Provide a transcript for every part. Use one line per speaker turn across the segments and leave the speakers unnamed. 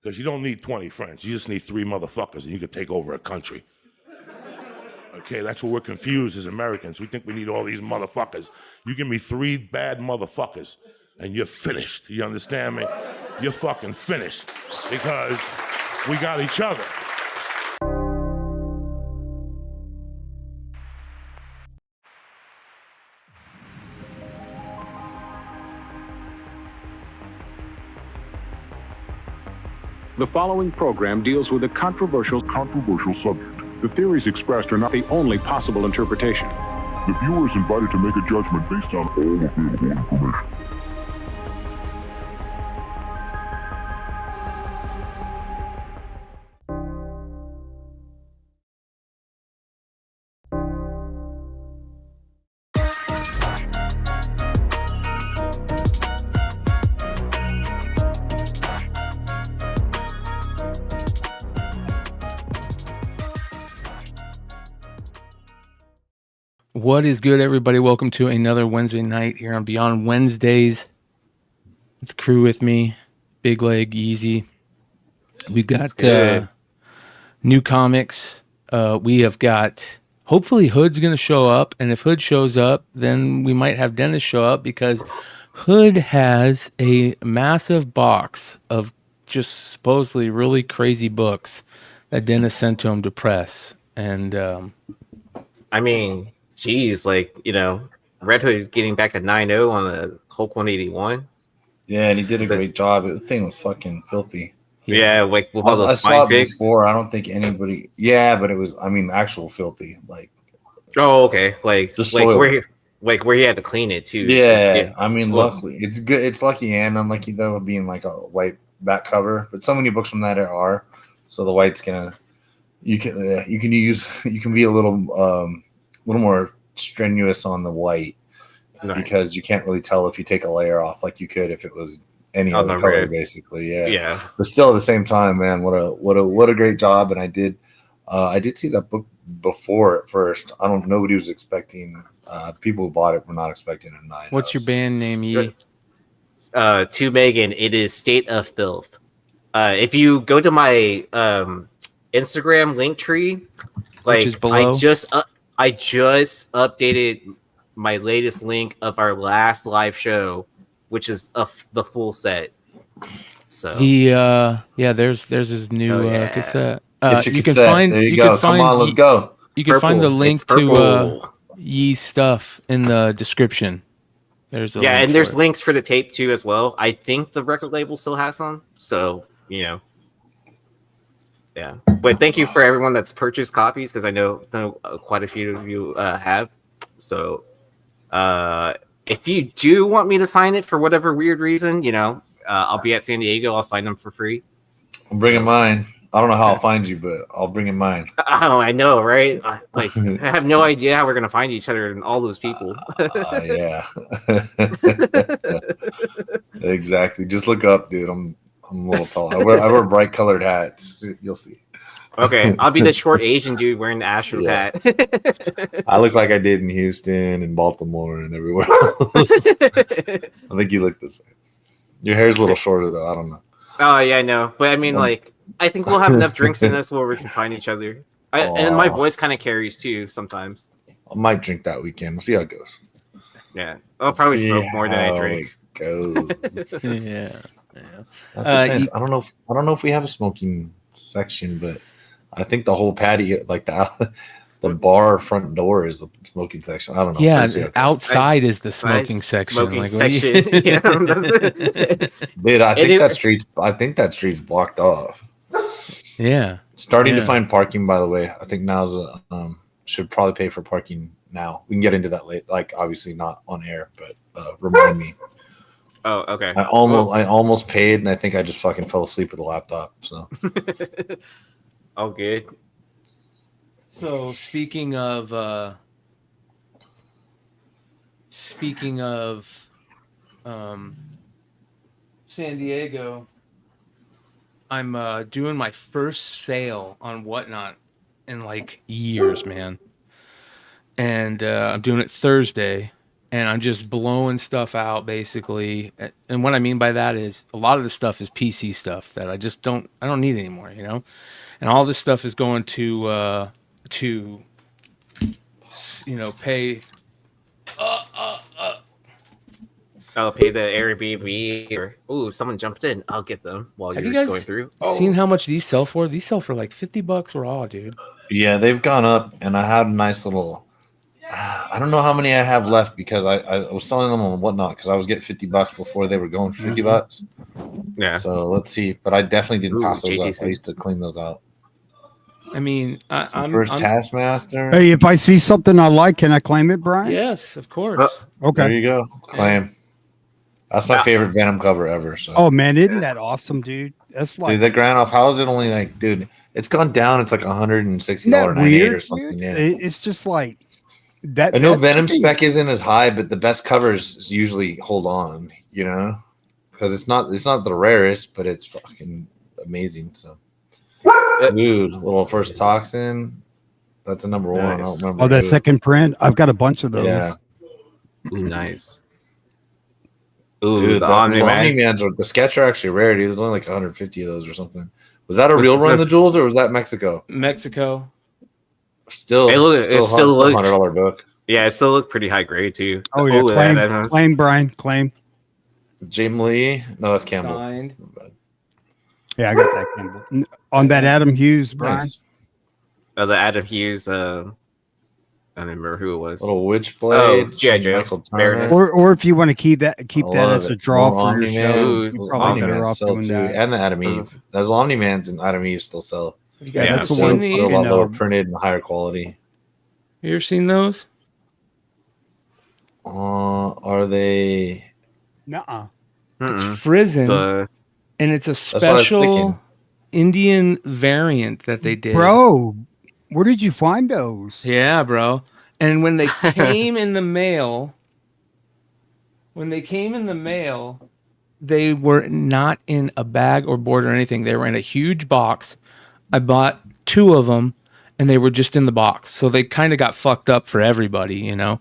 Because you don't need 20 friends. You just need 3 motherfuckers and you can take over a country. Okay, that's what we're confused as Americans. We think we need all these motherfuckers. You give me 3 bad motherfuckers and you're finished. You understand me? You're fucking finished because we got each other.
The following program deals with a controversial subject. The theories expressed are not the only possible interpretation. The viewer is invited to make a judgment based on all available information.
What is good, everybody? Welcome to another Wednesday night here on Beyond Wednesdays. The crew with me, BigLegg, Yeezee. We've got new comics. We have got, hopefully Hood's going to show up. And if Hood shows up, then we might have Dennis show up because Hood has a massive box of just supposedly really crazy books that Dennis sent to him to press. And
I mean, geez, like, you know, Redhood is getting back a 9.0 on the Hulk 181.
Yeah, and he did a great job. The thing was fucking filthy.
Yeah, like with all
I
those
saw
spine
it
ticks.
before. I don't think anybody. Yeah, but it was. I mean, actual filthy. Like.
Oh, okay. Like
Just
where he had to clean it too.
Yeah, I mean, luckily it's good. It's lucky and unlucky though, being like a white back cover. But so many books from that era are. So the white's gonna. You can be a little more strenuous on the white because you can't really tell if you take a layer off like you could if it was any other color, basically. Yeah. But still, at the same time, man, what a great job. And I did see that book before at first. I don't know. Nobody was expecting. People who bought it were not expecting a 9.
what's your band name, Yee?
To Megan, it is State of Filth. If you go to my Instagram link tree, like,
which is below.
I just updated my latest link of our last live show, which is the full set. So
there's his new cassette.
You can find. There you go. Come on, let's go.
You can find the link to Yee's stuff in the description. There's
and there's links for the tape too as well. I think the record label still has some, so you know. Yeah, but thank you for everyone that's purchased copies because I know quite a few of you have. So, if you do want me to sign it for whatever weird reason, you know, I'll be at San Diego. I'll sign them for free.
I'm bringing mine. I don't know how I'll find you, but I'll bring in mine.
Oh, I know, right? I have no idea how we're gonna find each other and all those people.
Yeah, exactly. Just look up, dude. I'm a little tall. I wear bright colored hats. You'll see.
Okay, I'll be the short Asian dude wearing the Astros hat.
I look like I did in Houston and Baltimore and everywhere else. I think you look the same. Your hair's a little shorter though. I don't know.
Oh yeah, I know. But I mean, like, I think we'll have enough drinks in us where we can find each other. And my voice kind of carries too sometimes.
I might drink that weekend. We'll see how it goes.
Yeah, I'll probably smoke more than I drink.
Yeah. I don't know if we have a smoking section, but I think the whole patio, like the bar front door, is the smoking section. I don't know.
Yeah, outside is the smoking section.
Smoking section. Yeah,
dude, I think that street's blocked off.
Yeah.
Starting to find parking, by the way. I think now's should probably pay for parking now. We can get into that late, like obviously not on air, but remind me.
Oh, okay.
I almost paid, and I think I just fucking fell asleep with the laptop. So,
all good.
So speaking of San Diego, I'm doing my first sale on Whatnot in like years, man. And I'm doing it Thursday. and I'm just blowing stuff out basically. And what I mean by that is a lot of the stuff is PC stuff that I don't need anymore, you know. And all this stuff is going to pay.
I'll pay the Airbnb or someone jumped in. I'll get them while
Have
you're
you guys
going through.
seen how much these sell for? These sell for like $50 raw, dude.
Yeah, they've gone up, and I had a nice little. I don't know how many I have left because I was selling them on Whatnot because I was getting $50 before they were going for $50.
Yeah.
So let's see, but I definitely didn't pass those
GTC.
up. I used to clean those out.
I mean, I'm
First Taskmaster.
Hey, if I see something I like, can I claim it, Brian?
yes, of course.
There
Okay.
you go. Claim. That's my favorite Venom cover ever. So.
Oh man, isn't that awesome, dude? That's like
Dude, that grand off. How is it only like, dude? It's gone down. It's like $160
isn't that weird,
or something.
dude?
Yeah.
It's just like that.
I know
that's
Venom
something-
spec isn't as high, but the best covers usually hold on. You know, because it's not the rarest, but it's fucking amazing. So, dude, little first toxin. That's a number one. I don't
Nice.
remember.
Oh, that
who.
second print. I've got a bunch of those.
Yeah.
Ooh, nice. Ooh,
Dude,
the
the
Omni-Man.
Omni-Mans are the sketch are actually rare, dude. There's only like 150 of those or something. Was that a
Was-
real run of
was-
the jewels or was that Mexico?
Mexico.
Still,
It still look-
$100 book.
Yeah, it still looked pretty high grade too.
Oh yeah,
that was-
claim, Brian, claim.
Jim Lee? No, that's Campbell.
Signed.
Yeah, I got that Campbell. On that Adam Hughes, Brian.
Nice.
the Adam Hughes. I don't remember who it was.
Little Witchblade.
G.I. Joe.
Michael
Baroness.
Turner.
Or if you want to keep that
I
as
love
a
it.
draw
More
for your
Omni-Man.
show,
Ooh,
you're probably better
Omni-Man
off
sell
doing
too.
that.
And the Adam Eve. Those Omni-Mans and Adam Eve still sell.
You
Yeah,
guys
that's the
seen
one.
They're a
these?
lot
You
lower
know.
printed and higher quality.
You ever seen those?
Are they?
Nuh-uh.
It's
Mm-mm.
Frizen,
The
and it's a
what I was
special
thinking.
Indian variant that they did.
Bro, where did you find those?
Yeah, bro. And when they came in the mail, they were not in a bag or board or anything. They were in a huge box. I bought 2 of them, and they were just in the box. So they kind of got fucked up for everybody, you know.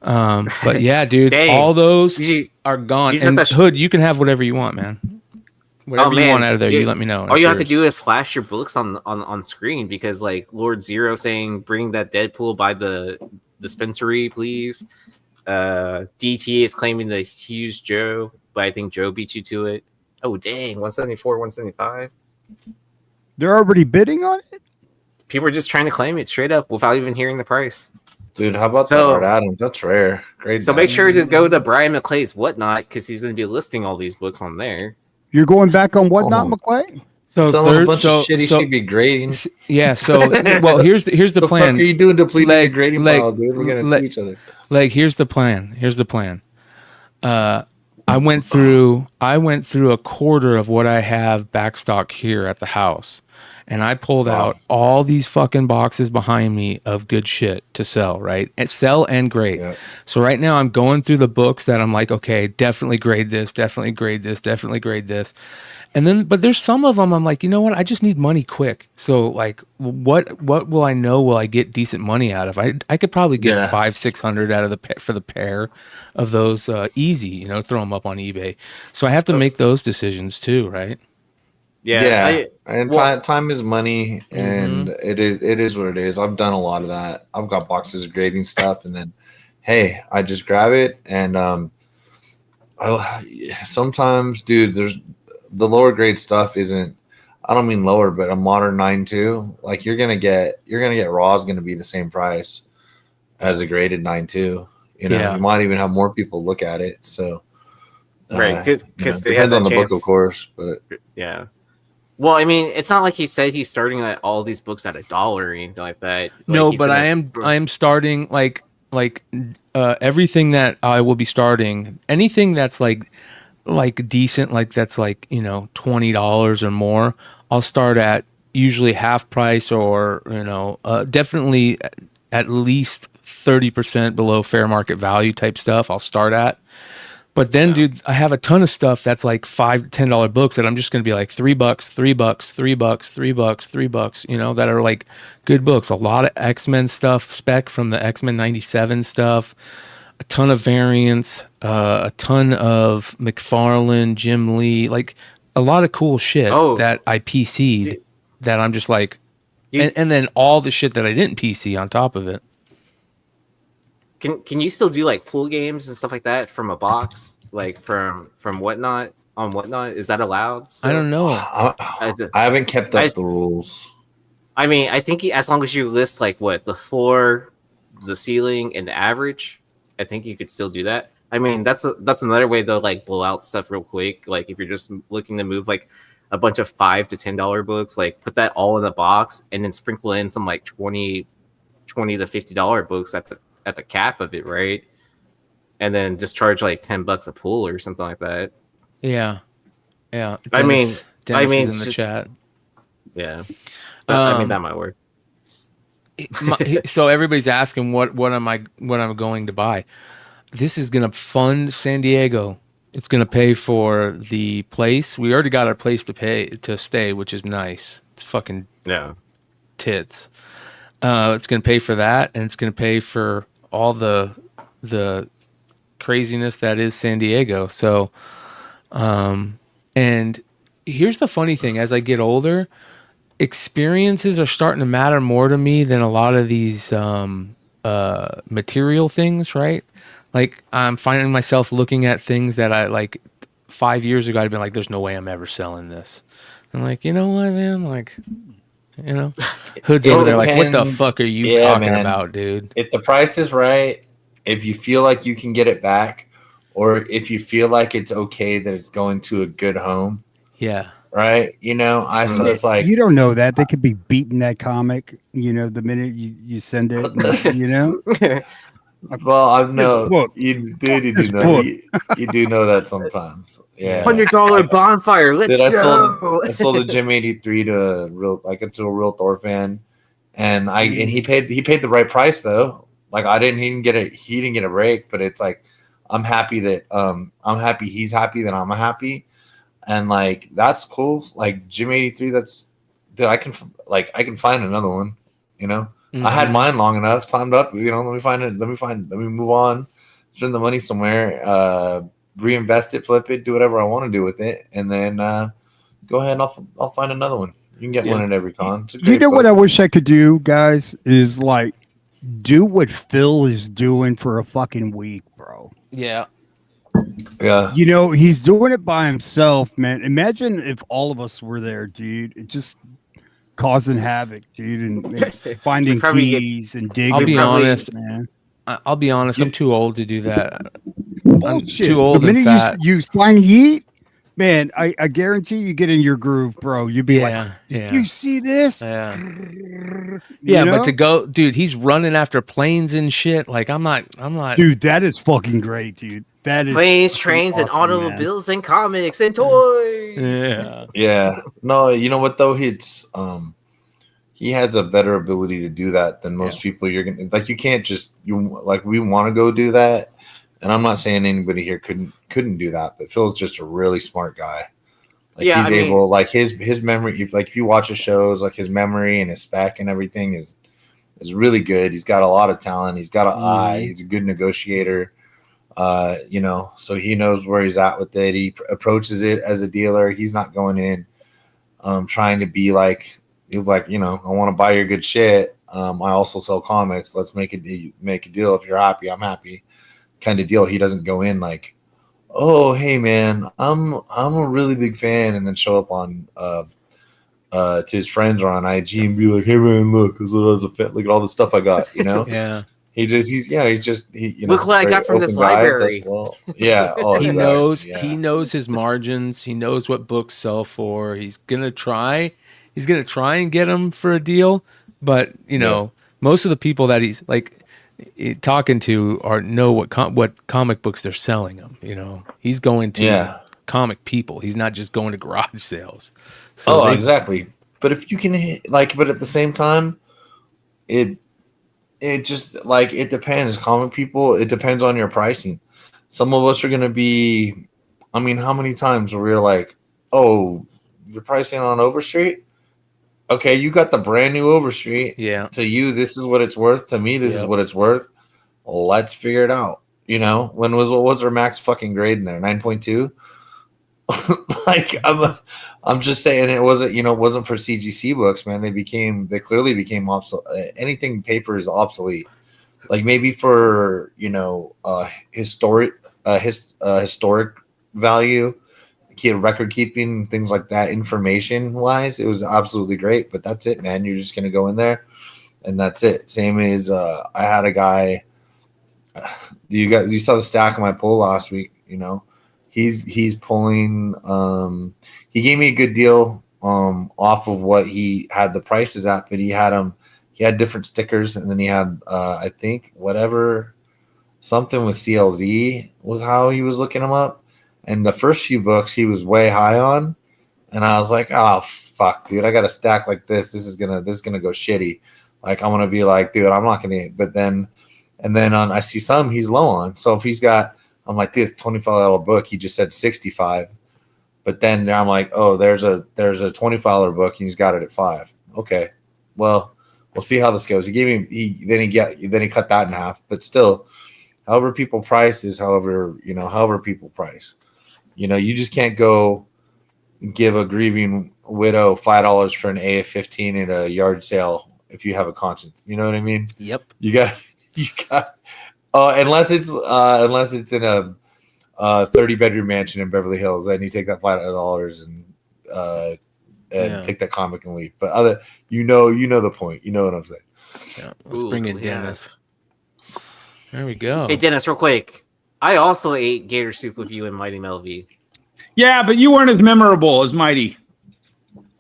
But yeah, dude,
Dang.
all those
You-
are gone.
you said
And
that
Hood, you can have whatever you want, man. Whatever you
man.
want out of there, you let me know.
all you have to
It's
do is flash your books on screen because like Lord Zero saying bring that Deadpool by the dispensary, please. DT is claiming the Hughes Joe, but I think Joe beat you to it. Oh dang, 174, 175.
They're already bidding on it?
People are just trying to claim it straight up without even hearing the price.
Dude, how about
So-
the Art Adams? That's rare. Great.
So make sure to go to Brian McClay's Whatnot because he's going to be listing all these books on there.
You're going back on Whatnot,
Oh.
McClay?
So
Selling a
third,
bunch
so,
of shit he
so
should be grading.
yeah. So well, here's the
The
plan.
fuck are you doing depleting
Leg-
your grading
leg-
pile, dude? We're gonna
leg-
see each other.
Like, here's the plan. I went through a quarter of what I have backstock here at the house, and I pulled out all these fucking boxes behind me of good shit to sell, right? And sell and grade.
Yeah.
So right now I'm going through the books that I'm like, okay, definitely grade this, definitely grade this, definitely grade this. And then, but there's some of them I'm like, you know what? I just need money quick. So like, what will I know? Will I get decent money out of? I could probably get
Yeah.
500-600 out of for the pair of those easy. You know, throw them up on eBay. So I have to make those decisions too, right?
Yeah.
And
well-
time is money, and it is what it is. I've done a lot of that. I've got boxes of grading stuff, and then, hey, I just grab it, and sometimes, dude, there's the lower grade stuff isn't. I don't mean lower, but a modern 9.2, like you're gonna get raw is gonna be the same price as a graded 9.2. You know,
Yeah.
you might even have more people look at it. So,
Right, because they
depends
have
on the
the
book,
chance.
of course, but.
Yeah. Well, I mean, it's not like he said he's starting at all these books at $1 or anything like that. Like,
No,
he's
but
gonna-
I am starting like everything that I will be starting, anything that's like decent, like that's like, you know, $20 or more, I'll start at usually half price or, you know, definitely at least 30% below fair market value type stuff I'll start at. But then, dude, I have a ton of stuff that's like $5, $10 books that I'm just going to be like $3, $3, $3, $3, $3, you know, that are like good books. A lot of X-Men stuff, spec from the X-Men 97 stuff. a ton of variants, a ton of McFarlane, Jim Lee, like a lot of cool shit that I PC'd
Dude.
that I'm just like,
You-
and then all the shit that I didn't PC on top of it.
Can you still do like pool games and stuff like that from a box, like from Whatnot on Whatnot? Is that allowed?
I don't know.
I haven't kept up the rules.
I mean, I think as long as you list like what the floor, the ceiling, and the average, I think you could still do that. I mean, that's another way to like blow out stuff real quick. Like if you're just looking to move like a bunch of $5 to $10 books, like put that all in a box and then sprinkle in some like 20 to $50 books at the cap of it, right? And then just charge like $10 a pull or something like that.
Yeah. Dennis,
I mean,
is in the chat.
Yeah. I mean, that might work.
So everybody's asking what I'm going to buy. This is going to fund San Diego. It's going to pay for the place. We already got our place to stay, which is nice. It's fucking tits. It's going to pay for that, and it's going to pay for all the craziness that is San Diego. So, and here's the funny thing: as I get older, experiences are starting to matter more to me than a lot of these material things, right? Like I'm finding myself looking at things that I like 5 years ago. I'd been like, "There's no way I'm ever selling this." I'm like, you know what, man? Like, you know, Hood's over there like, "What the fuck are you talking about, dude?"
If the price is right, if you feel like you can get it back, or if you feel like it's okay that it's going to a good home, right? You know, so it's like
you don't know that they could be beating that comic. You know, the minute you send it, you know.
Well, I know you do know you do know that sometimes. Yeah,
$100 bonfire. Let's go.
I sold a Gym 83 to a real Thor fan, and he paid the right price though. Like he didn't get a break, but it's like I'm happy that I'm happy he's happy that I'm happy, and like that's cool. Like Gym 83, I can find another one, you know. I had mine long enough, timed up. You know, let me move on, spend the money somewhere, reinvest it, flip it, do whatever I want to do with it, and then go ahead and I'll find another one. You can get one at every con.
You know what I wish I could do, guys, is like do what Phil is doing for a fucking week, bro.
Yeah.
You know, he's doing it by himself, man. Imagine if all of us were there, dude. It just causing havoc, dude, and finding keys and digging.
I'll be honest,
man.
I'll be honest. I'm too old to do that.
Bullshit.
I'm too old
the
and
minute
fat.
you find heat, man, I guarantee you get in your groove, bro. You'd be like, you see this?
Yeah,
you know?
but to go, dude, he's running after planes and shit. Like I'm not.
Dude, that is fucking great, dude. That is
planes, trains,
awesome,
and automobiles, and comics and toys.
Yeah. No, you know what though? He has a better ability to do that than most people. You're gonna like, you can't just we want to go do that, and I'm not saying anybody here couldn't do that, but Phil's just a really smart guy. Like he's able, like his memory. If you watch his shows, like his memory and his spec and everything is really good. He's got a lot of talent. He's got an eye. He's a good negotiator. You know, so he knows where he's at with it. He approaches it as a dealer. He's not going in trying to be like, he's like, you know, I want to buy your good shit. I also sell comics. Let's make a deal. If you're happy, I'm happy kind of deal. He doesn't go in like, oh, hey man, I'm a really big fan, and then show up on to his friends or on IG and be like, hey man, look, look at all the stuff I got, you know? He
look what I got from this library.
Yeah. Oh,
he knows his margins. He knows what books sell for. He's gonna try and get them for a deal. But you know, most of the people that he's like talking to know what comic books they're selling them. You know, he's going to comic people. He's not just going to garage sales. So
exactly. But if you can but at the same time, it just like it depends. Comic people, it depends on your pricing. Some of us are gonna be. I mean, how many times where we're like, "Oh, you're pricing on Overstreet? Okay, you got the brand new Overstreet.
Yeah.
To you, this is what it's worth. To me, this is what it's worth. Let's figure it out. You know, what was her max fucking grade in there? 9.2. Like I'm just saying it wasn't, you know, it wasn't for CGC books, man. They clearly became obsolete. Anything paper is obsolete. Like maybe for, you know, historic value, record keeping, things like that, information wise, it was absolutely great. But that's it, man. You're just gonna go in there and that's it. Same as I had a guy. You saw the stack of my pull last week, you know. He's pulling he gave me a good deal off of what he had the prices at, but he had different stickers, and then he had I think something with CLZ was how he was looking them up. And the first few books he was way high on, and I was like, oh fuck, dude, I got a stack like this. This is gonna go shitty. Like I'm gonna be like, dude, I'm not gonna. But then I see some he's low on. So if he's got, I'm like, this $25 book, he just said 65. But then I'm like, oh, there's a $25 book and he's got it at 5. Okay, well, we'll see how this goes. Then he cut that in half. But still, however people price is however people price. You know, you just can't go give a grieving widow $5 for an AF-15 at a yard sale if you have a conscience. You know what I mean?
Yep.
You got unless it's in a 30-bedroom mansion in Beverly Hills, then you take that $5 and take that comic and leave. But you know the point. You know what I'm saying?
Yeah, let's bring in Dennis. There we go.
Hey Dennis, real quick. I also ate gator soup with you in Mighty Mel V.
Yeah, but you weren't as memorable as Mighty.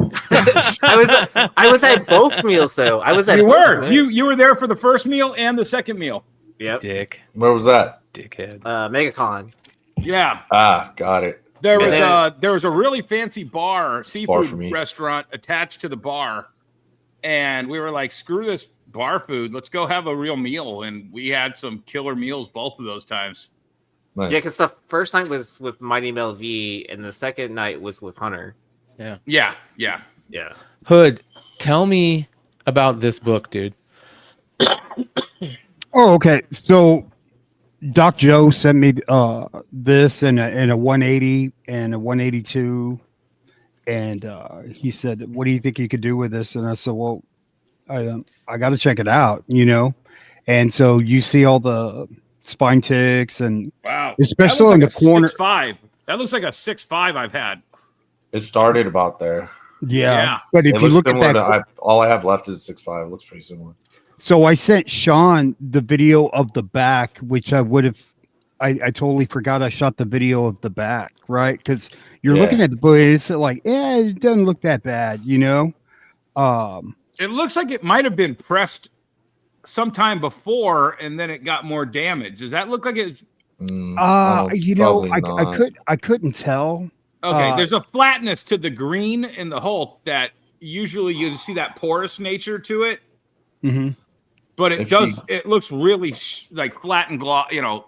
I was at both meals though.
You were there for the first meal and the second meal.
Yep.
Dick.
Where was that?
Dickhead.
MegaCon.
Yeah.
Got it.
There was a really fancy seafood restaurant attached to the bar, and we were like, screw this bar food. Let's go have a real meal, and we had some killer meals both of those times.
Nice.
Yeah, because the first night was with Mighty Mel V, and the second night was with Hunter.
Yeah.
Hood, tell me about this book, dude.
Oh, okay. So Doc Joe sent me this in a 180 and a 182, and he said, "What do you think you could do with this?" And I said, "Well, I got to check it out, you know." And so you see all the spine ticks, and
wow,
especially in the corner.
6'5". That looks like a 6'5" I've had.
It started about there.
Yeah. But if you look at that,
all I have left is 6'5". It looks pretty similar.
So I sent Sean the video of the back, which I would have. I totally forgot I shot the video of the back, right? Because you're looking at the book, it's like, it doesn't look that bad, you know.
It looks like it might have been pressed sometime before, and then it got more damage. Does that look like it?
You know, I couldn't tell.
Okay, there's a flatness to the green in the Hulk that usually you see that porous nature to it.
Mm-hmm.
But it looks really like flat and gloss, you know.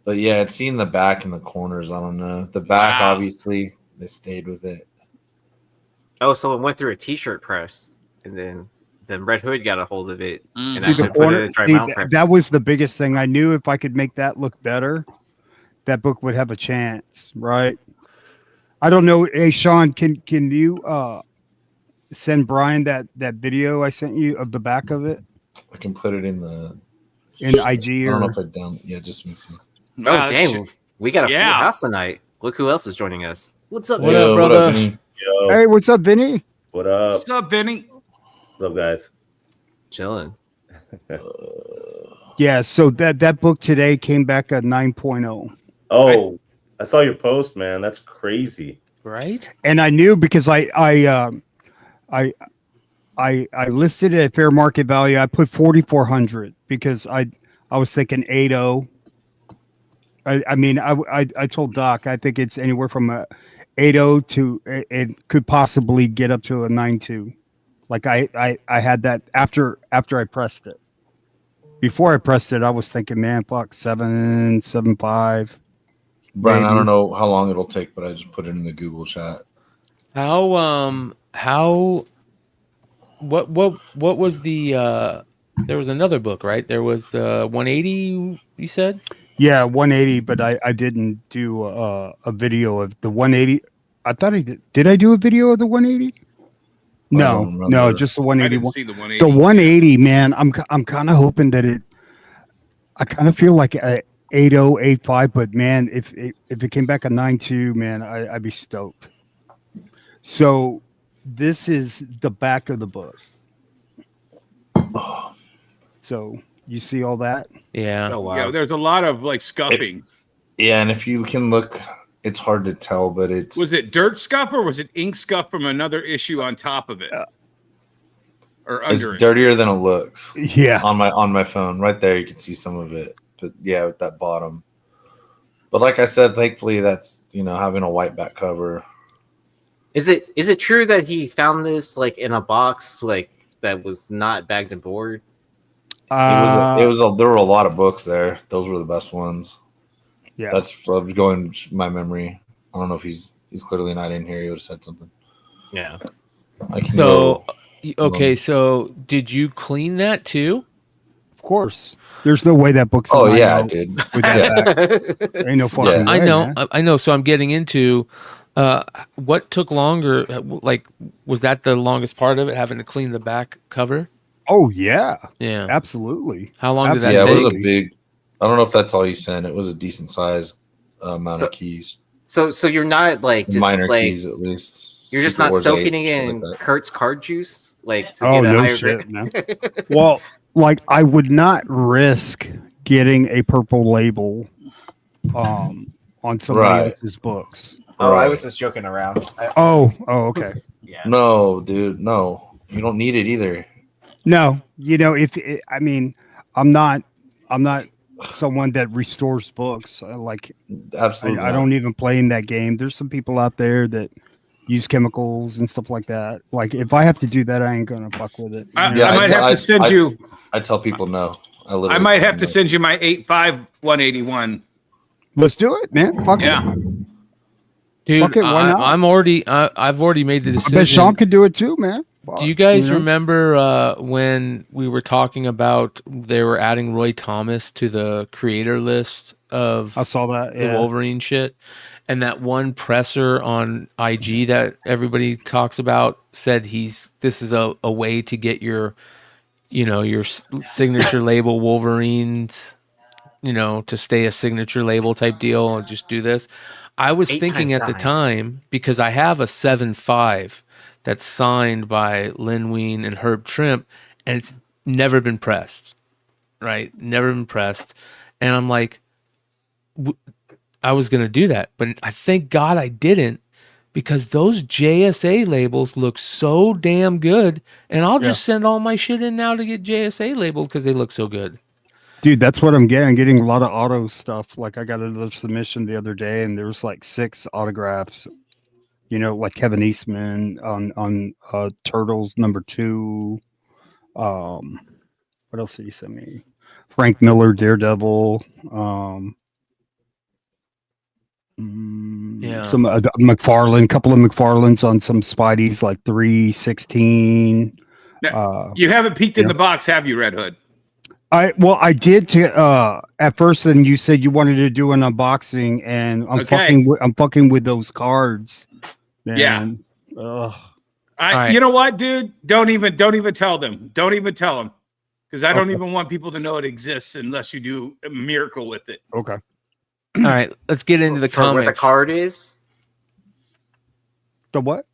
But yeah, it's seen the back and the corners. I don't know. The back, obviously, they stayed with it.
Oh, so it went through a t-shirt press, and then Red Hood got a hold of it. And
see the corner. That was the biggest thing. I knew if I could make that look better, that book would have a chance, right? I don't know. Hey, Sean, can you send Bryan that video I sent you of the back of it?
I can put it in
IG.
I don't know if I down. Yeah, just me see.
Oh, dang. We got a full house tonight. Look who else is joining us. What's up,
What up, brother?
Yo.
Hey, what's up, Vinny?
What up?
What's up, Vinny?
What's up, guys?
Chilling.
Yeah, so that book today came back at 9.0.
Oh, I saw your post, man. That's crazy.
Right?
And I knew because I listed it at fair market value. I put 4,400 because I was thinking 8.0. I mean, I told Doc I think it's anywhere from a 8.0 to it could possibly get up to a 9.2. Like I had that after I pressed it. Before I pressed it, I was thinking, man, fuck 7.5.
Bryan,
maybe.
I don't know how long it'll take, but I just put it in the Google chat.
What was the There was another book, right? There was 180. You said.
Yeah, 180, but I didn't do a video of the 180. I thought I did. Did I do a video of the 180? No, no, just the
I
180.
didn't see the 180.
The 180, man. I'm kind of hoping that it. I kind of feel like a 80, 85, but man, if it came back a 92, man, I'd be stoked. So this is the back of the book. So you see all that?
Yeah.
Oh wow.
Yeah, there's a lot of like scuffing.
Yeah, and if you can look, it's hard to tell, but it's
Was it dirt scuff or was it ink scuff from another issue on top of it? Or
it's
under it?
dirtier than it looks.
Yeah.
On my phone, right there, you can see some of it. But yeah, with that bottom. But like I said, thankfully, that's having a white back cover.
Is it true that he found this like in a box like that was not bagged and board?
There were a lot of books there. Those were the best ones.
Yeah.
That's going my memory. I don't know if he's clearly not in here. He would have said something.
Yeah.
So, okay. So, did you clean that too?
Of course. There's no way that book's.
Oh yeah, I did.
With that back. There ain't no fucking way, man.
I know. So I'm getting into what took longer. Like, was that the longest part of it, having to clean the back cover?
Oh yeah.
Yeah.
Absolutely.
How long did that
take?
take?
It was a big. I don't know if that's all you sent. It was a decent size amount of keys.
So you're not like just
minor
like,
keys at least.
You're just
Secret
not
Wars
soaking
8,
it in
like
Kurt's card juice, like to
Oh
get a
no
higher
shit,
grade?
man. Well, like I would not risk getting a purple label on somebody else's books.
Oh, I was just joking around.
Okay.
Yeah.
No, dude, no. You don't need it either.
No, I mean, I'm not someone that restores books.
Absolutely,
I don't even play in that game. There's some people out there that use chemicals and stuff like that. Like if I have to do that, I ain't gonna fuck with it.
I might have to send you.
I tell people no.
I might have to send you my 8.5 181.
Let's do it, man. Fuck
Yeah.
it.
Dude,
Fuck it, why not?
I've already made the
I
decision.
bet Sean could do it too, man. Fuck,
Do you guys remember when we were talking about they were adding Roy Thomas to the creator list of
I saw that,
the Wolverine shit, and that one presser on IG that everybody talks about said this is a way to get your signature label Wolverines, to stay a signature label type deal and just do this. I was thinking at the time, because I have a 7.5 that's signed by Lynn Wein and Herb Trimp, and it's never been pressed, right? Never been pressed. And I'm like, I was going to do that, but I thank God I didn't, because those JSA labels look so damn good, and I'll just send all my shit in now to get JSA labeled because they look so good.
Dude, that's what I'm getting. I'm getting a lot of auto stuff. Like I got another submission the other day, and there was like 6 autographs. Like Kevin Eastman on Turtles #2. What else did he send me? Frank Miller, Daredevil. Some McFarlane, couple of McFarlanes on some Spideys, like 316.
Now, you haven't peeked in the box, have you, Red Hood?
I did at first, and you said you wanted to do an unboxing, and I'm fucking with those cards. Man.
Yeah.
Right.
You know what, dude? Don't even tell them. Don't even tell them, because I don't even want people to know it exists unless you do a miracle with it.
Okay.
All right, let's get into the comics.
Where the card is?
The what?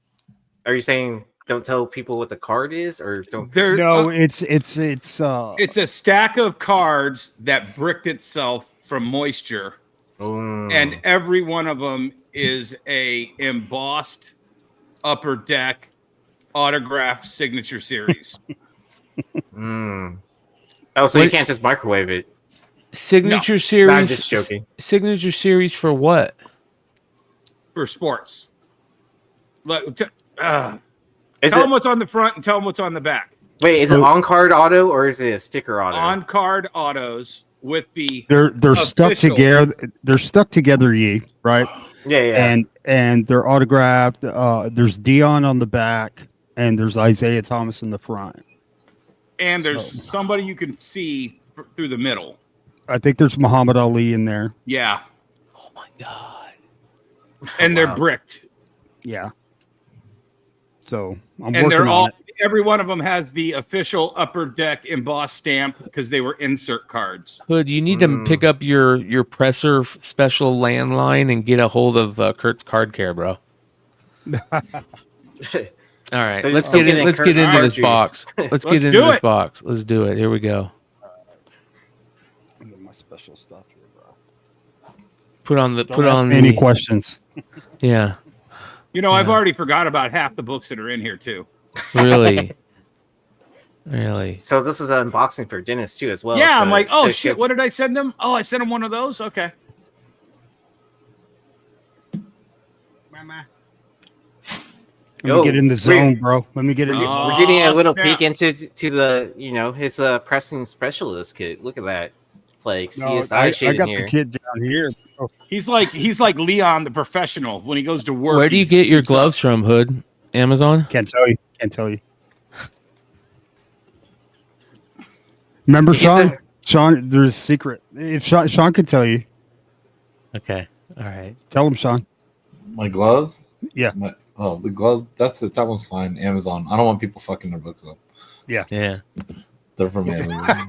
Are you saying don't tell people what the card is, or don't?
No, it's
it's a stack of cards that bricked itself from moisture, and every one of them is a embossed upper deck autograph signature series.
Oh, so you can't just microwave it.
Signature
No,
series.
I'm just joking.
Signature series for what?
For sports. Tell them what's on the front and tell them what's on the back.
Wait, is it on card auto or is it a sticker auto?
On card autos with the
they're stuck together. They're stuck together, right?
Yeah.
And they're autographed. There's Dion on the back, and there's Isaiah Thomas in the front.
and there's somebody you can see through the middle.
I think there's Muhammad Ali in there.
Yeah.
Oh my god!
And they're bricked.
Yeah. So I'm
and they're
working
all
on it.
every one of them has the official Upper Deck embossed stamp because they were insert cards.
Hood, you need to pick up your presser special landline and get a hold of Kurt's Card Care, bro. All right,
So
let's
just
get in.
getting
Let's get
Kurt's
into
card
this
juice.
box. Let's get
Let's
into
do
this
it.
box. Let's do it. Here we go.
My special stuff here, bro.
Put on
Any questions?
Yeah,
You know, I've already forgot about half the books that are in here too.
really, really.
So this is an unboxing for Dennis too, as well.
Yeah, I'm
to-
like, oh
to
shit,
show-
what did I send him? Oh, I sent him one of those. Okay.
Let me get in the zone, bro. Let me get in.
Oh,
We're getting a little
snap.
peek into the his pressing specialist kit. Look at that. It's like
No,
CSI
I
shit in
got
here.
the kid down here. bro.
He's like Leon the professional when he goes to work.
Where do you get your gloves from, Hood? Amazon?
Can't tell you. Can't tell you. Remember,
He gets
Sean? Sean, there's a secret. If Sean could tell you,
Okay, all right.
tell him, Sean.
My gloves?
Yeah.
The gloves. That one's fine. Amazon. I don't want people fucking their books up.
Yeah.
They're from Amazon.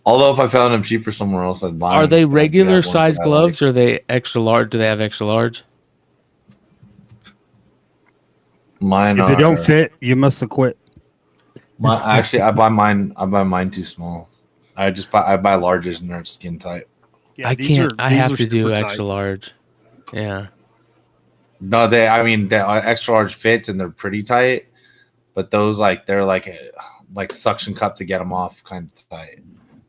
Although if I found them cheaper somewhere else, I'd buy them.
Are they
But I
regular
got ones
size
that I
gloves
like.
or are they extra large? Do they have extra large?
Mine
If they don't
are-
fit, you must have quit.
I buy mine too small. I buy larges and they're skin tight.
Yeah,
I
these
can't.
are-
I
these
have
are
to do
super
extra
tight.
large. Yeah.
No, the extra large fits and they're pretty tight, but those they're like suction cup to get them off kind of tight.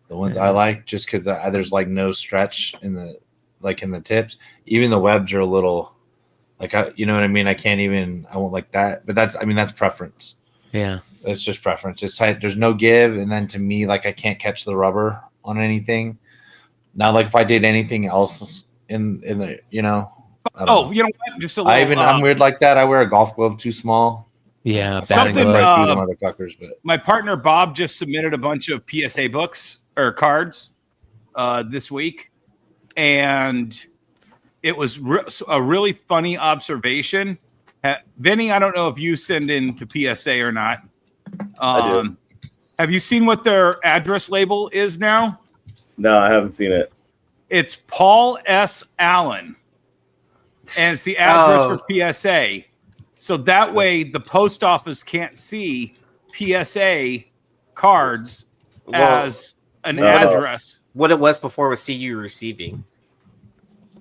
The ones I like just because there's no stretch in the tips. Even the webs are a little you know what I mean. I won't like that, but that's preference.
Yeah.
It's just preference. It's tight. There's no give, and then to me, I can't catch the rubber on anything. Now, if I did anything else in the, I don't
Oh,
know.
you know what? Just a little.
I'm weird like that. I wear a golf glove too small.
Yeah.
Something,
Batting
Right
glove.
through the motherfuckers, but
My partner Bob just submitted a bunch of PSA books or cards this week, and it was a really funny observation. Vinny, I don't know if you send in to PSA or not.
I do.
Have you seen what their address label is now?
No, I haven't seen it.
It's Paul S. Allen, and it's the address for PSA. So that way, the post office can't see PSA cards as an address.
What it was before was CU receiving.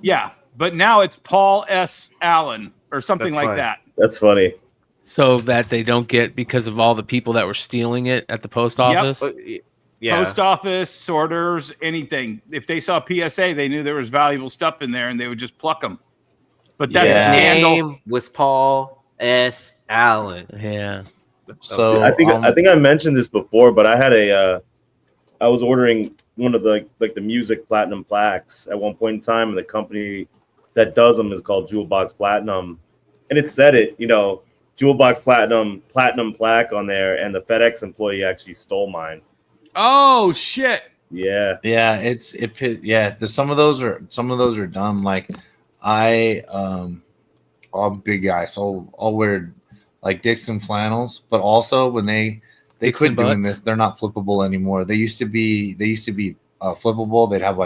Yeah, but now it's Paul S. Allen or something
That's
like
fine.
that.
That's funny.
So that they don't get because of all the people that were stealing it at the post office.
Yeah.
Post office, sorters, anything. If they saw PSA, they knew there was valuable stuff in there, and they would just pluck them. But that's
His
a scandal.
name was Paul S. Allen.
Yeah.
so
I think I mentioned this before, but I had I was ordering one of the music platinum plaques at one point in time, and the company that does them is called Jewel Box Platinum, and it said it, Jewel Box Platinum plaque on there, and the FedEx employee actually stole mine.
Oh shit!
Yeah.
Some of those are dumb. I'm a big guy, so I'll wear Dixon flannels, but also when they
Dixon
quit doing
butts?
this, they're not flippable anymore. They used to be flippable. They'd have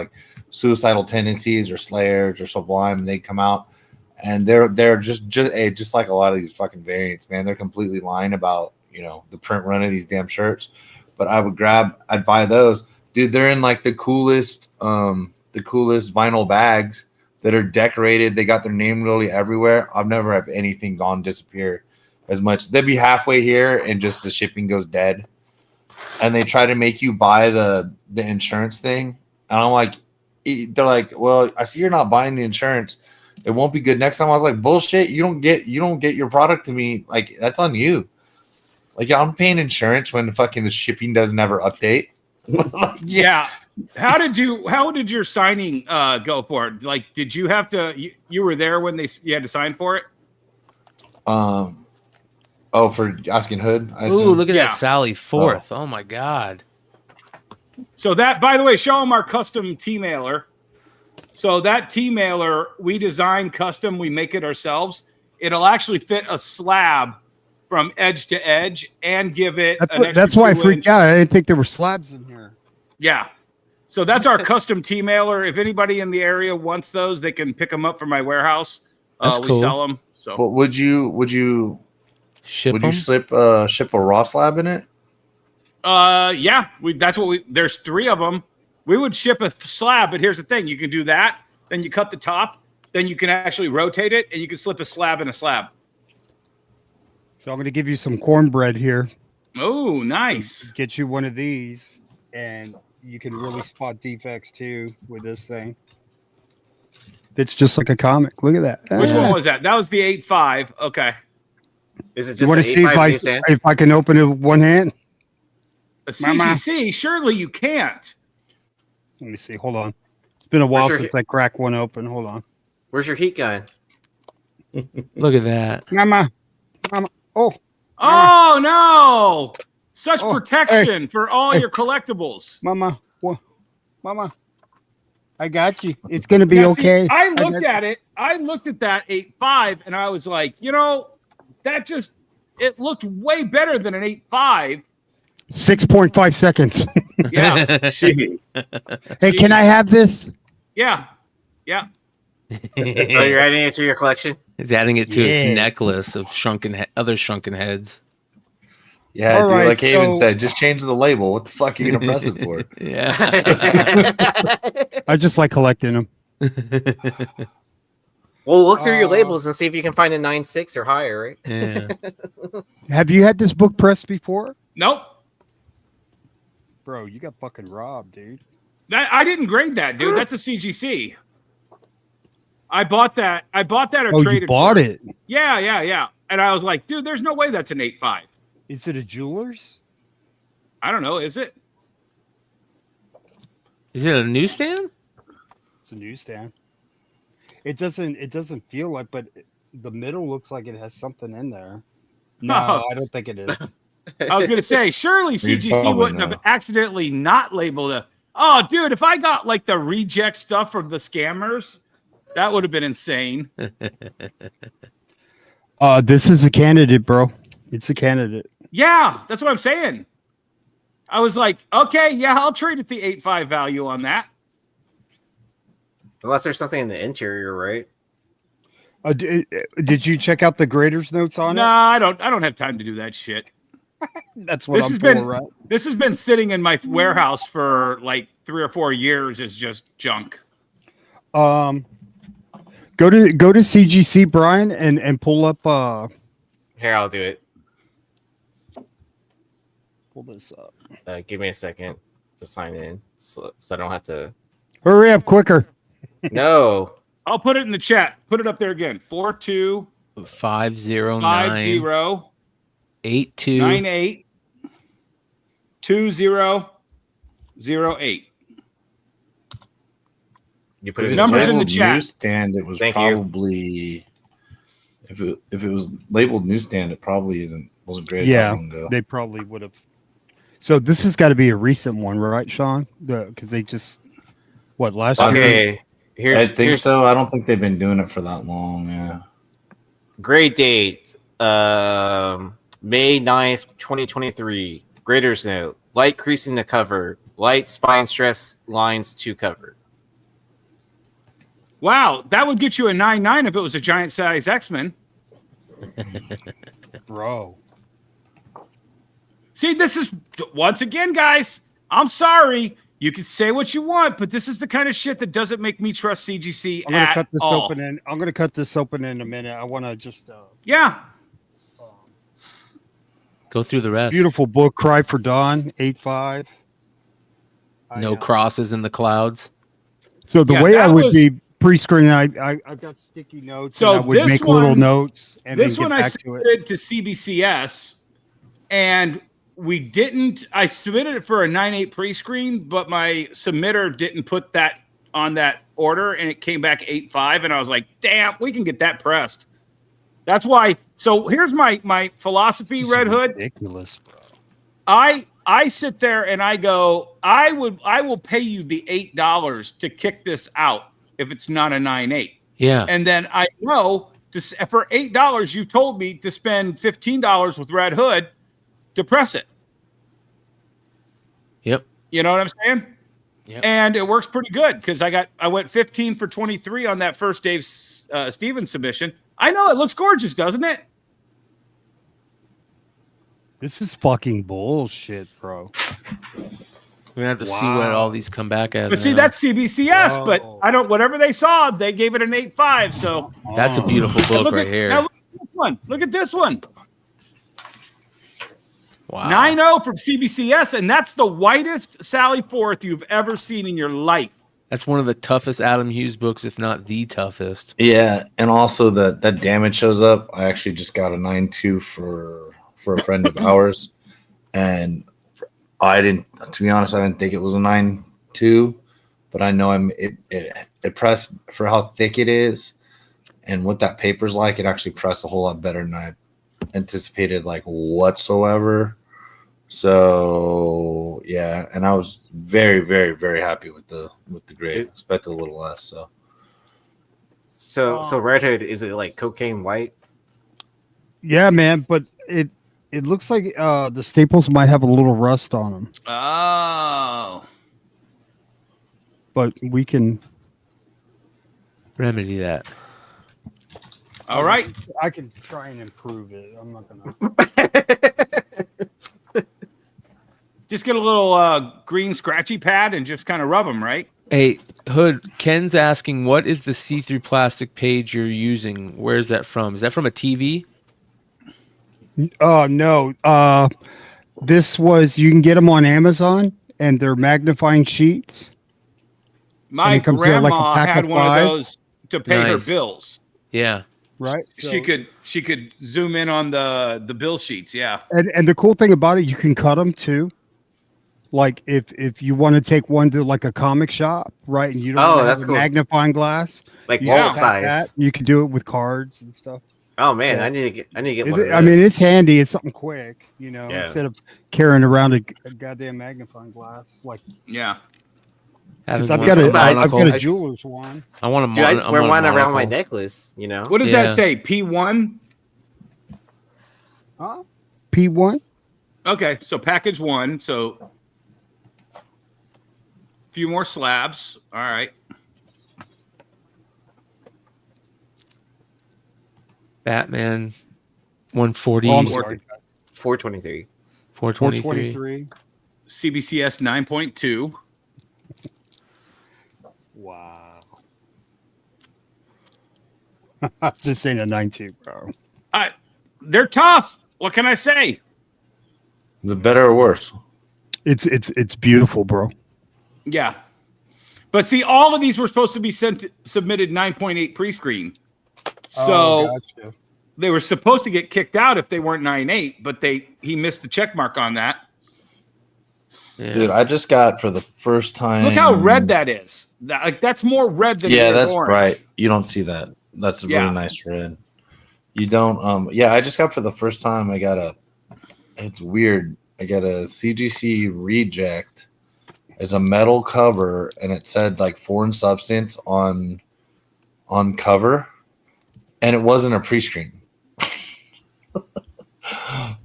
suicidal tendencies or slayers or sublime, and they'd come out, and they're just like a lot of these fucking variants, man. They're completely lying about the print run of these damn shirts. But I'd buy those, dude. They're in the coolest vinyl bags that are decorated. They got their name really everywhere. I've never had anything disappear as much. They'd be halfway here and just the shipping goes dead. And they try to make you buy the insurance thing. And I'm like, they're like, well, I see you're not buying the insurance. It won't be good next time. I was like, bullshit. You don't get your product to me. That's on you. I'm paying insurance when the shipping doesn't ever update.
Yeah. How did your signing go for it? Did you have to? You were there when you had to sign for it?
Oh, for asking Hood. I
Ooh,
assume.
look at
Yeah.
that Sally Forth. Oh my God.
So that, by the way, show them our custom T-mailer. So that T-mailer, we design custom. We make it ourselves. It'll actually fit a slab from edge to edge and give it
That's why I freaked out. I didn't think there were slabs in here.
Yeah. So that's our custom T-mailer. If anybody in the area wants those, they can pick them up from my warehouse.
That's
We
cool.
sell them. So
But would you
Ship
would
them?
you ship a raw slab in it?
yeah, there's 3 of them. We would ship a slab, but here's the thing. You can do that. Then you cut the top. Then you can actually rotate it and you can slip a slab in a slab.
So I'm going to give you some cornbread here.
Oh, nice.
Get you one of these, and you can really spot defects too with this thing. It's just like a comic. Look at that.
Which one was that? That was the 8.5. Okay.
Is it
You
just
want
an
to see
8.5 newsstand?
if I can open it with one hand?
A
Mama.
CGC? Surely you can't.
Let me see. Hold on. It's been a while
Sure.
since I cracked one open. Hold on.
Where's your heat gun?
Look at that.
Mama. Oh.
Oh, no. Such
Oh,
protection for all your collectibles.
Mama. What? Mama. I got you. It's going to be
Yeah, see,
okay.
I looked at it. I looked at that 8.5 and I was like, it looked way better than an 8.5.
6.5 seconds.
Yeah.
Jeez.
Hey, can I have this?
Yeah.
Oh, you're adding it to your collection?
He's adding it to his
Yes.
necklace of other shrunken heads.
Yeah,
All
dude.
right,
Like Haven
so-
said, just change the label. What the fuck are you gonna press it for?
Yeah.
I just like collecting them.
Well, look through your labels and see if you can find a 9.6 or higher, right?
Yeah.
Have you had this book pressed before?
Nope.
Bro, you got fucking robbed, dude.
I didn't grade that, dude. That's a CGC. I bought that or
Oh,
traded
you bought
for
it?
Yeah. And I was like, dude, there's no way that's an 8.5.
Is it a jeweler's?
I don't know. Is it?
Is it a newsstand?
It's a newsstand. It doesn't feel like, but the middle looks like it has something in there. No, I don't think it is.
I was going to say, surely CGC
probably
wouldn't
know.
have accidentally not labeled it. Oh, dude, if I got like the reject stuff from the scammers, that would have been insane.
This is a candidate, bro. It's a candidate.
Yeah, that's what I'm saying. I was like, okay, yeah, I'll trade it the 8.5 value on that.
Unless there's something in the interior, right?
Did you check out the grader's notes on
No, I don't have time to do that shit.
it? That's what I'm for, right?
This has been sitting in my warehouse for like 3 or 4 years as just junk.
Go to CGC, Brian, and pull up.
Here, I'll do it.
Pull this up.
Give me a second to sign in, so I don't have to.
Hurry up, quicker.
No.
I'll put it in the chat. Put it up there again.
509
4250
82
98 2008.
You put it
If
in
it's
Numbers
the
in
chat?
the
labeled
chat.
Newsstand, it was
Thank you.
probably if it was labeled newsstand, it probably wasn't great.
Yeah,
that long ago.
they probably would have. So this has got to be a recent one, right, Sean? Because they just last year?
Okay.
I think so. I don't think they've been doing it for that long. Yeah.
Grade date. May 9th, 2023. Grader's note. Light creasing the cover. Light spine stress lines to cover.
Wow, that would get you a 9.9 if it was a giant size X-Men.
Bro.
See, this is once again, guys. I'm sorry. You can say what you want, but this is the kind of shit that doesn't make me trust CGC
I'm gonna
at
cut this
all.
open in. I'm gonna cut this open in a minute. I want to just
Yeah.
Go through the rest.
beautiful book. Cry for Dawn, 8.5.
No crosses in the clouds.
So the
Yeah,
way I
that
would
was-
be pre-screening, I've got sticky notes.
So
and I would
this
make little
one-
notes and
This
then
one
get
I
back to it.
submitted to CBCS, and we didn't. I submitted it for a 9.8 pre-screen, but my submitter didn't put that on that order, and it came back 8.5, and I was like, damn, we can get that pressed. That's why So here's my philosophy,
This is
Red Hood.
ridiculous, bro.
I sit there and I go, I will pay you the $8 to kick this out if it's not a 9.8.
Yeah.
And then I know for $8 you told me to spend $15 with Red Hood to press it.
Yep.
You know what I'm saying?
Yep.
And it works pretty good because I went 15 for 23 on that first Dave Stevens submission. I know it looks gorgeous, doesn't it?
This is fucking bullshit, bro.
We're gonna have to see what all these come back as.
But see, that's CBCS. But I don't. Whatever they saw, they gave it an 8.5. So
that's a beautiful book right here.
Now look at this one. Look at this one.
Wow.
9.0 from CBCS, and that's the whitest Sally Forth you've ever seen in your life.
That's one of the toughest Adam Hughes books, if not the toughest.
Yeah, and also that damage shows up. I actually just got a 9.2 for a friend of ours, and I didn't. To be honest, I didn't think it was a 9.2, but I know it pressed for how thick it is, and what that paper's like. It actually pressed a whole lot better than I anticipated, like whatsoever. So yeah, and I was very, very, very happy with the grade. Expected a little less.
So Red Hood, is it like cocaine white?
Yeah, man, but it looks like the staples might have a little rust on them.
Oh,
but we can
remedy that.
All right,
I can try and improve it. I'm not gonna.
Just get a little green scratchy pad and just kind of rub them, right?
Hey, Hood, Ken's asking, what is the see-through plastic page you're using? Where is that from? Is that from a TV?
No. This was, you can get them on Amazon, and they're magnifying sheets.
My grandma had one of those to pay her bills.
Yeah.
Right.
She could zoom in on the bill sheets. Yeah.
And the cool thing about it, you can cut them too. Like if you want to take one to like a comic shop, right? And you don't have a magnifying glass,
like wallet size.
You can do it with cards and stuff.
Oh man, I need to get one of those.
I mean, it's handy. It's something quick, instead of carrying around a goddamn magnifying glass. Like,
yeah.
I've got a jeweler's one.
I want to.
Dude, I just wear one around my necklace.
What does that say? P1.
Huh? P1.
Okay, so package 1. So a few more slabs. All right.
Batman 140.
423.
423.
CBCS 9.2.
Wow. This ain't a 9.2, bro.
They're tough. What can I say?
Is it better or worse?
It's beautiful, bro.
Yeah. But see, all of these were supposed to be submitted 9.8 pre-screen. So
gotcha.
They were supposed to get kicked out if they weren't 9.8, but he missed the check mark on that.
Yeah. Dude, I just got for the first time.
Look how red that is. That's more red than
that's
orange.
bright. You don't see that. That's a really nice red. You don't. I just got for the first time. It's weird. I got a CGC reject. It's a metal cover, and it said like foreign substance on cover, and it wasn't a pre-screen.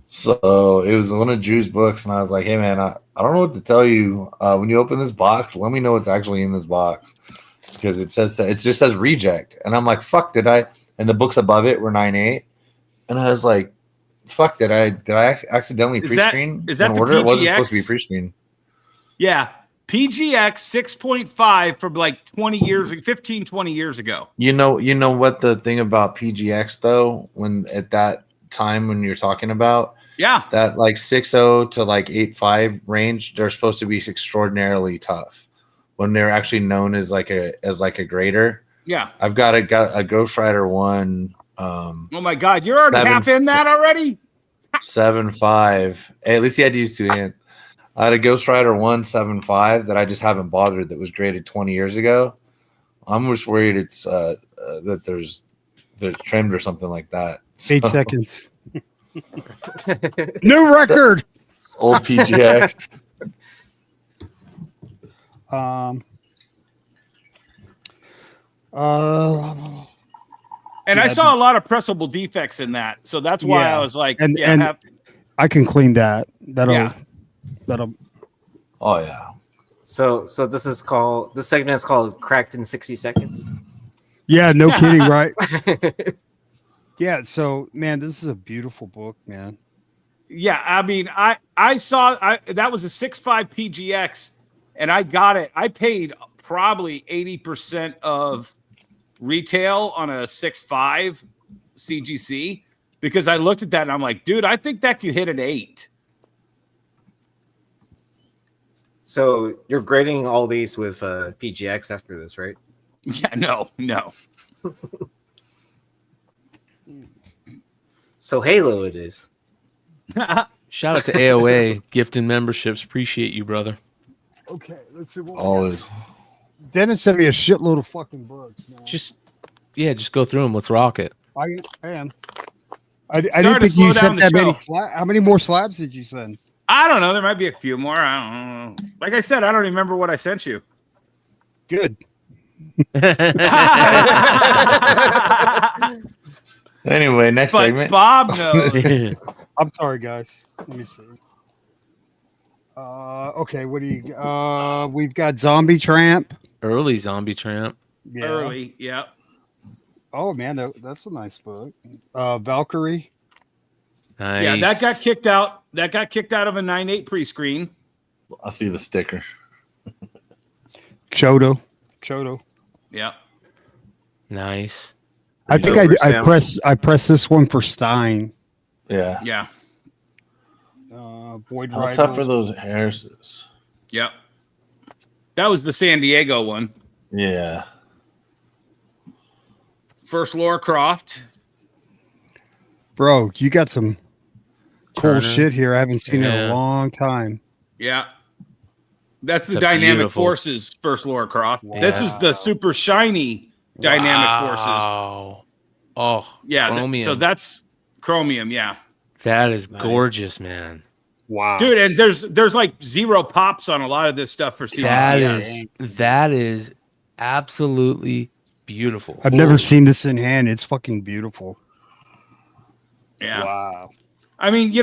So it was one of Drew's books, and I was like, "Hey, man, I don't know what to tell you. When you open this box, let me know what's actually in this box, because it just says reject." And I'm like, "Fuck, did I?" And the books above it were 9.8, and I was like, "Fuck, did I accidentally pre-screen?"
Is that the
order?
PGX?
It wasn't supposed to be pre-screen.
Yeah, PGX 6.5 from like 15, 20 years ago.
You know what the thing about PGX though, when at that time when you're talking about.
Yeah.
That like 6.0 to like 8.5 range, they're supposed to be extraordinarily tough when they're actually known as like a grader.
Yeah.
I've got a Ghost Rider 1.
Oh my God, you're already half in that already?
7.5. Hey, at least he had to use 2 hands. I had a Ghost Rider 1 7.5 that I just haven't bothered, that was graded 20 years ago. I'm just worried it's that there's they're trimmed or something like that.
8 seconds. New record.
Old PGX.
And I saw a lot of pressable defects in that, so that's why I was like,
I can clean that. That'll.
Oh yeah.
So this segment is called Cracked in 60 Seconds.
Yeah, no kidding, right? Yeah, so man, this is a beautiful book, man.
Yeah, I mean, I saw that was a 6.5 PGX, and I got it. I paid probably 80% of retail on a 6.5 CGC because I looked at that and I'm like, dude, I think that could hit an 8.
So you're grading all these with PGX after this, right?
Yeah, no.
So Halo it is.
Shout out to AOA gifting memberships. Appreciate you, brother.
Okay, let's see what
Always.
Dennis sent me a shitload of fucking books. Man.
Just go through them. Let's rock it.
I am. I didn't think you sent that many. How many more slabs did you send?
I don't know. There might be a few more. I don't know. Like I said, I don't remember what I sent you.
Good.
Anyway, next segment.
Bob knows.
I'm sorry, guys. Let me see. Okay, what do you? We've got Zombie Tramp.
Early Zombie Tramp.
Yeah.
Early, yeah.
Oh man, that's a nice book. Valkyrie.
Nice.
Yeah, that got kicked out. That got kicked out of a 9.8 pre-screen.
I see the sticker.
Chodo.
Yeah.
Nice.
I think I press this one for Stein.
Yeah.
Yeah.
Void
How
Rider.
tough are those Harrises?
Yep. That was the San Diego one.
Yeah.
First Laura Croft.
Bro, you got some cool
Turner.
shit here. I haven't seen it in a long time.
Yeah. That's the
It's a
Dynamic
beautiful-
Forces first Laura Croft.
Wow.
This is the super shiny Dynamic Forces.
Wow. Oh,
Yeah.
Chromium.
So that's Chromium. Yeah.
That is gorgeous, man.
Wow.
Dude, and there's like 0 pops on a lot of this stuff for CGCS.
That is absolutely beautiful.
I've never seen this in hand. It's fucking beautiful.
Yeah.
Wow.
I mean,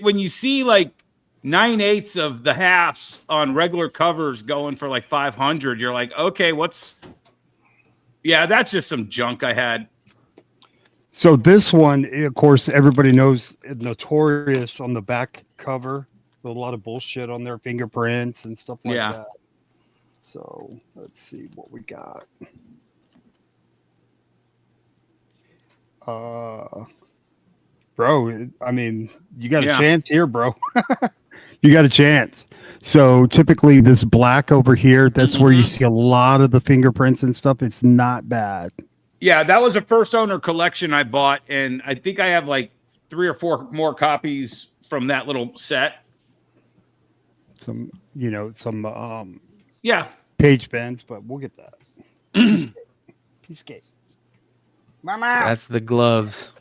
when you see like 9/8 of the halves on regular covers going for like 500, you're like, okay, that's just some junk I had.
So this one, of course, everybody knows Notorious on the back cover. There's a lot of bullshit on their fingerprints and stuff like that. So let's see what we got. Bro, I mean, you got a chance here, bro. You got a chance. So typically this black over here, that's where you see a lot of the fingerprints and stuff. It's not bad.
Yeah, that was a first owner collection I bought, and I think I have like 3 or 4 more copies from that little set.
Some page bends, but we'll get that. Piece cake. Mama.
That's the gloves.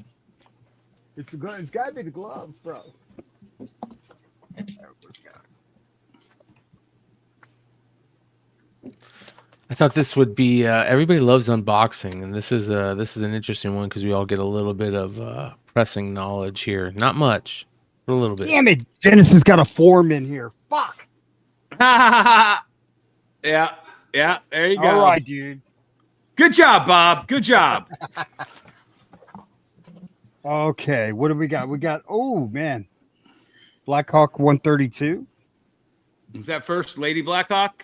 It's got to be the gloves, bro.
I thought this would be everybody loves unboxing, and this is an interesting one because we all get a little bit of pressing knowledge here. Not much, but a little bit.
Damn it, Dennis has got a form in here. Fuck.
Yeah, there you go.
All right, dude.
Good job, Bob. Good job.
Okay, what do we got? We got, oh man, Blackhawk 132.
Is that first Lady Blackhawk?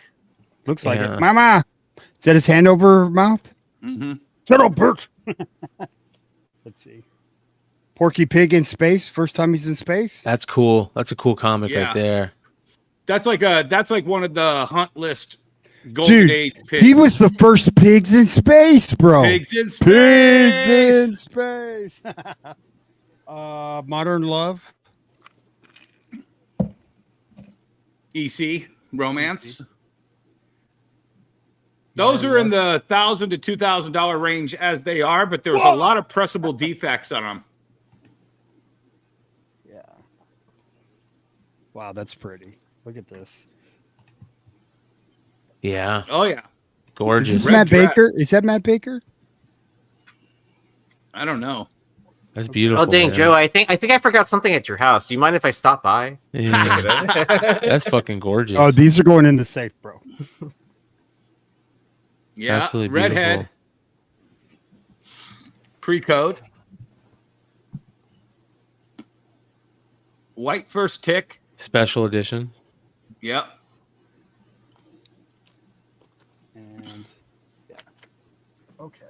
Looks like it. Mama, is that his hand over her mouth?
Mm-hmm.
Shut up, Bert. Let's see. Porky Pig in space. First time he's in space.
That's cool. That's a cool comic right there.
That's like one of the hunt list Golden Age pigs.
He was the first pigs in space, bro.
Pigs in space.
Pigs in space. Modern Love.
EC romance. Those are in the $1,000 to $2,000 range as they are, but there's a lot of pressable defects on them.
Yeah. Wow, that's pretty. Look at this.
Yeah.
Oh yeah.
Gorgeous.
Is this Matt Baker? Is that Matt Baker?
I don't know.
That's beautiful.
Oh dang,
man.
Joe! I think I forgot something at your house. Do you mind if I stop by?
Yeah. That's fucking gorgeous.
Oh, these are going in the safe, bro.
Yeah,
Absolutely
Redhead. Pre-code. White first tick.
Special edition.
Yep.
And yeah. Okay.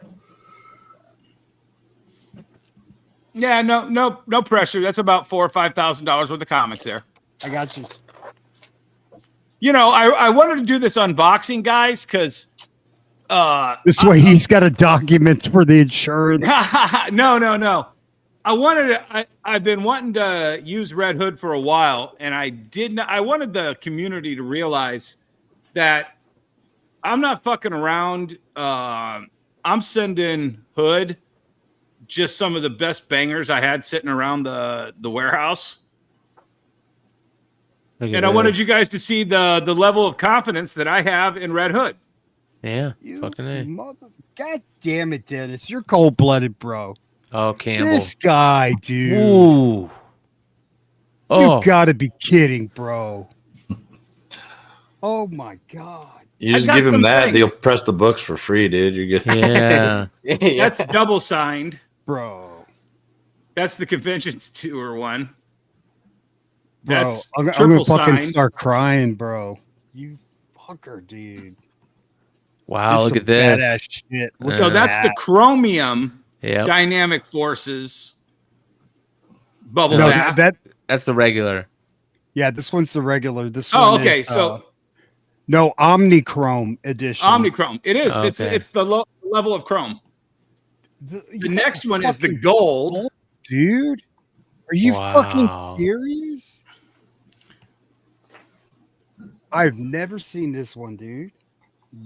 Yeah, no pressure. That's about $4,000 or $5,000 worth of comics there.
I got you.
You know, I wanted to do this unboxing, guys, because
This way he's got a document for the insurance.
No. I've been wanting to use Red Hood for a while, and I wanted the community to realize that I'm not fucking around. I'm sending Hood just some of the best bangers I had sitting around the warehouse. And I wanted you guys to see the level of confidence that I have in Red Hood.
Yeah,
You
fucking A.
God damn it, Dennis. You're cold-blooded, bro.
Oh, Campbell.
This guy, dude.
Ooh. Oh,
You gotta be kidding, bro. Oh my god.
You just
got
give him
some
that,
things.
they'll press the books for free, dude. You're good.
yeah.
That's double signed.
Bro.
That's the conventions tour one.
Bro,
That's
I'm gonna
triple
fucking
signed.
start crying, bro. You fucker, dude.
Wow,
This
look
some
at this.
badass shit. Look
So
at
that's the
that.
chromium
Yeah.
dynamic forces bubble
No,
bath.
That's the regular.
Yeah, this one's the regular. This
Oh,
one
okay.
is,
So
no, Omnichrome edition.
Omnichrome. It is.
Okay.
It's the level of chrome.
The
Next one is the
fucking
gold.
dude. Are you
Wow.
fucking serious? I've never seen this one, dude.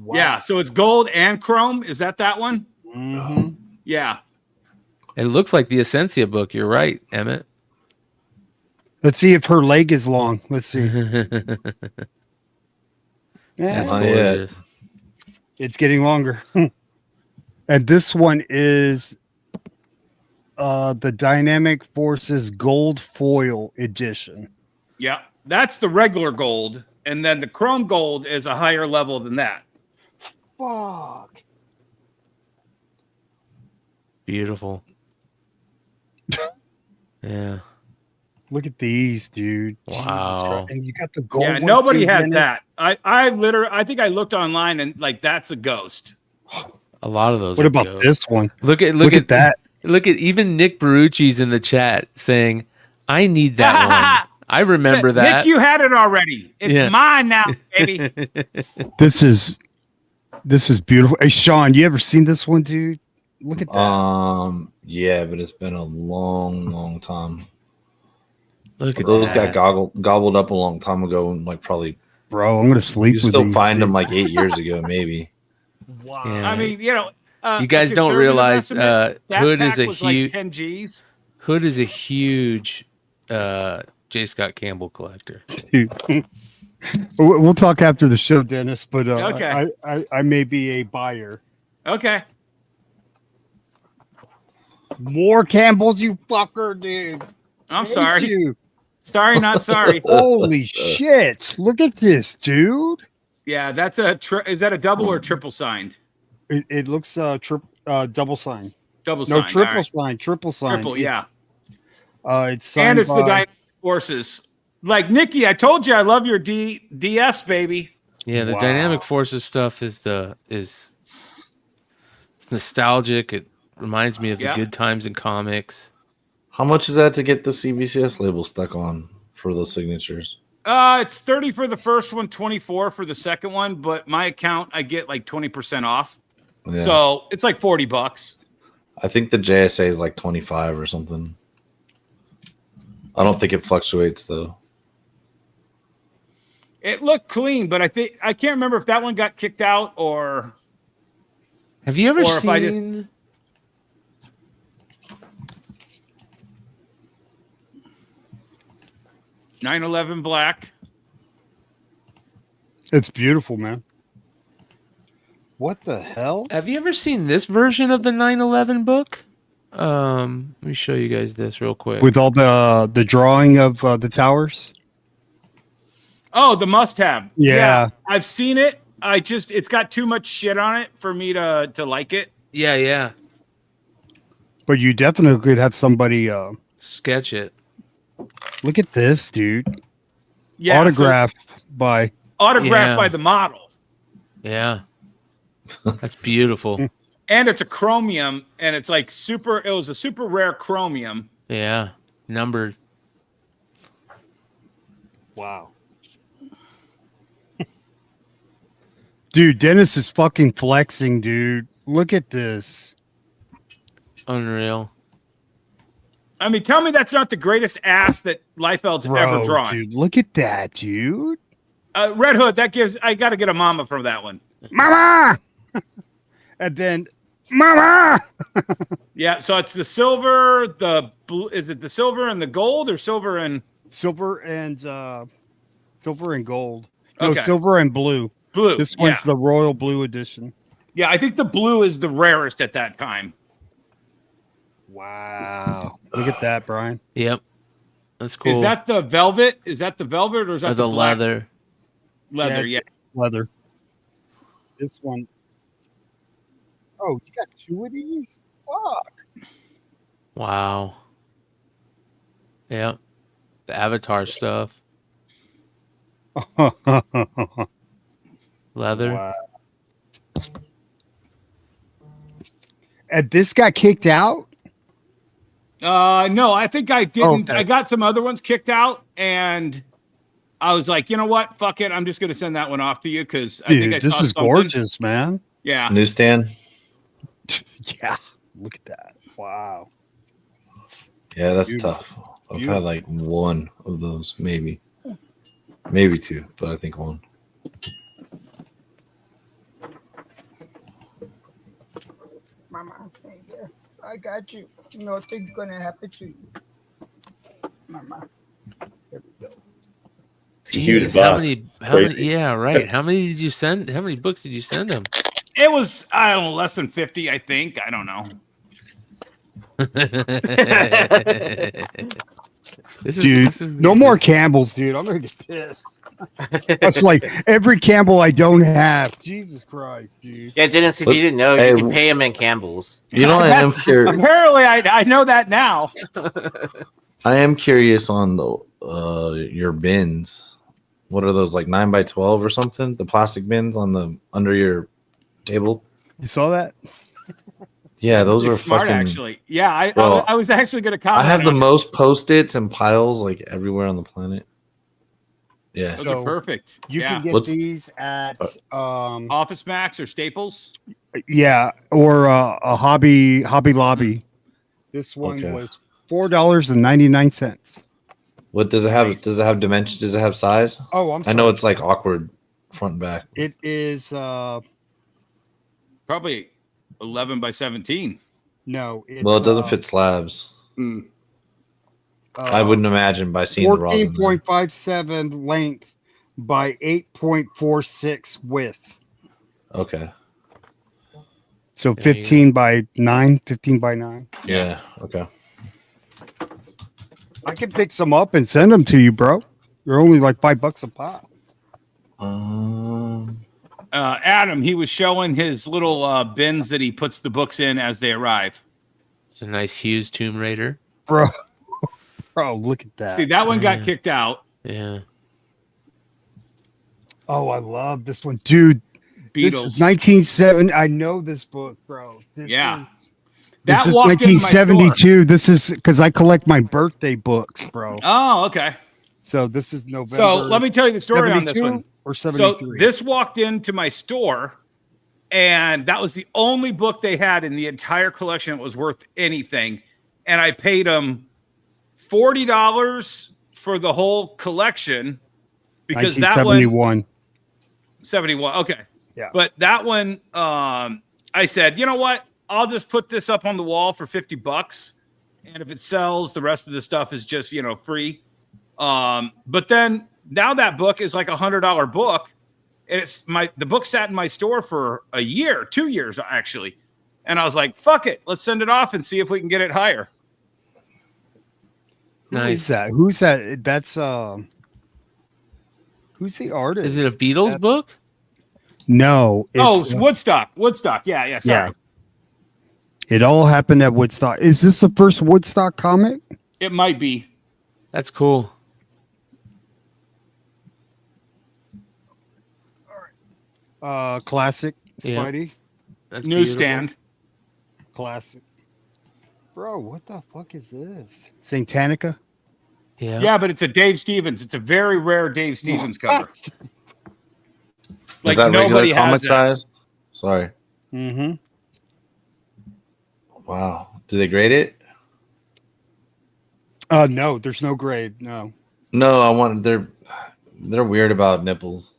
Wow.
Yeah. So it's gold and chrome. Is that one?
Mhm.
Yeah.
It looks like the Essentia book. You're right, Emmett.
Let's see if her leg is long. Let's see.
That's
Yeah,
Not yet.
gorgeous.
it's getting longer. And this one is the Dynamic Forces Gold Foil Edition.
Yeah. That's the regular gold. And then the chrome gold is a higher level than that.
Fuck.
Beautiful. Yeah.
Look at these, dude. Jesus
Wow.
Christ. And you got the gold.
Yeah.
one
Nobody
too,
has
Dennis?
that. I think I looked online and like that's a ghost.
A lot of those.
What
are
about
good.
this one?
Look at
that.
Look at even Nick Barucci's in the chat saying, "I need that one." I remember that.
Nick, you had it already. It's
Yeah.
mine now, baby.
This is beautiful. Hey, Sean, you ever seen this one, dude? Look at that.
Yeah, but it's been a long time.
Look at
Those
that.
got gobbled up a long time ago, and like probably
Bro, I'm gonna sleep
you
with
still
these,
find them
dude.
like 8 years ago, maybe.
Wow.
Yeah.
I mean, you know,
You guys
a
don't
conservative
realize,
estimate, that
Hood is
pack
a
was like
huge-
10 G's.
Hood is a huge J. Scott Campbell collector.
Dude. We'll talk after the show, Dennis. But
Okay.
I may be a buyer.
Okay.
More Campbells, you fucker, dude.
I'm
Thank
sorry.
you.
Sorry, not sorry.
Holy shit! Look at this, dude.
Yeah, that's is that a double or triple signed?
It looks double sign.
Double
No,
signed.
triple
all right.
sign. Triple sign.
Triple, yeah.
It's signed
And it's the
by-
Dynamic Forces. Like Nikki, I told you I love your DFs, baby.
Yeah, the
Wow.
Dynamic Forces stuff is it's nostalgic. It reminds me of
Yeah.
the good times in comics.
How much is that to get the CBCS label stuck on for those signatures?
It's 30 for the first one, 24 for the second one, but my account I get like 20% off.
Yeah.
So it's like $40.
I think the JSA is like 25 or something. I don't think it fluctuates though.
It looked clean, but I can't remember if that one got kicked out or
Have you ever
Or
seen?
if I just 9/11 Black.
It's beautiful, man. What the hell?
Have you ever seen this version of the 9/11 book? Let me show you guys this real quick.
With all the drawing of the towers?
Oh, the must-have.
Yeah.
I've seen it. It's got too much shit on it for me to like it.
Yeah.
But you definitely could have somebody
Sketch it.
look at this, dude.
Yeah,
Autographed by
by the model.
Yeah. That's beautiful.
And it's a chromium, and it's like it was a super rare chromium.
Yeah. Numbered.
Wow. Dude, Dennis is fucking flexing, dude. Look at this.
Unreal.
I mean, tell me that's not the greatest ass that Liefeld's ever drawn.
Dude, look at that, dude.
Red Hood, I got to get a mama from that one.
Mama! And then, Mama!
Yeah, so it's the silver, the blue. Is it the silver and the gold, or silver and
Silver and gold. No,
Okay.
silver and blue.
blue?
This one's the royal blue edition.
Yeah, I think the blue is the rarest at that time.
Wow. Look at that, Brian.
Yep. That's cool.
Is that the velvet? Or is that the black?
leather?
Leather, yeah.
Leather. This one. Oh, you got two of these? Fuck.
Wow. Yep. The Avatar stuff. Leather.
Wow. And this got kicked out?
No, I think I didn't.
Okay.
I got some other ones kicked out, and I was like, you know what? Fuck it. I'm just going to send that one off to you because I think I
this
saw
is
something.
gorgeous, man.
Yeah.
Newsstand.
Yeah. Look at that. Wow.
Yeah, that's
Beautiful.
tough. I've had like one of those, maybe two, but I think one.
Mama, I got you. Nothing's gonna happen to you. Mama. There we go.
It's a huge
Jesus,
box.
how many?
Crazy.
Yeah, right. How many did you send? How many books did you send them?
It was, I don't know, less than 50, I think. I don't know.
This is
No more Campbells, dude. I'm gonna get pissed. That's like every Campbell I don't have. Jesus Christ, dude.
Yeah, Dennis, if you didn't know,
Hey,
you can pay him in Campbell's.
You know, I am curious.
Apparently, I know that now.
I am curious on the your bins. What are those, like 9x12 or something? The plastic bins on the under your table.
You saw that?
Yeah, those
You're
are
smart,
fucking.
actually. Yeah,
Bro,
I was actually going to
I
comment.
have the
on it.
most post-its and piles like everywhere on the planet. Yeah.
Those
So,
are perfect.
You
Yeah.
can get
What's-
these at
Office Max or Staples.
yeah, or a Hobby Lobby. This one
Okay.
was $4.99.
What does it have? Does it have dimensions? Does it have size?
Oh, I'm sorry.
I know it's like awkward front and back.
It is
Probably 11 by 17.
no. It's,
Well, it doesn't fit slabs. I wouldn't imagine by seeing the rosin.
14.57 length by 8.46 width.
Okay.
So
There you
15 by 9.
Yeah. Okay.
I can pick some up and send them to you, bro. They're only like $5 a pop.
Adam, he was showing his little bins that he puts the books in as they arrive.
It's a nice Hughes Tomb Raider.
Bro, look at that.
See, that one got
Yeah.
kicked out.
Yeah.
Oh, I love this one. Dude,
Beatles.
this is 1970. I know this book, bro.
Yeah.
This
That
is
walked into my store.
1972. This is because I collect my birthday books, bro.
Oh, okay.
So this is November.
So let me tell you the story on this
72
one.
Or
So
73.
this walked into my store, and that was the only book they had in the entire collection that was worth anything. And I paid them $40 for the whole collection because that one
1971.
71. Okay.
Yeah.
But that one, I I said, you know what? I'll just put this up on the wall for $50. And if it sells, the rest of the stuff is just, free. But then now that book is like $100 book. And the book sat in my store for a year, 2 years actually. And I was like, fuck it. Let's send it off and see if we can get it higher.
Nice.
Who's that? That's who's the artist?
Is it a Beatles book?
No.
It's Woodstock. Yeah. Sorry.
Yeah. It all happened at Woodstock. Is this the first Woodstock comic?
It might be.
That's cool.
Classic
Yeah.
Spidey.
That's
Newsstand.
Classic. Bro, what the fuck is this? Satanica?
Beautiful.
Yeah, but it's a Dave Stevens. It's a very rare Dave Stevens cover.
Is that
nobody
regular comic
has that.
size? Sorry.
Mm-hmm.
Wow. Do they grade it?
No, there's no grade. No.
No, I want. They're weird about nipples.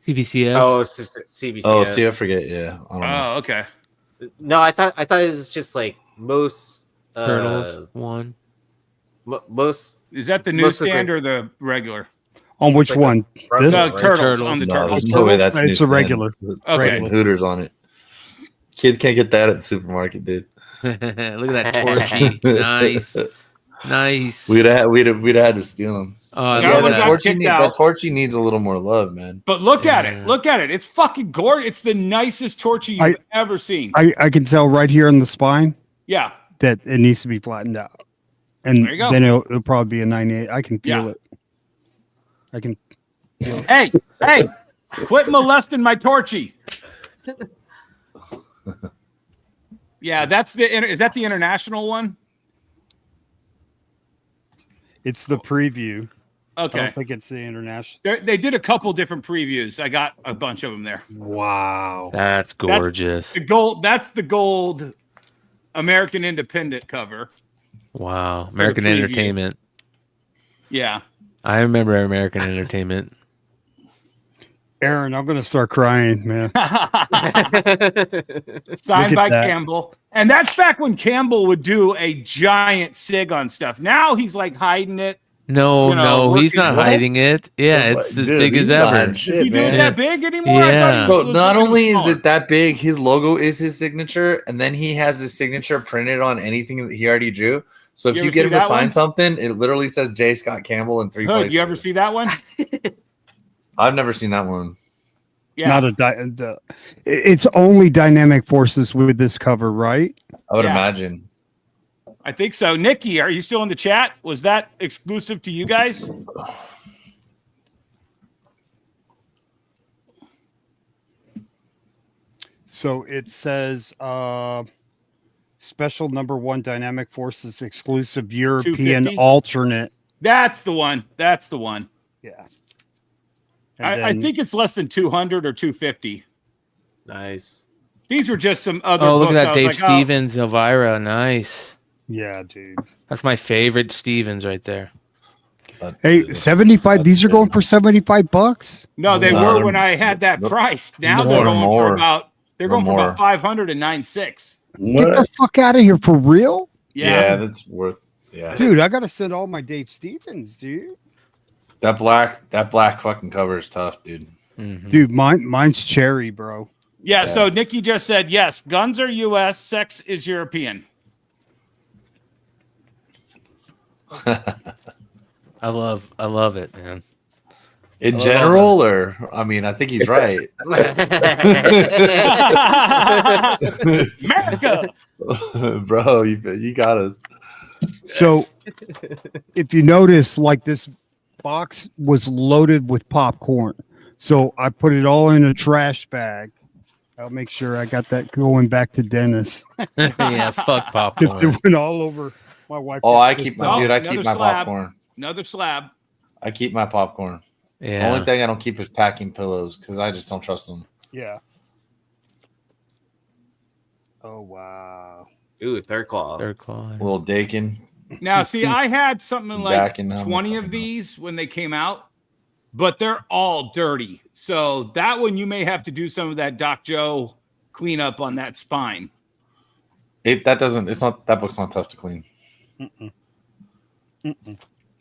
CBCS.
Oh, it's just CBCS.
Oh, see, I forget. Yeah. I don't know.
Oh, okay.
No, I thought it was just like most
Turtles. One.
Most.
Is that the
Most of the
newsstand or the regular?
On which
like
one?
a-
This?
The
right?
turtles on the
No,
turtles.
there's no way that's
It's a
newsstand.
regular.
Okay.
Fucking Hooters on it. Kids can't get that at the supermarket, dude.
Look at that Torchy. Nice.
We'd have had to steal them.
Oh, I
Yeah,
love
we
that.
got
Torchy
kicked out.
that Torchy needs a little more love, man.
But look at
Yeah.
it. Look at it. It's fucking gorgeous. It's the nicest torture you've ever seen.
I can tell right here in the spine
Yeah.
that it needs to be flattened out. And
There you go.
then it'll probably be a 98. I can feel
Yeah.
it. I can.
Hey, quit molesting my torchy. Yeah, is that the international one?
It's the preview. I
Okay.
don't think it's the international.
They did a couple different previews. I got a bunch of them there.
Wow.
That's gorgeous.
That's the gold American Independent cover.
Wow. American
preview.
Entertainment.
Yeah.
I remember American Entertainment.
Aaron, I'm going to start crying, man.
Signed
Look
by
at that.
Campbell. And that's back when Campbell would do a giant sig on stuff. Now he's like hiding it.
No,
You know,
he's
working-
not
What?
hiding it. Yeah, it's as
Dude,
big as
he's
ever.
lying
Is
shit,
he doing
man.
that big anymore?
Yeah.
Bro,
was
not
looking
only is
smaller.
it that big, his logo is his signature, and then he has his signature printed on anything that he already drew. So if
You
you,
ever
get
see
him to
that
sign
one?
something, it literally says J. Scott Campbell in 3
Hood,
places.
you ever see that one?
I've never seen that one.
Yeah.
Not it's only dynamic forces with this cover, right?
I would
Yeah.
imagine.
I think so. Nikki, are you still in the chat? Was that exclusive to you guys?
So it says special #1 dynamic forces exclusive European
250?
alternate.
That's the one. That's the one.
Yeah.
I think it's less than 200 or 250.
Nice.
These were just some other
Oh, look
books.
at
I
that
was
Dave
like, oh,
Stevens, Elvira. Nice.
Yeah, dude.
That's my favorite Stevens right there.
Hey, 75. These are going for $75.
no, they
No,
were
they're-
when I had that price. Now
more,
they're going for
more.
about
More.
500 and 9.6.
Get the fuck out of here for real,
Yeah, that's worth. Yeah,
dude. I gotta send all my Dave Stevens, dude.
that black fucking cover is tough, dude.
Mhm.
Dude, mine's cherry, bro.
Yeah, so Nikki just said, yes, guns are U.S., sex is European.
I love it, man.
In general, or I mean, I think he's right.
America!
Bro, you got us.
So, if you notice, like this box was loaded with popcorn, so I put it all in a trash bag. I'll make sure I got that going back to Dennis.
Yeah, fuck
Because
popcorn.
it went all over my wife.
Oh, I keep my
Oh,
dude. I keep
another
my
slab.
popcorn.
Another slab.
I keep my popcorn. The
Yeah.
only thing I don't keep is packing pillows because I just don't trust them.
Yeah. Oh wow.
Ooh, third claw.
Third claw.
A little Dakin.
Now, see, I had something like
Back in now,
20 of these when they came out, but they're all dirty. So that one, you may have to do some of that Doc Joe cleanup on that spine.
That book's not tough to clean.
Mm-mm.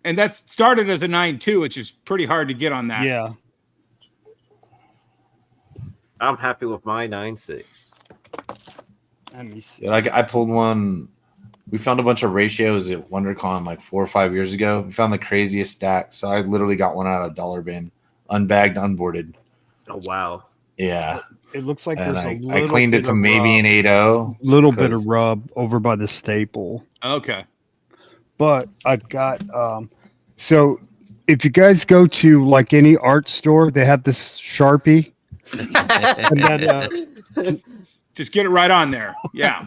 And that started as a 9.2, which is pretty hard to get on that.
Yeah.
I'm happy with my 9.6.
Let me see.
Yeah, I pulled one. We found a bunch of ratios at WonderCon like 4 or 5 years ago. We found the craziest stack. So I literally got one out of dollar bin, unbagged, unboarded.
Oh wow.
Yeah.
It looks like
And
there's
I
a little
cleaned it
bit
to
of
maybe
rub,
an 8.0.
little bit of rub over by the staple.
Okay.
But I've got so if you guys go to like any art store, they have this Sharpie. And then,
Just get it right on there. Yeah.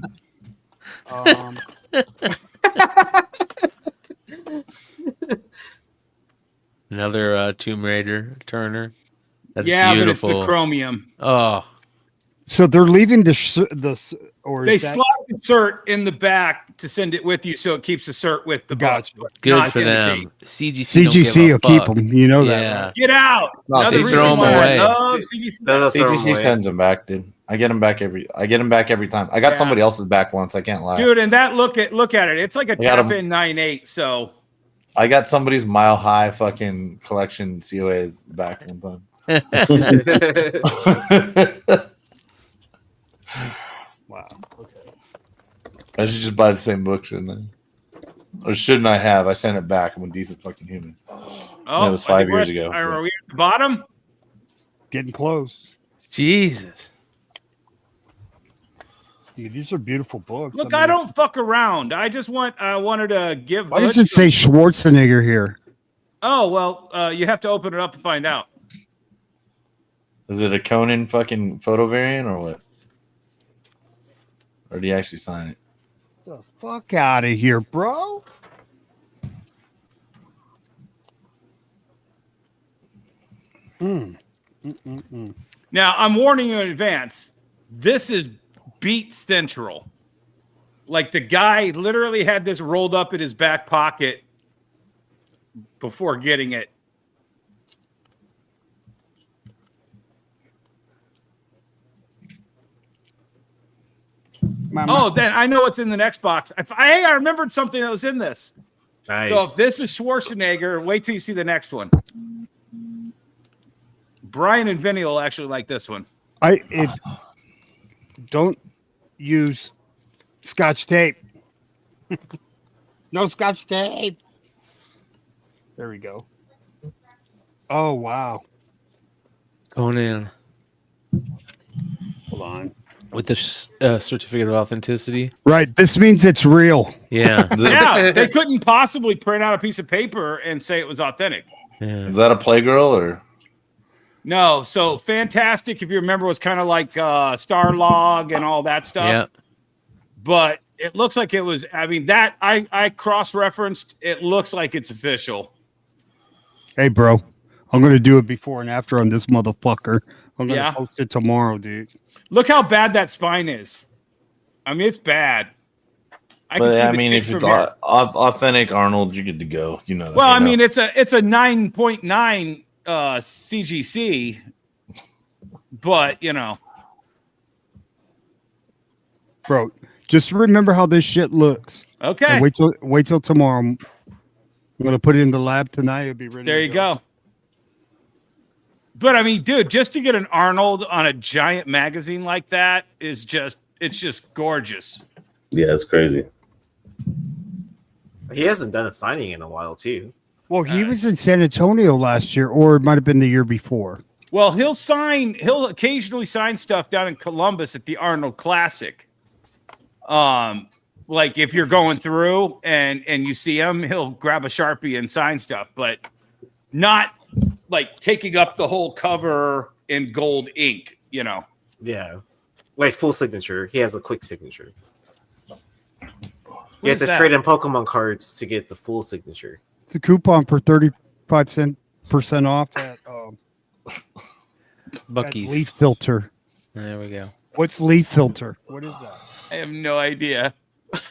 Another Tomb Raider Turner. That's
yeah,
beautiful.
but it's the chromium.
Oh,
so they're leaving the
They slide the cert in the back to send it with you, so it keeps the cert with the
Gotcha.
box.
good
Not
for
in the
them.
tape.
CGC will keep them. You know that.
Yeah.
Right?
Get out.
No,
Another
they
reason
throw 'em
why I
away.
love CGC.
Those are
CGC
away.
sends them back, dude. I get them back every time. I got
Yeah.
somebody else's back once. I can't lie.
Dude, and that look at it. It's like a
got 'em.
tap in 9.8. So
I got somebody's Mile High fucking collection COAs back one time.
Wow. Okay.
I should just buy the same book, shouldn't I? Or shouldn't I have? I sent it back. I'm a decent fucking human.
oh,
That was
I
5
think we're
years
at-
ago.
Are we at the bottom?
Getting close.
Jesus.
Dude, these are beautiful books.
Look,
mean,
I don't fuck around. I just wanted to give.
Why does it say Schwarzenegger here?
Oh well, you have to open it up to find out.
Is it a Conan fucking photo variant or what? Or do you actually sign it?
The fuck out of here, bro.
Now, I'm warning you in advance. This is beat central. Like the guy literally had this rolled up in his back pocket before getting it. Oh, then I know what's in the next box. I remembered something that was in this.
Nice.
So if this is Schwarzenegger, wait till you see the next one. Bryan and Vinny will actually like this one.
Don't use Scotch tape. No Scotch tape. There we go. Oh wow.
Conan
Hold on.
with the certificate of authenticity.
Right. This means it's real.
Yeah.
Yeah, they couldn't possibly print out a piece of paper and say it was authentic.
Yeah.
Is that a Playgirl or?
No, so Fantastic, if you remember, was kind of like Starlog and all that stuff.
Yeah.
But it looks like it was. I mean, that I cross-referenced. It looks like it's official.
Hey, bro. I'm going to do it before and after on this motherfucker. I'm going to
Yeah.
post it tomorrow, dude.
Look how bad that spine is. I mean, it's bad. I can see
But I
the
mean,
ticks
if it's
from here.
authentic Arnold, you're good to go. You know that.
Well, I
you know.
mean, it's a 9.9 CGC, but you know,
Bro, just remember how this shit looks.
okay.
And wait till tomorrow. I'm going to put it in the lab tonight. It'll be ready.
There
to
you go. But I mean, dude, just to get an Arnold on a giant magazine like that is it's just gorgeous.
Yeah, it's crazy.
He hasn't done a signing in a while, too.
Well, he was in San Antonio last year, or it might have been the year before.
Well, he'll occasionally sign stuff down in Columbus at the Arnold Classic. Like if you're going through and you see him, he'll grab a Sharpie and sign stuff, but not like taking up the whole cover in gold ink, you know.
Yeah. Like full signature. He has a quick signature. You have
is
to
that?
trade in Pokemon cards to get the full signature.
The coupon for 35% off at
Bucky's.
Leaf Filter.
There we go.
What's Leaf Filter? What is that?
I have no idea.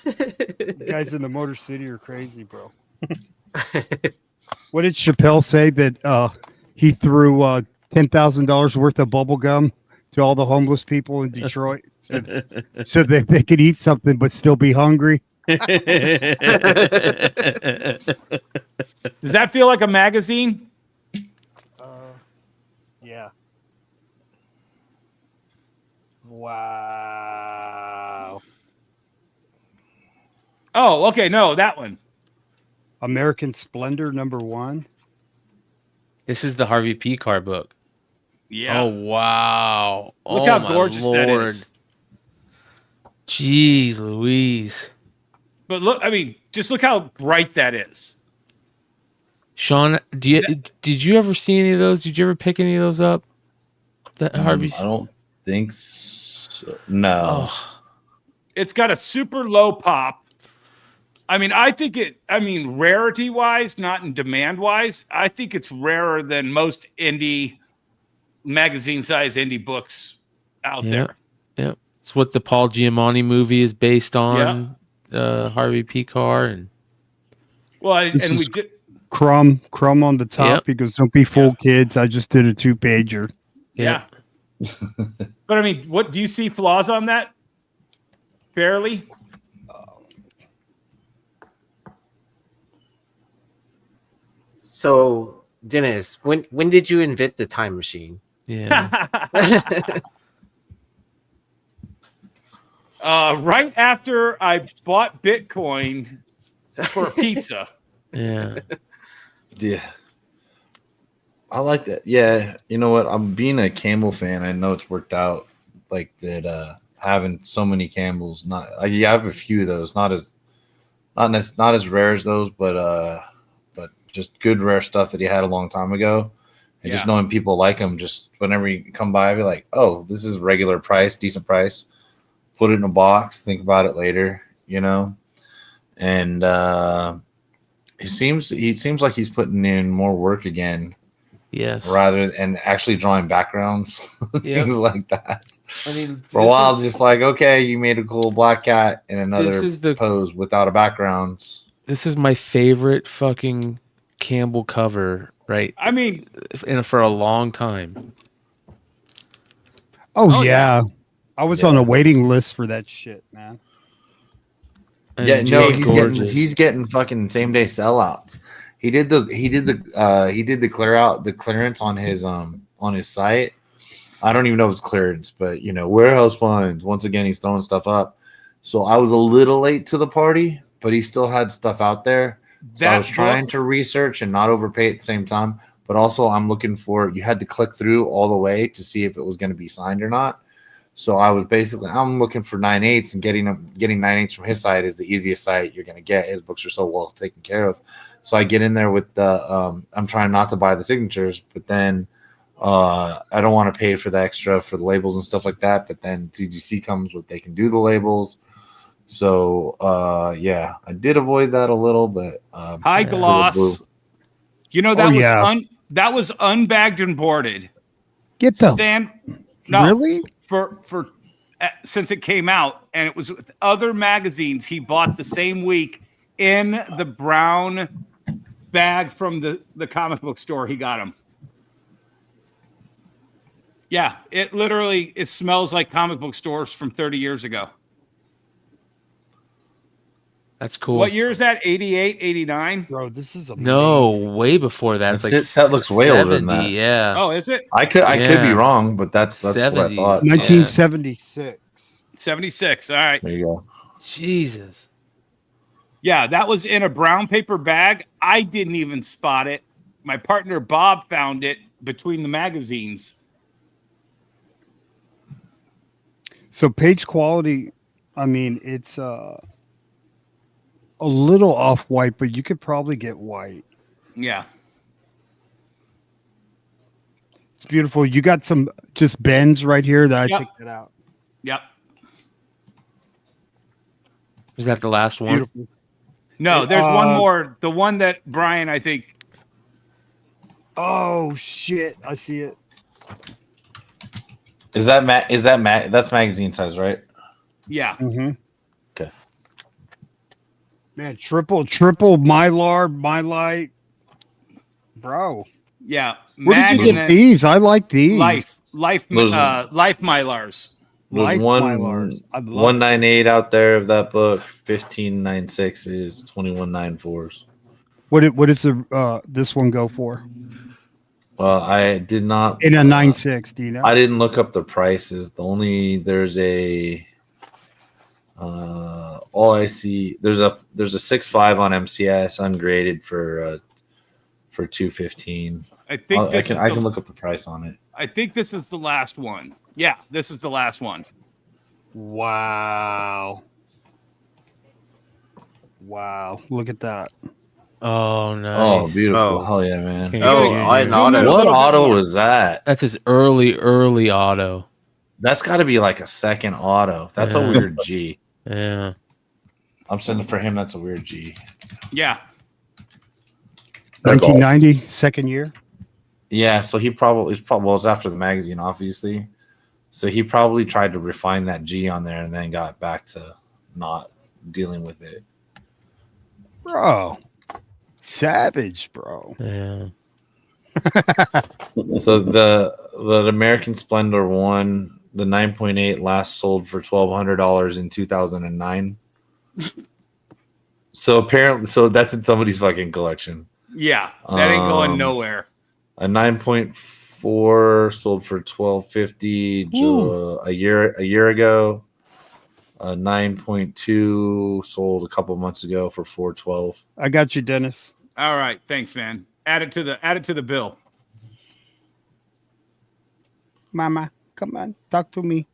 You guys in the Motor City are crazy, bro. What did Chappelle say that he threw $10,000 worth of bubble gum to all the homeless people in Detroit? so that they could eat something but still be hungry.
Does that feel like a magazine?
Yeah. Wow.
Oh, okay. No, that one.
American Splendor #1.
This is the Harvey P. Carr book.
Yeah.
Oh wow!
Look
Oh,
how
my
gorgeous that
Lord.
is.
Jeez, Louise.
But look, I mean, just look how bright that is.
Sean, did you ever see any of those? Did you ever pick any of those up? That Harvey's.
I don't think so. No.
Oh,
It's got a super low pop. I mean, rarity wise, not in demand wise, I think it's rarer than most indie magazine size indie books out there.
Yeah. It's what the Paul Giamatti movie is based on. Harvey P. Carr and
we did
Crumb on the top.
Yep.
He goes, "Don't be fooled, kids. I just did a 2-pager."
Yeah. But I mean, what do you see flaws on that? Fairly?
So, Dennis, when did you invent the time machine?
Yeah.
Right after I bought Bitcoin for pizza.
Yeah.
Yeah. I like that. Yeah. You know what? I'm being a Camel fan. I know it's worked out like that. Having so many Camels, I have a few of those, not as rare as those, but just good rare stuff that he had a long time ago. And just knowing people like them, just whenever you come by, I'd be like, oh, this is regular price, decent price. Put it in a box, think about it later, And he seems like he's putting in more work again.
Yes.
Rather than actually drawing backgrounds, things like that.
I mean,
for a while, just like, okay, you made a cool black cat in another pose without a background.
This is my favorite fucking Campbell cover, right?
I mean,
for a long time.
Oh yeah. I was on a waiting list for that shit, man.
Yeah, no, he's getting fucking same day sellouts. He did the clearance on his site. I don't even know if it's clearance, but warehouse finds. Once again, he's throwing stuff up. So I was a little late to the party, but he still had stuff out there. So I was trying to research and not overpay at the same time. But also I'm looking for, you had to click through all the way to see if it was going to be signed or not. So I'm looking for 9/8 and getting 9/8 from his site is the easiest site you're going to get. His books are so well taken care of. So I get in there with the, I'm trying not to buy the signatures, but then I don't want to pay for the extra for the labels and stuff like that. But then CGC comes with, they can do the labels. So I did avoid that a little, but
high gloss. That was unbagged and boarded.
Get them. Really?
For since it came out, and it was with other magazines he bought the same week in the brown bag from the comic book store he got them. Yeah, it smells like comic book stores from 30 years ago.
That's cool.
What year is that? 88, 89?
Bro, this is amazing.
No, way before that. It's like
that looks way older than that.
Yeah.
Oh, is it?
I could be wrong, but that's what I thought.
1976.
76. All right.
There you go.
Jesus.
Yeah, that was in a brown paper bag. I didn't even spot it. My partner Bob found it between the magazines.
So page quality, I mean, it's a little off white, but you could probably get white.
Yeah.
It's beautiful. You got some just bends right here that I take that out.
Yep.
Was that the last one?
Beautiful.
No, there's one more. The one that Bryan, I think.
Oh shit! I see it.
That's magazine size, right?
Yeah.
Mm-hmm.
Okay.
Man, triple Mylar, light, bro.
Yeah.
Where did you get these? I like these.
Life Mylars.
There's
Mylars. I love
198 out there of that book. 1596s, 2194s.
What does the this one go for?
Well, I did not
In a 9.6, do you know?
I didn't look up the prices. There's a all I see there's a 6.5 on MCS ungraded for 215.
I think
I can look up the price on it.
I think this is the last one. Yeah, this is the last one.
Wow. Look at that.
Oh, nice.
Oh, beautiful.
Oh.
Hell yeah, man.
Here
Oh,
you go,
I
Junior.
auto.
What auto was that?
That's his early auto.
That's got to be like a second auto. That's a
Yeah.
weird G.
Yeah.
I'm saying for him, that's a weird G.
Yeah.
1990, second year.
Yeah, so he probably it's after the magazine, obviously. So he probably tried to refine that G on there and then got back to not dealing with it.
Bro. Savage, bro.
Yeah.
So the American Splendor one, the 9.8 last sold for $1,200 in 2009. So that's in somebody's fucking collection.
Yeah. That ain't going nowhere.
A 9.4 sold for $1,250 a year ago. A 9.2 sold a couple months ago for $412.
I got you, Dennis.
All right. Thanks, man. Add it to the bill.
Mama, come on, talk to me.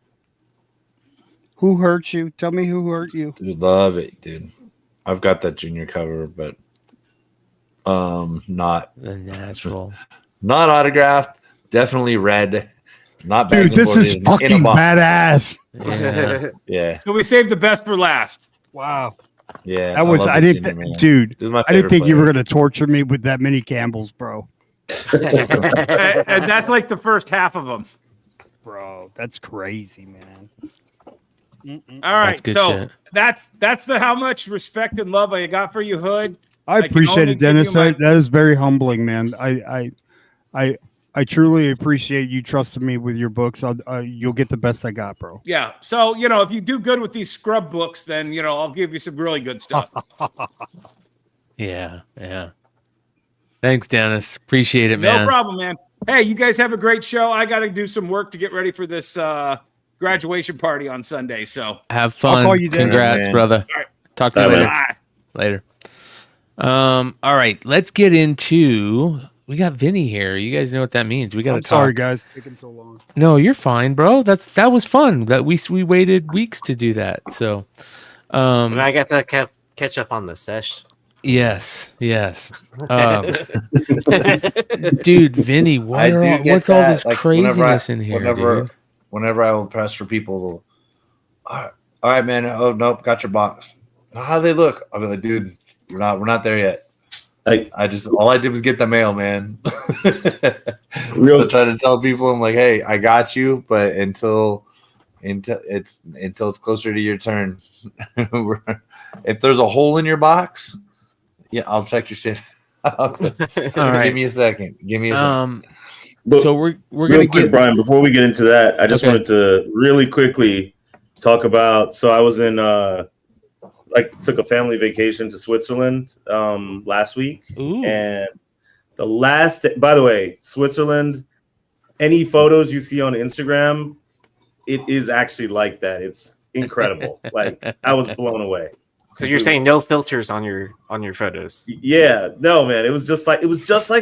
Who hurt you? Tell me who hurt you.
Dude, love it, dude. I've got that junior cover, but not
The natural.
not autographed. Definitely red. Not
Dude, this is fucking badass.
Yeah.
Yeah,
So we saved the best for last.
Wow.
yeah.
That was
love
I
the
didn't
junior, man.
dude.
This is my
I didn't
favorite
think you were
player.
gonna torture me with that many Campbells, bro.
And that's like the first half of them.
Bro, that's crazy, man.
All right.
That's good
So
shit.
that's the how much respect and love I got for you, Hood.
I
can
appreciate
only
it,
give
Dennis.
you my-
That is very humbling, man. I truly appreciate you trusting me with your books. You'll get the best I got, bro.
Yeah. So, if you do good with these scrub books, then, I'll give you some really good stuff.
Yeah. Yeah. Thanks, Dennis. Appreciate it, man.
No problem, man. Hey, you guys have a great show. I got to do some work to get ready for this graduation party on Sunday. So
Have fun.
call you Dennis.
Congrats,
Man.
brother.
All right.
Talk to you
Bye,
later.
man.
bye.
Later. All right, let's get into. We got Vinny here. You guys know what that means. We got to
I'm
talk.
sorry, guys, taking so long.
No, you're fine, bro. That was fun. That we waited weeks to do that. So,
And I got to catch up on the sesh.
yes. Dude, Vinny, what's all this craziness in here, dude?
Whenever I will press for people, all right, man. Oh nope, got your box. How they look? I'll be like, dude, we're not there yet. All I did was get the mail, man. So try to tell people, I'm like, hey, I got you, but until it's closer to your turn. If there's a hole in your box, yeah, I'll check your shit.
All right.
Give me a second.
But
So we're
real
gonna
quick,
get
Brian, before we get into that, I just
Okay.
wanted to really quickly talk about. So I was in took a family vacation to Switzerland last week,
Ooh.
and by the way, Switzerland. Any photos you see on Instagram, it is actually like that. It's incredible. Like I was blown away.
So you're saying no filters on your photos?
Yeah, no, man. It was just like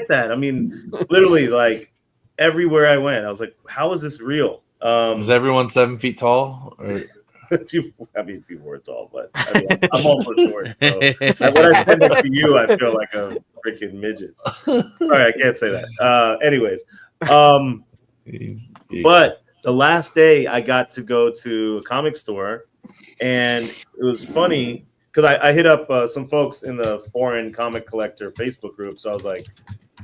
that. I mean, literally, like everywhere I went, I was like, "How is this real?"
Is everyone 7 feet tall? Or?
People were tall, but I mean, I'm also short. So when I stand next to you, I feel like a freaking midget. Sorry, I can't say that. Anyways, but the last day I got to go to a comic store, and it was funny because I hit up some folks in the foreign comic collector Facebook group. So I was like,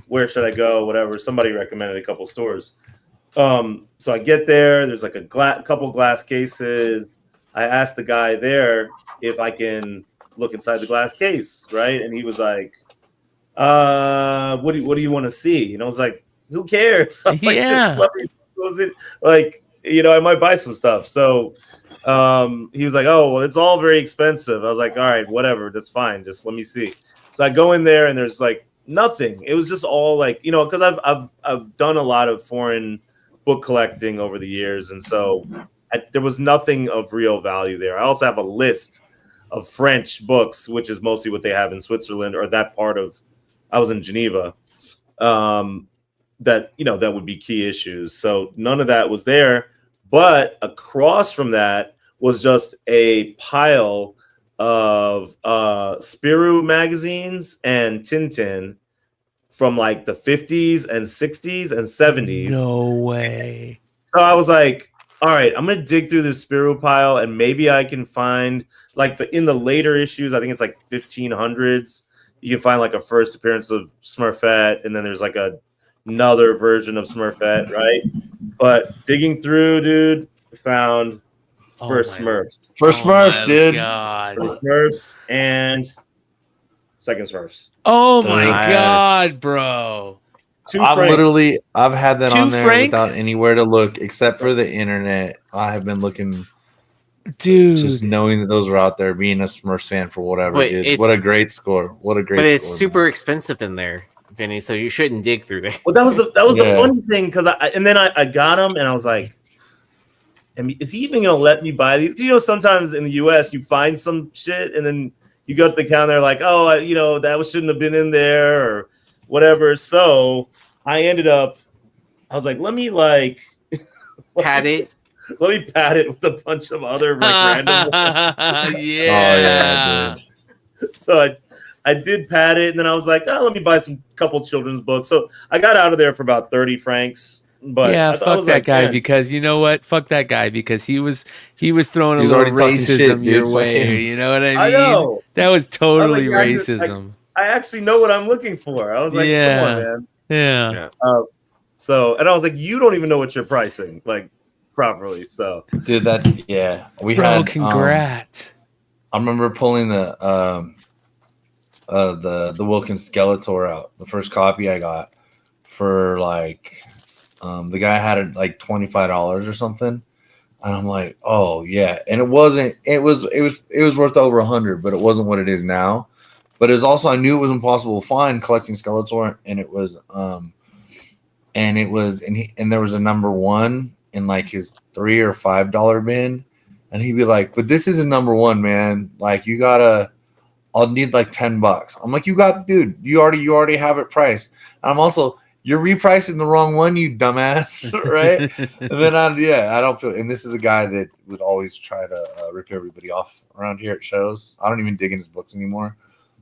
where should I go? Whatever. Somebody recommended a couple stores. So I get there. There's like a couple glass cases. I asked the guy there if I can look inside the glass case, right? And he was like, what do you want to see? And I was like, who cares? I was like,
Yeah.
just let me close it. Like, I might buy some stuff. So he was like, oh, well, it's all very expensive. I was like, all right, whatever, that's fine. Just let me see. So I go in there and there's like nothing. It was just all like, because I've done a lot of foreign book collecting over the years, and so there was nothing of real value there. I also have a list of French books, which is mostly what they have in Switzerland or that part of. I was in Geneva. That would be key issues. So none of that was there. But across from that was just a pile of Spirou magazines and Tintin from like the 50s and 60s and 70s.
No way.
So I was like, all right, I'm gonna dig through this Spirou pile and maybe I can find like in the later issues, I think it's like 1500s, you can find like a first appearance of Smurfette, and then there's like another version of Smurfette, right? But digging through, dude, found first Smurfs.
First Smurfs, dude.
God.
First Smurfs and second Smurfs.
Oh my God, bro.
I've had that on there
Franks?
without anywhere to look except for the internet. I have been looking,
dude,
just knowing that those were out there. Being a Smurfs fan for whatever, dude. What a great score! What a great.
But it's
score,
super expensive in there, Vinny. So you shouldn't dig through there.
Well, that was the funny thing because I got them and I was like, is he even gonna let me buy these? Sometimes in the U.S. you find some shit and then you go to the counter like, oh, that shouldn't have been in there or whatever. So I ended up, I was like, let me
pat it.
Let me pat it with a bunch of other random.
Yeah.
Oh, yeah, dude.
So I did pat it, and then I was like, oh, let me buy some couple children's books. So I got out of there for about 30 francs. But
yeah, fuck that guy because you know what? Fuck that guy because he was throwing a little racism your way. You know what I mean?
I know.
That was totally racism.
I actually know what I'm looking for. I was like, come on, man.
Yeah.
And I was like, you don't even know what you're pricing properly. So,
dude, we
bro,
had.
Congrats.
I remember pulling the Wilkins Skeletor out, the first copy I got for the guy had it like $25 or something, and I'm like, oh yeah, and it was worth over 100, but it wasn't what it is now. But it was also, I knew it was impossible to find collecting Skeletor, and it was and there was a number one in like his $3 or $5 bin, and he'd be like, but this is a number one, man. Like I'll need like $10. I'm like, you already have it priced. And I'm also, you're repricing the wrong one, you dumbass, right? And then I don't feel. And this is a guy that would always try to rip everybody off around here at shows. I don't even dig in his books anymore,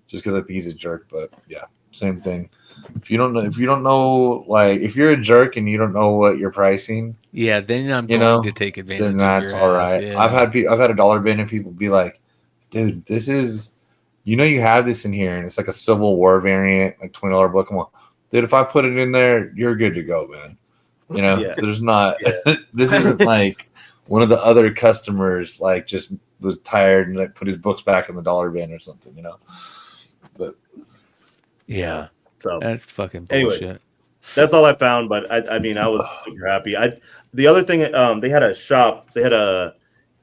just because I think he's a jerk. But yeah, same thing. If you don't know, like if you're a jerk and you don't know what you're pricing,
yeah, then I'm going to take advantage.
Then that's all right. Yeah. I've had a dollar bin and people be like, dude, this is, you have this in here and it's like a Civil War variant, like $20 book. I'm like, dude, if I put it in there, you're good to go, man. There's not. This isn't like one of the other customers like just was tired and like put his books back in the dollar bin or something, But
yeah,
so
that's fucking bullshit. Anyways,
that's all I found. But I was super happy. The other thing, they had a shop. They had a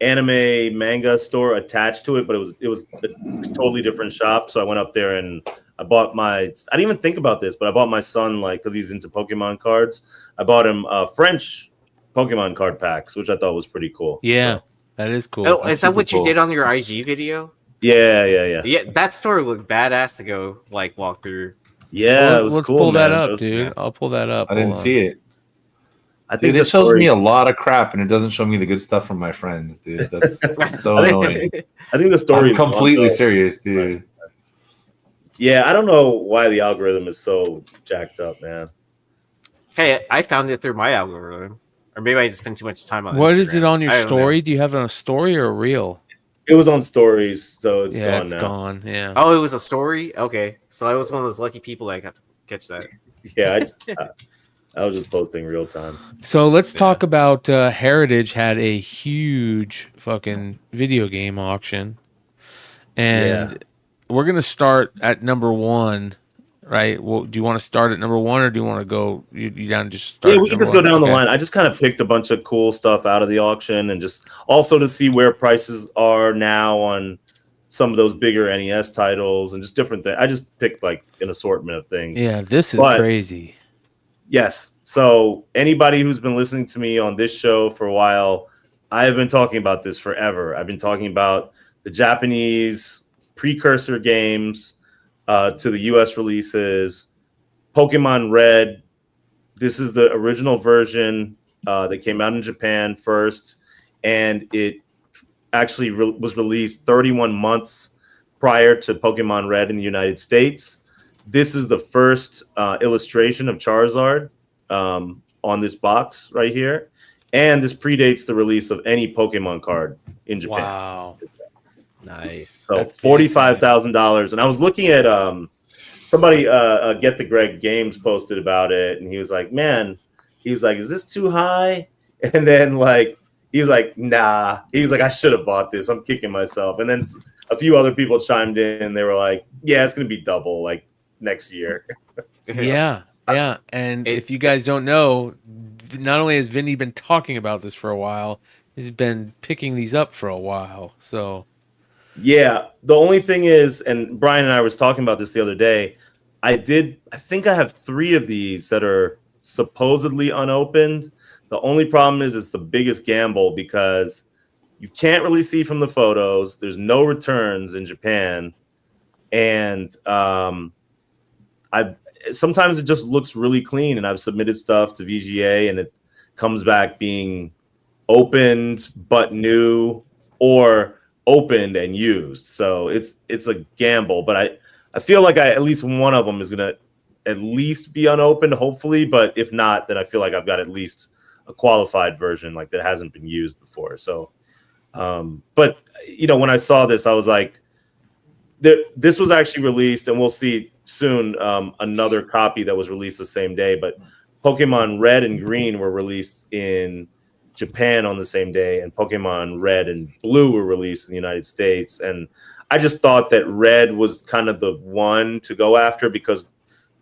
anime manga store attached to it, but it was a totally different shop. So I went up there and I didn't even think about this, but I bought my son, because he's into Pokemon cards. I bought him French Pokemon card packs, which I thought was pretty cool.
Yeah, that is cool.
Oh, is that what you did on your IG video?
Yeah.
Yeah, that store looked badass to go walk through.
Yeah, it was
let's
cool.
Pull that
man.
up, dude. I'll pull that up.
I didn't see it.
I think
it shows me a lot of crap, and it doesn't show me the good stuff from my friends, dude. That's so annoying.
I think the story
is completely serious, dude.
Right. Yeah, I don't know why the algorithm is so jacked up, man.
Hey, I found it through my algorithm, or maybe I just spent too much time on.
What
Instagram.
is it on your story? Do you have it on a story or a reel?
It was on stories, so it's gone
it's
now.
Gone. Yeah.
Oh, it was a story. Okay, so I was one of those lucky people that got to catch that.
Yeah, I was just posting real time.
So let's talk about Heritage had a huge fucking video game auction, and we're gonna start at number one. right? Well, do you want to start at number 1, or do you want to go? You down to just start?
Yeah, we can just go down the
Okay.
line. I just kind of picked a bunch of cool stuff out of the auction, and just also to see where prices are now on some of those bigger NES titles and just different things. I just picked like an assortment of things.
Yeah, this is crazy.
Yes. So anybody who's been listening to me on this show for a while, I have been talking about this forever. I've been talking about the Japanese precursor games to the US releases. Pokemon Red. This is the original version that came out in Japan first, and it actually was released 31 months prior to Pokemon Red in the United States. This is the first illustration of Charizard on this box right here, and this predates the release of any Pokemon card in Japan.
Wow,
nice.
So $45,000, and I was looking at somebody Get the Greg Games posted about it, and he was like, "Man," he was like, "Is this too high?" And then like he's like, "Nah," he's like, "I should have bought this. I'm kicking myself." And then a few other people chimed in, and they were like, "Yeah, it's gonna be double like next year."
Yeah. And if you guys don't know, not only has Vinny been talking about this for a while, he's been picking these up for a while. So
yeah, the only thing is, and Brian and I was talking about this the other day, I think I have 3 of these that are supposedly unopened. The only problem is it's the biggest gamble because you can't really see from the photos. There's no returns in Japan. And sometimes it just looks really clean, and I've submitted stuff to VGA and it comes back being opened but new or opened and used. So it's a gamble, but I feel like at least one of them is going to at least be unopened, hopefully, but if not, then I feel like I've got at least a qualified version like that hasn't been used before. So but you know, when I saw this, I was like, this was actually released, and we'll see soon another copy that was released the same day, but Pokemon Red and Green were released in Japan on the same day, and Pokemon Red and Blue were released in the United States. And I just thought that Red was kind of the one to go after because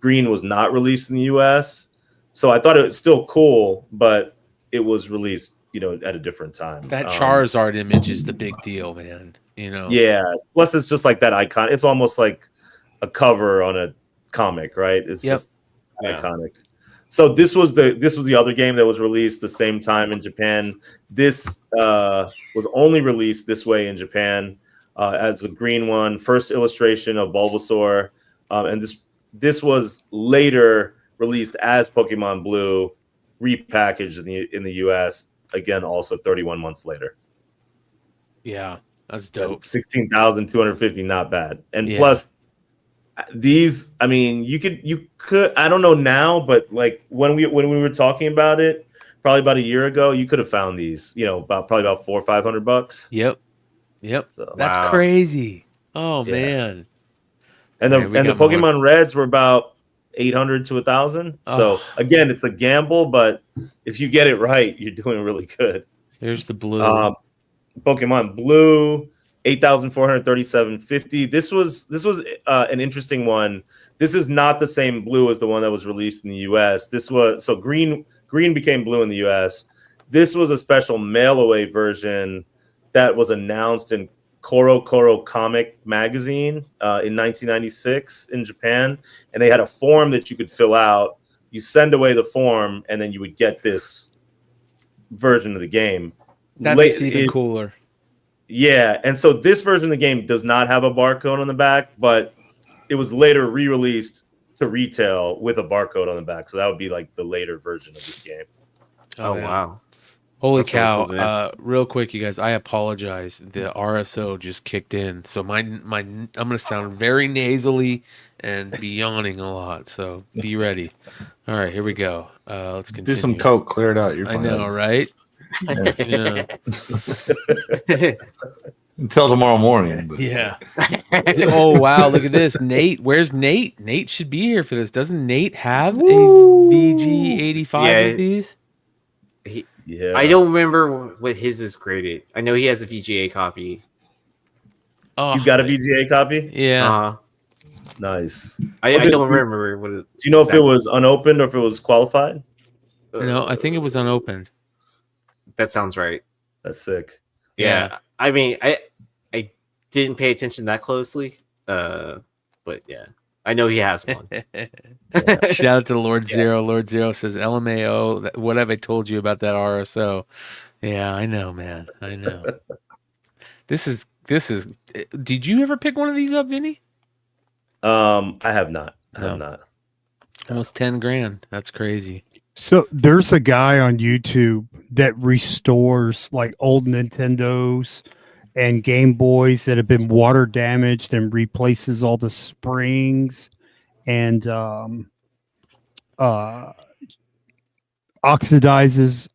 Green was not released in the US. So I thought it was still cool, but it was released, you know, at a different time.
that Charizard image is the big deal, man. You know?
Yeah. Plus, it's just like that icon. It's almost like a cover on a comic, right? It's just iconic. So this was the other game that was released the same time in Japan. This was only released this way in Japan as the green one, first illustration of Bulbasaur, and this was later released as Pokemon Blue, repackaged in the US. Again, also 31 months later.
Yeah, that's dope.
16,250, not bad. And plus, these, I mean, you could, I don't know now, but like when we were talking about it, probably about a year ago, you could have found these, you know, probably about $400 or $500.
Yep.
So,
that's crazy. Oh man.
And the Pokemon Reds were about 800 to 1,000. So again, it's a gamble, but if you get it right, you're doing really good.
Here's the blue.
Pokemon Blue, 8,437.50. This was an interesting one. This is not the same blue as the one that was released in the US. This was green became blue in the US. This was a special mail away version that was announced in Koro Comic magazine in 1996 in Japan, and they had a form that you could fill out. You send away the form, and then you would get this version of the game.
That makes it even cooler.
Yeah, and so this version of the game does not have a barcode on the back, but it was later re-released to retail with a barcode on the back. So that would be like the later version of this game.
Oh wow.
Holy cow. Cool, real quick, you guys, I apologize. The RSO just kicked in. So I'm going to sound very nasally and be yawning a lot. So be ready. All right, here we go. Let's continue.
Do some Coke, clear it out. You're fine.
I know, right? Yeah.
Until tomorrow morning. But.
Yeah. Oh, wow. Look at this. Nate. Where's Nate? Nate should be here for this. Doesn't Nate have a VG85 of these?
Yeah. I don't remember what his is graded. I know he has a VGA copy.
Oh, he's got a VGA copy?
Yeah.
Nice.
I don't remember what it.
Do you know if it was unopened or if it was qualified?
No, I think it was unopened.
That sounds right.
That's sick.
Yeah. I mean, I didn't pay attention that closely, but yeah, I know he has one.
Shout out to Lord Zero. Lord Zero says LMAO. What have I told you about that RSO? Yeah, I know, man. I know. This is. Did you ever pick one of these up, Vinny?
I have not. I have not.
Almost 10 grand. That's crazy.
So there's a guy on YouTube that restores like old Nintendos and Game Boys that have been water damaged and replaces all the springs and oxidizes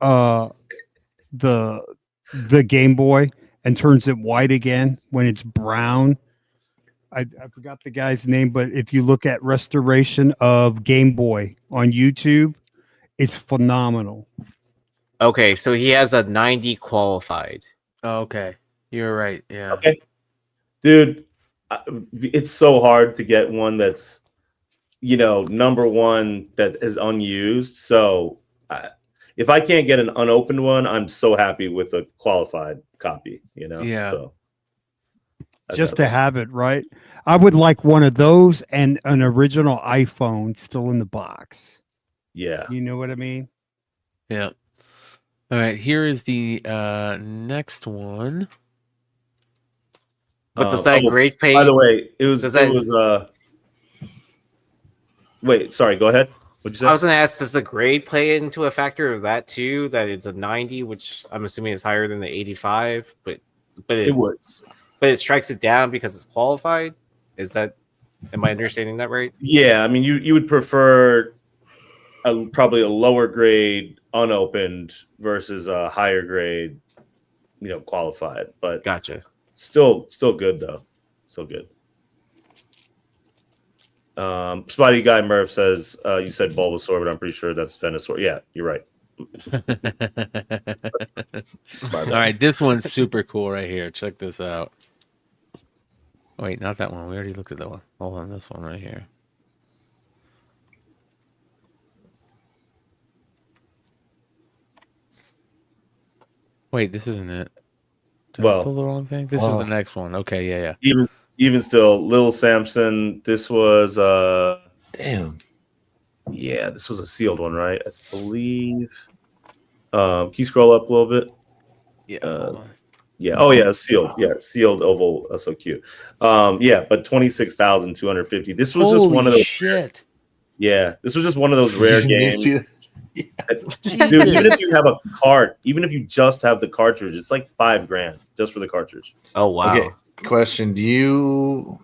the Game Boy and turns it white again when it's brown. I forgot the guy's name, but if you look at restoration of Game Boy on YouTube, it's phenomenal.
Okay, so he has a 90 qualified.
Oh, okay. You're right. Yeah.
Okay. Dude, it's so hard to get one that's, number one that is unused. So if I can't get an unopened one, I'm so happy with a qualified copy,
Yeah.
So,
just to have it, right? I would like one of those and an original iPhone still in the box.
Yeah.
You know what I mean?
Yeah. All right. Here is the next one.
But does that grade pay?
By the way, it was. Wait, sorry. Go ahead. What'd you say?
I was going to ask, does the grade play into a factor of that too? That it's a 90, which I'm assuming is higher than the 85, but
it would.
But it strikes it down because it's qualified. Am I understanding that right?
Yeah, I mean, you would prefer probably a lower grade unopened versus a higher grade, qualified. But
gotcha.
Still good though. Still good. Spotty Guy Murph says you said Bulbasaur, but I'm pretty sure that's Venusaur. Yeah, you're right.
All right, this one's super cool right here. Check this out. Wait, not that one. We already looked at that one. Hold on, this one right here. Wait, this isn't it. Did I pull the wrong thing? This is the next one. Okay, yeah.
Even still, Lil Samson. This was
damn.
Yeah, this was a sealed one, right? I believe. Can you scroll up a little bit?
Yeah.
Yeah. Oh, yeah. Sealed. Yeah. Sealed oval. That's so cute. Yeah. But 26,250. This was just one of those.
Shit.
Yeah. This was just one of those rare games. Dude,
Jesus.
even if you have a card, even if you just have the cartridge, it's like $5,000 just for the cartridge.
Oh, wow. Okay.
Question. Do you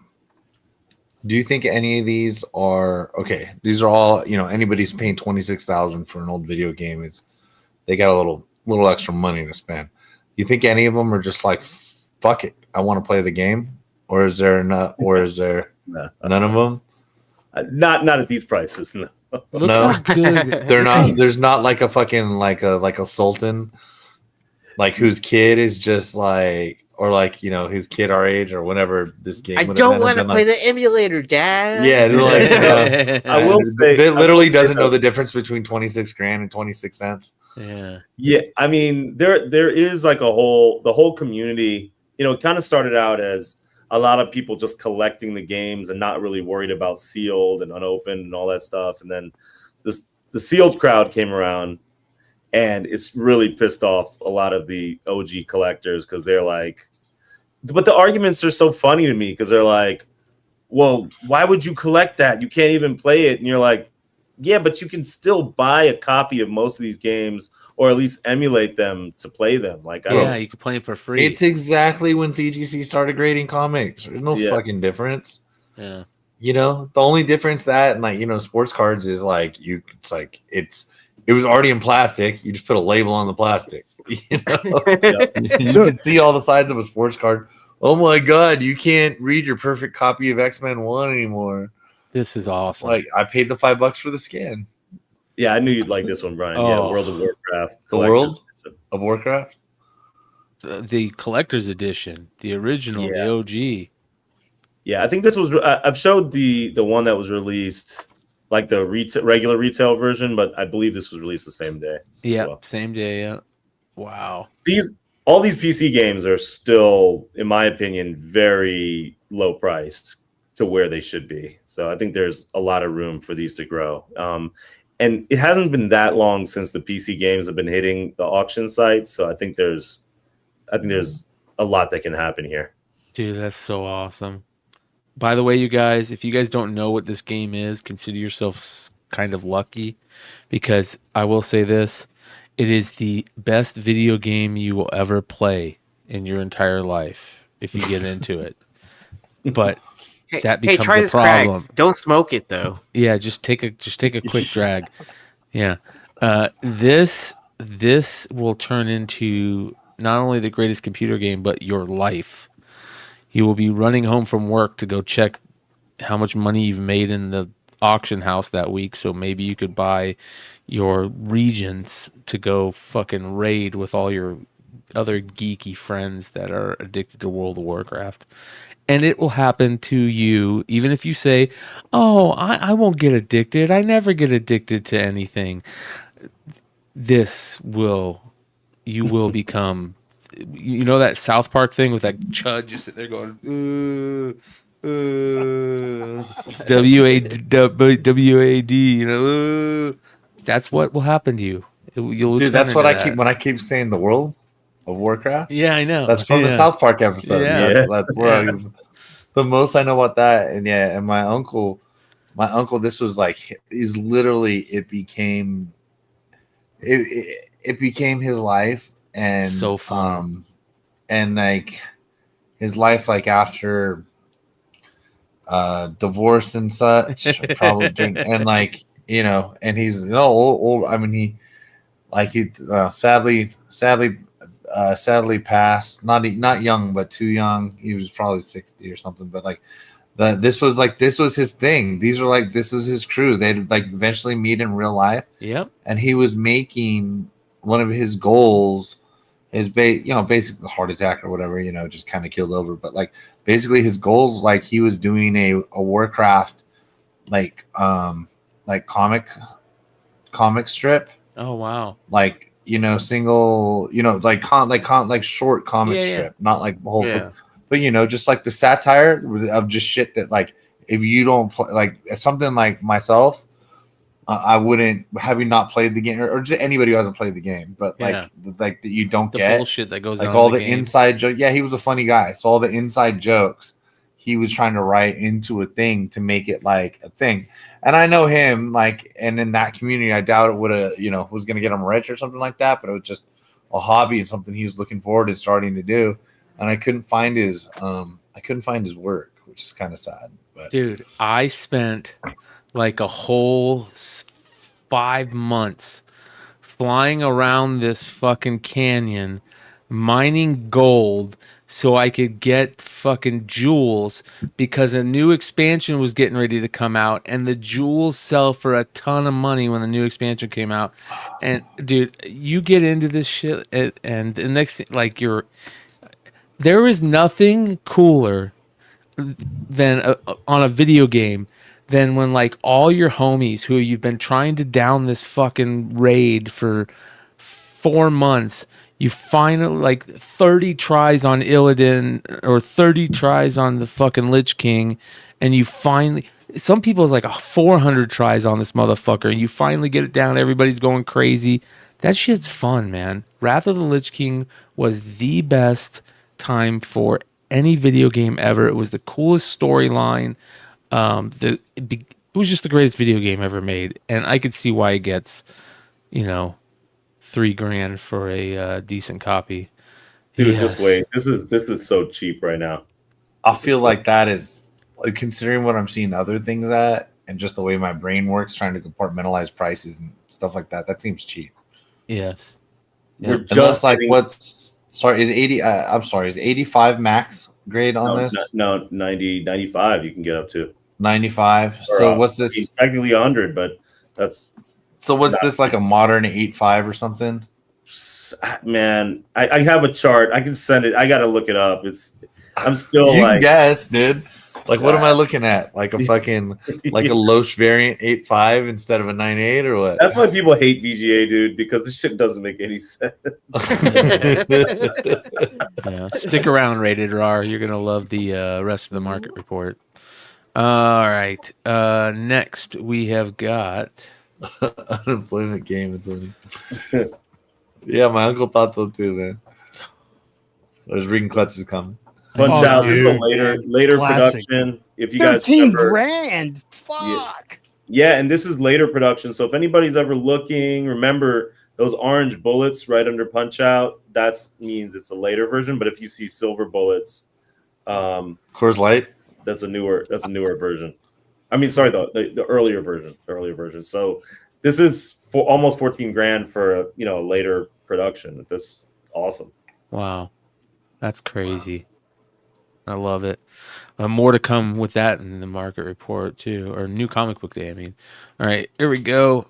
think any of these are okay? These are all, anybody's paying 26,000 for an old video game they got a little extra money to spend. You think any of them are just like, fuck it, I want to play the game, or is there none of them?
Not at these prices. No,
no, they're not. There's not like a fucking like a sultan, like whose kid is just like, or like his kid our age or whatever this game.
I don't want to play the emulator, Dad.
Yeah, they're like, I will say, it literally doesn't know the difference between $26,000 and 26 cents.
Yeah. I mean, there is like the whole community. It kind of started out as a lot of people just collecting the games and not really worried about sealed and unopened and all that stuff. And then the sealed crowd came around, and it's really pissed off a lot of the OG collectors because they're like, but the arguments are so funny to me because they're like, well, why would you collect that? You can't even play it. And you're like, yeah, but you can still buy a copy of most of these games or at least emulate them to play them. Like,
you can play them for free.
It's exactly when CGC started grading comics. There's no fucking difference.
Yeah.
The only difference that, and like, sports cards is like, it was already in plastic. You just put a label on the plastic. You can see all the sides of a sports card. Oh my God, you can't read your perfect copy of X-Men 1 anymore.
This is awesome.
Like, I paid the $5 for the scan.
Yeah, I knew you'd like this one, Brian. Yeah, World of Warcraft.
The World of Warcraft?
The collector's edition, the original, the OG.
Yeah, I think this was. I've showed the one that was released, like the regular retail version, but I believe this was released the same day.
Yeah,
well.
same day. Yeah. Wow.
All these PC games are still, in my opinion, very low priced to where they should be. So I think there's a lot of room for these to grow. And it hasn't been that long since the PC games have been hitting the auction sites. So I think there's a lot that can happen here.
Dude, that's so awesome. By the way, you guys, if you guys don't know what this game is, consider yourselves kind of lucky, because I will say this. It is the best video game you will ever play in your entire life if you get into it. But that becomes
try
a
this
problem.
crack. Don't smoke it though.
Yeah, just take a quick drag. Yeah. This will turn into not only the greatest computer game, but your life. You will be running home from work to go check how much money you've made in the auction house that week, so maybe you could buy your regions to go fucking raid with all your other geeky friends that are addicted to World of Warcraft. And it will happen to you, even if you say, oh, I won't get addicted. I never get addicted to anything. You will become, you know that South Park thing with that chud just sitting there going, W-A-D, you know, that's what will happen to you.
Dude, that's what I keep when I keep saying the World of Warcraft.
Yeah, I know.
That's from the South Park episode.
Yeah.
That's where the most I know about that. And yeah, and my uncle, this was like, is literally, it became his life. And
so fun.
And like his life, like after divorce and such, probably and like, you know, and he's old. I mean, he sadly passed. Not young, but too young. He was probably 60 or something. But like, this was his thing. This was his crew. They'd like eventually meet in real life.
Yep.
And he was making one of his goals. His basically heart attack or whatever, just kind of killed over. But like basically his goals, like he was doing a Warcraft like comic strip.
Oh wow.
Like, single, like short comic strip, not like the whole book. But just like the satire of just shit that, like, if you don't play, like something like myself, I wouldn't, having not played the game, or just anybody who hasn't played the game, but like that you don't
the
get
bullshit that goes
like
on
all
in
the
game.
inside joke. Yeah, he was a funny guy, so all the inside jokes he was trying to write into a thing to make it like a thing. And I know him, like, and in that community, I doubt it would have, was going to get him rich or something like that. But it was just a hobby and something he was looking forward to starting to do. And I couldn't find his work, which is kind of sad. But
dude, I spent like a whole 5 months flying around this fucking canyon, mining gold so I could get fucking jewels, because a new expansion was getting ready to come out, and the jewels sell for a ton of money when the new expansion came out. And dude, you get into this shit, and the next thing, like, there is nothing cooler than on a video game than when, like, all your homies who you've been trying to down this fucking raid for 4 months, you finally, like, 30 tries on Illidan or 30 tries on the fucking Lich King, and you finally, some people is like 400 tries on this motherfucker, and you finally get it down. Everybody's going crazy. That shit's fun, man. Wrath of the Lich King was the best time for any video game ever. It was the coolest storyline. It was just the greatest video game ever made, and I could see why it gets, $3,000 for a decent copy.
Dude, just wait. This is so cheap right now.
I feel like that is, like, considering what I'm seeing other things at, and just the way my brain works, trying to compartmentalize prices and stuff like that. That seems cheap.
Yes.
We're
Unless,
just
like, is 85 max grade on this?
No, 90, 95 you can get up to.
95.
Or,
so what's this?
Technically 100, but that's.
So what's this, like a modern 8.5 or something?
Man, I have a chart. I can send it. I got to look it up. I'm still
you
like,
guess, dude. Like, what am I looking at? Like a fucking like a Loesch variant 8.5 instead of a 9.8 or what?
That's why people hate VGA, dude, because this shit doesn't make any sense.
Yeah, stick around, Rated R. You're gonna love the rest of the market report. All right. Next we have got
Unemployment game. Yeah, my uncle thought so too, man. So I was reading Clutches coming.
Punch
Oh,
Out. This is a
dude.
later
Classic.
production. If you guys
13
remember,
grand. Fuck.
yeah, and this is later production. So if anybody's ever looking, remember those orange bullets right under Punch Out. That means it's a later version. But if you see silver bullets,
Coors Light.
that's a newer version. I mean, sorry, the earlier version. So this is for almost 14 grand for a later production. That's awesome.
wow, that's crazy. I love it. More to come with that in the market report too, or new comic book day. I mean, all right, here we go.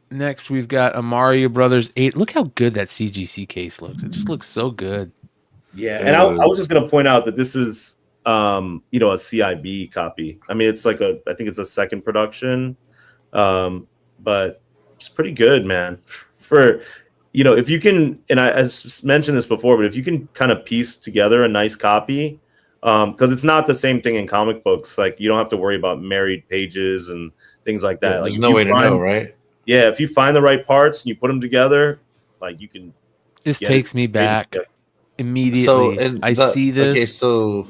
Next, we've got a Mario Brothers 8. Look how good that CGC case looks. It just looks so good.
Yeah, and I was just gonna point out that this is a CIB copy. I mean, it's like I think it's a second production, but it's pretty good, man. For if you can, and I mentioned this before, but if you can kind of piece together a nice copy, because it's not the same thing in comic books. Like you don't have to worry about married pages and things like that.
Yeah,
like
there's no way to know, right?
Yeah, if you find the right parts and you put them together, like you can.
This takes me back immediately.
So and
I see this.
Okay, so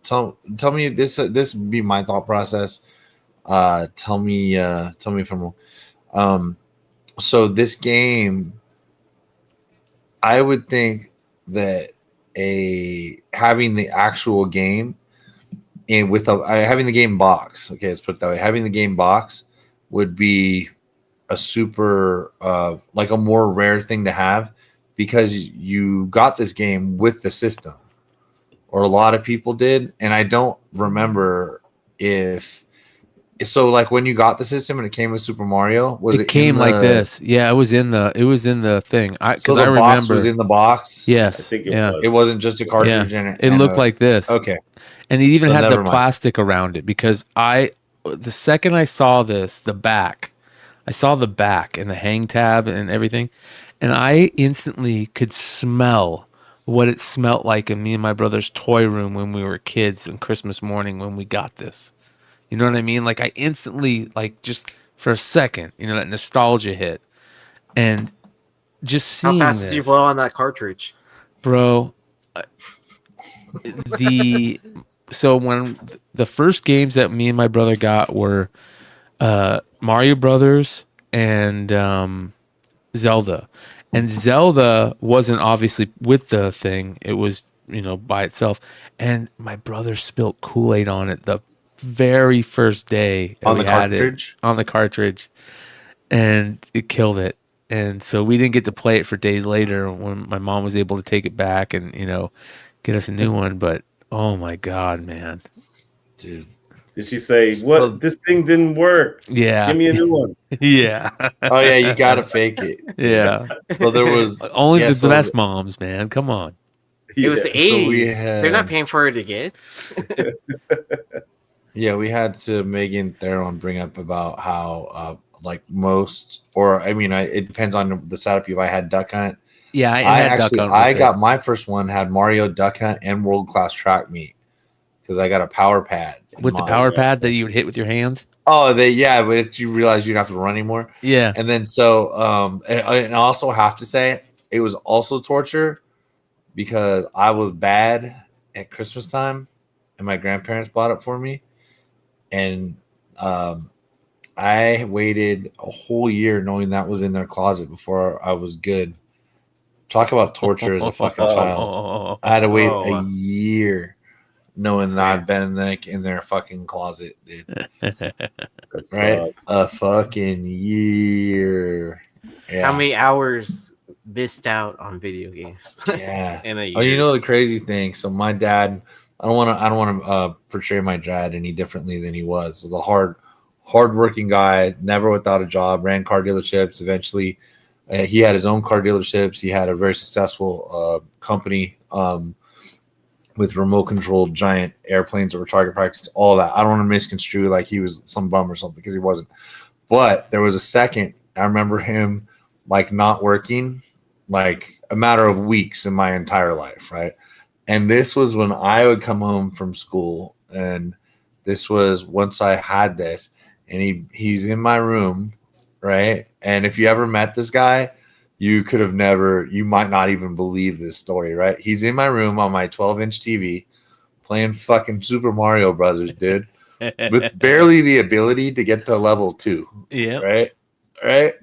tell me this. This would be my thought process. Tell me if I'm wrong. So this game, I would think that having the actual game and with having the game box. Okay, let's put it that way. Having the game box would be a super like a more rare thing to have, because you got this game with the system, or a lot of people did, and I don't remember if so. Like when you got the system and it came with Super Mario, it
came like this? Yeah, it was in the thing. Because I remember
box was in the box.
Yes,
I think
it
It wasn't just a cartridge.
Yeah.
And
it looked like this.
Okay,
and it even
So
had the
never mind.
plastic around it. Because the second I saw this, I saw the back and the hang tab and everything, and I instantly could smell what it smelled like in me and my brother's toy room when we were kids on Christmas morning when we got this. You know what I mean? Like I instantly, like just for a second, that nostalgia hit, and just seeing
How fast
this,
did you blow on that cartridge,
bro? So when the first games that me and my brother got were Mario Brothers and Zelda. And Zelda wasn't obviously with the thing. It was, by itself. And my brother spilled Kool-Aid on it the very first day
on the cartridge.
On the cartridge. And it killed it. And so we didn't get to play it for days later when my mom was able to take it back and, get us a new one. But oh my God, man.
Dude.
Did she say, "What? This thing didn't work.
Yeah.
Give me a new one."
Yeah.
Oh yeah, you gotta fake it.
Yeah.
So there was
only the best moms, man. Come on.
It was the
so we
80s. They're not paying for it to get.
Yeah, we had to Megan Theron bring up about how like most, or I mean, it depends on the setup. If I had Duck Hunt,
yeah, I
got my first one had Mario, Duck Hunt, and World Class Track Meet, because I got a power pad
with the power pad that you would hit with your hands.
Oh, but you realize you don't have to run anymore.
Yeah,
and then so and I also have to say it was also torture because I was bad at Christmas time, and my grandparents bought it for me, and I waited a whole year knowing that was in their closet before I was good. Talk about torture as a fucking child. I had to wait a year knowing that I'd been like in their fucking closet, dude. Right? A fucking year. Yeah.
How many hours missed out on video games?
Yeah.
In a year.
Oh, you know the crazy thing. So my dad, I don't want to portray my dad any differently than he was. So the hardworking guy, never without a job, ran car dealerships. Eventually, he had his own car dealerships. He had a very successful company. with remote controlled giant airplanes or target practice, all that. I don't want to misconstrue like he was some bum or something, because he wasn't. But there was a second, I remember him like not working like a matter of weeks in my entire life, right? And this was when I would come home from school, and this was once I had this, and he's in my room, right? And if you ever met this guy, you might not even believe this story, right? He's in my room on my 12-inch TV playing fucking Super Mario Brothers, dude, with barely the ability to get to level 2.
Yeah.
Right.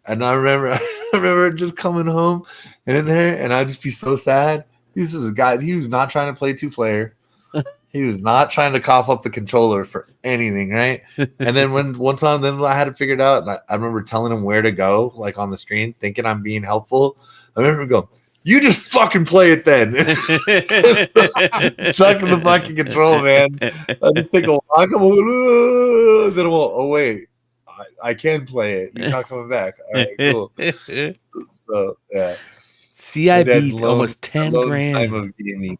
And I remember just coming home and in there, and I'd just be so sad. This is a guy, he was not trying to play 2-player. He was not trying to cough up the controller for anything, right? And then one time, then I had it figured out, and I remember telling him where to go, like on the screen, thinking I'm being helpful. I remember going, "You just fucking play it then." Chucking the fucking control, man. I just take a walk, then I'm all, oh wait, I can play it. He's not coming back. All right, cool. So yeah,
CIB almost 10 grand.
Time of gaming.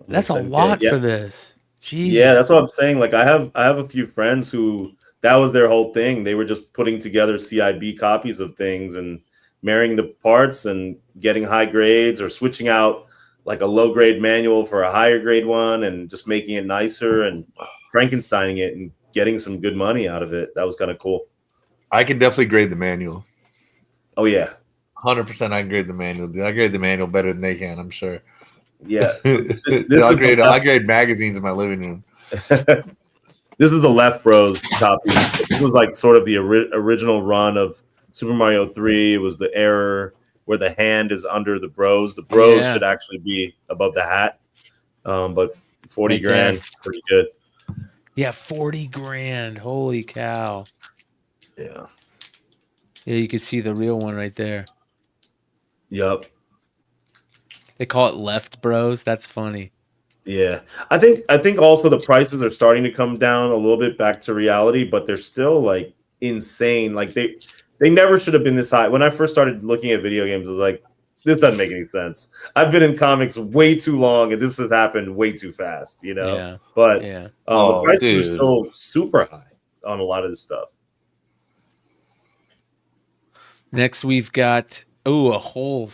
That's a lot for this. Jesus.
Yeah, that's what I'm saying. Like I have a few friends who that was their whole thing. They were just putting together CIB copies of things and marrying the parts and getting high grades, or switching out like a low grade manual for a higher grade one and just making it nicer and Frankensteining it and getting some good money out of it. That was kind of cool.
I can definitely grade the manual.
Oh yeah.
100% I can grade the manual. Dude, I grade the manual better than they can, I'm sure.
Yeah.
I grade magazines in my living room.
This is the Left Bros copy. This was like sort of the original run of Super Mario 3. It was the error where the hand is under the Bros. The Bros should actually be above the hat. But 40 grand, pretty good.
Yeah, 40 grand. Holy cow.
Yeah.
Yeah, you could see the real one right there.
Yep.
They call it Left Bros. That's funny.
Yeah. I think also the prices are starting to come down a little bit back to reality, but they're still like insane. Like they never should have been this high. When I first started looking at video games, I was like, this doesn't make any sense. I've been in comics way too long, and this has happened way too fast, you know?
Yeah.
But the prices
dude,
are still super high on a lot of this stuff.
Next, we've got, a whole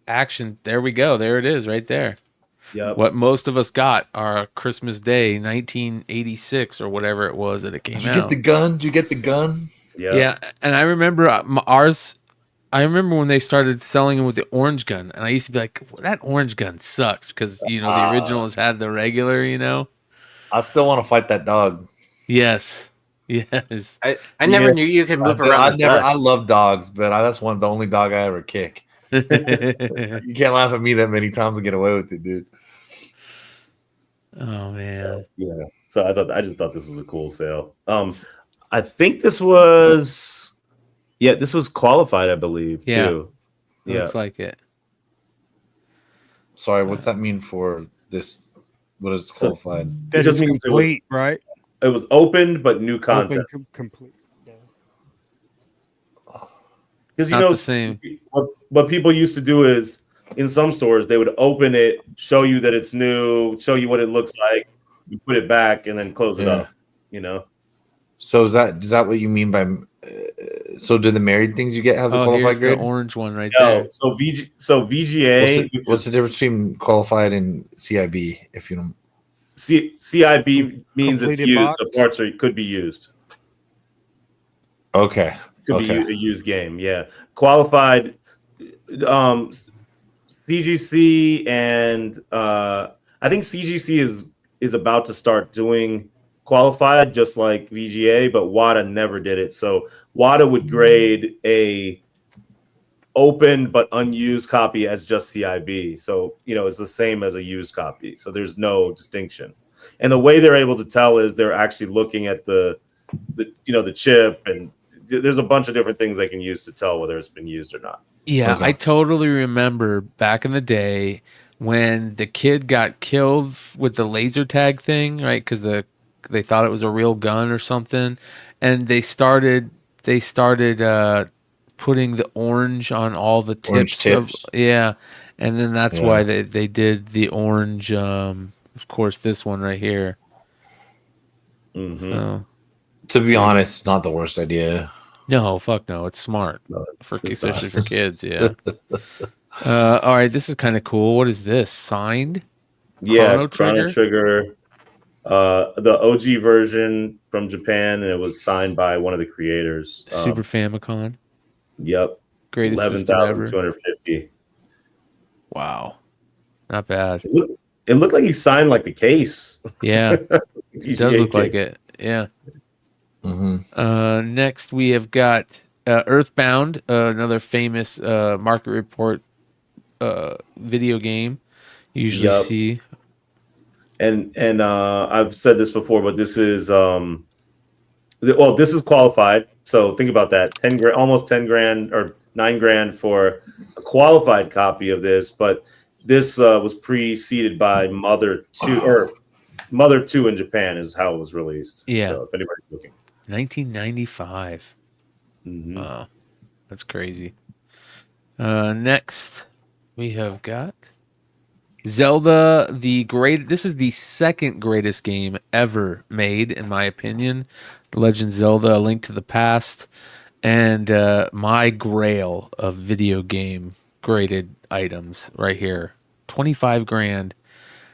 action. There we go. There it is right there.
Yep.
What most of us got our Christmas Day, 1986 or whatever it was that it came out.
Did you get the gun? Did you get the gun?
Yeah.
Yeah. And I remember I remember when they started selling them with the orange gun. And I used to be like, well, that orange gun sucks because, the originals had the regular,
I still want to fight that dog.
Yes. Yes.
I never knew you could move around.
I love dogs, but that's the only dog I ever kick. You can't laugh at me that many times and get away with it, dude.
Oh man.
Yeah. So I just thought this was a cool sale. I think this was qualified, I believe.
Yeah.
Too. Yeah.
Looks like it.
Sorry, what's that mean for this? What is qualified?
That
It just
is
means
complete, right?
It was opened but new content.
Complete.
Because
Not the same.
what people used to do is in some stores they would open it, show you that it's new, show you what it looks like, you put it back, and then close it up.
So is that what you mean by? So do the married things you get have the qualified
here's
grade?
the orange one right
No,
there.
so VGA.
What's the difference between qualified and CIB? If you don't.
CIB means it's
Completed
used.
box?
The parts could be used.
Okay.
Could be a used game. Yeah. Qualified. CGC and I think CGC is about to start doing qualified, just like VGA, but WADA never did it. So WADA would grade a open but unused copy as just CIB. So, it's the same as a used copy. So there's no distinction. And the way they're able to tell is they're actually looking at the chip, and there's a bunch of different things they can use to tell whether it's been used or not.
Yeah,
Okay.
I totally remember back in the day when the kid got killed with the laser tag thing, right? Because they thought it was a real gun or something, and they started putting the orange on all the tips.
Orange tips.
Yeah, And then that's why they did the orange. Of course, this one right here. So,
to be honest, it's not the worst idea.
no, fuck no, it's smart especially for kids. Yeah. All right, this is kind of cool. What is this? Signed?
Yeah, Chrono Trigger. The OG version from Japan, and it was signed by one of the creators.
Super Famicom.
Yep.
Greatest
11,250.
Wow. Not bad.
It looked like he signed like the case.
Yeah. It does look like it. Yeah. Next, we have got Earthbound, another famous market report video game. You usually see.
And I've said this before, but this is this is qualified. So think about that: almost 10 grand or $9,000 for a qualified copy of this. But this was preceded by Mother 2 in Japan is how it was released.
Yeah.
So if anybody's looking,
1995. Wow, that's crazy. Next, we have got Zelda, this is the second greatest game ever made, in my opinion. The Legend of Zelda: A Link to the Past, and my grail of video game graded items right here. 25 grand.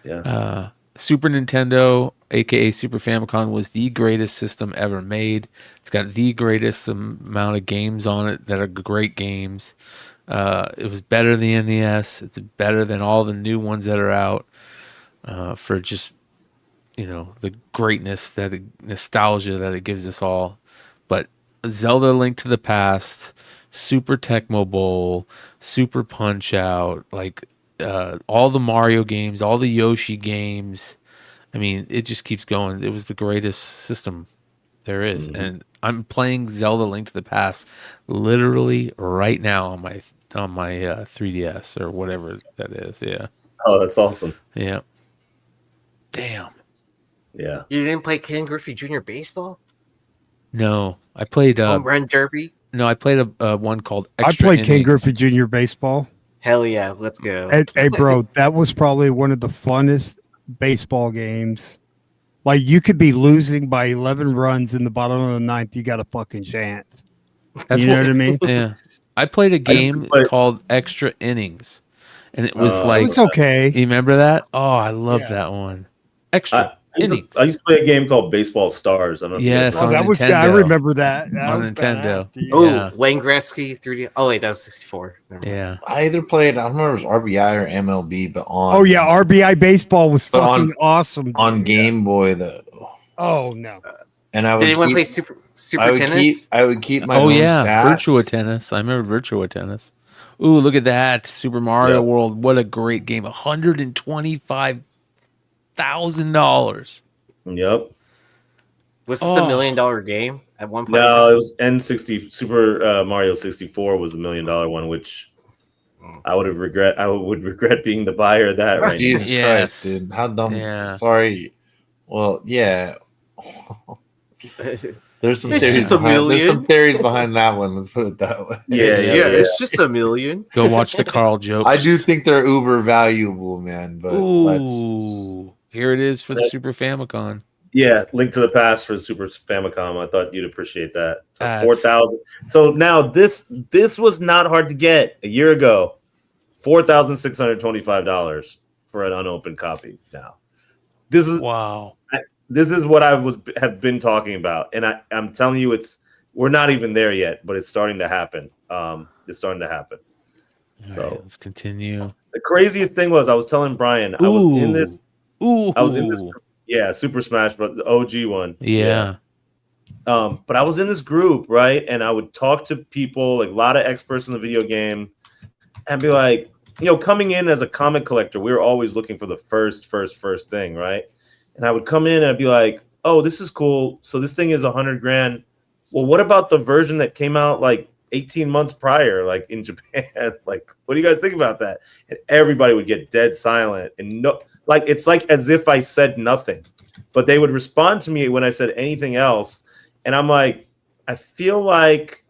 Yeah.
Super Nintendo, aka Super Famicom, was the greatest system ever made. It's got the greatest amount of games on it that are great games. It was better than the NES. It's better than all the new ones that are out for just, the greatness, nostalgia that it gives us all. But Zelda: Link to the Past, Super Tecmo Bowl, Super Punch Out, all the Mario games, all the Yoshi games. I mean, it just keeps going. It was the greatest system there is. And I'm playing Zelda: Link to the Past literally right now on my 3DS or whatever that is. Yeah.
Oh, that's awesome.
Yeah. Damn.
Yeah.
You didn't play Ken Griffey Jr. Baseball?
No, I played
Home Run Derby.
No, I played a one called
I played Ken Griffey Jr. Baseball.
Hell yeah, let's go.
Hey, bro, that was probably one of the funnest baseball games. Like, you could be losing by 11 runs in the bottom of the ninth. You got a fucking chance.
That's
you know what I mean?
Yeah. I played a game called Extra Innings, and it was
it was okay.
You remember that? Oh, I love that one. Extra Innings.
I used to play a game called Baseball Stars. I don't know.
Yes, on
that
Nintendo.
was. I remember that.
On Nintendo.
Oh, Wayne Gretzky 3D. Oh wait, that was 64.
Yeah.
I either played. I don't remember if it was RBI or MLB, but on.
Oh yeah, RBI baseball was fucking awesome.
On Game Boy, though.
Oh no.
And I would.
Did anyone play Super Tennis?
I would keep my.
Oh
own
yeah,
stats.
Virtua Tennis. I remember Virtua Tennis. Ooh, look at that Super Mario World! What a great game! $125,000.
Yep.
Was this the $1 million game at one point?
No, it was N60. Super Mario 64 was the $1 million one, which I would regret being the buyer of that right
Jesus
now.
Christ, dude! How dumb.
Yeah.
Sorry. Well, yeah. There's some
It's
theories
just a
behind,
million.
there's some theories behind that one. Let's put it that way.
Yeah.
It's just $1 million.
Go watch the Carl jokes.
I do think they're uber valuable, man. But
Ooh, here it is for the Super Famicom.
Yeah, Link to the Past for Super Famicom. I thought you'd appreciate that. So
That's-
4,000. So now this was not hard to get a year ago. $4,625 for an unopened copy. Now, this is
Wow.
This is what I have been talking about, and I'm telling you, we're not even there yet, but it's starting to happen. It's starting to happen.
All right, let's continue.
The craziest thing was I was telling Bryan I was in this. Yeah, Super Smash, but the OG one.
Yeah.
But I was in this group, right? And I would talk to people, like a lot of experts in the video game, and be like, coming in as a comic collector, we were always looking for the first thing, right? And I would come in and I'd be like, oh, this is cool. So this thing is $100,000. Well, what about the version that came out like 18 months prior, like in Japan? Like, what do you guys think about that? And everybody would get dead silent. And it's like as if I said nothing. But they would respond to me when I said anything else. And I'm like, I feel like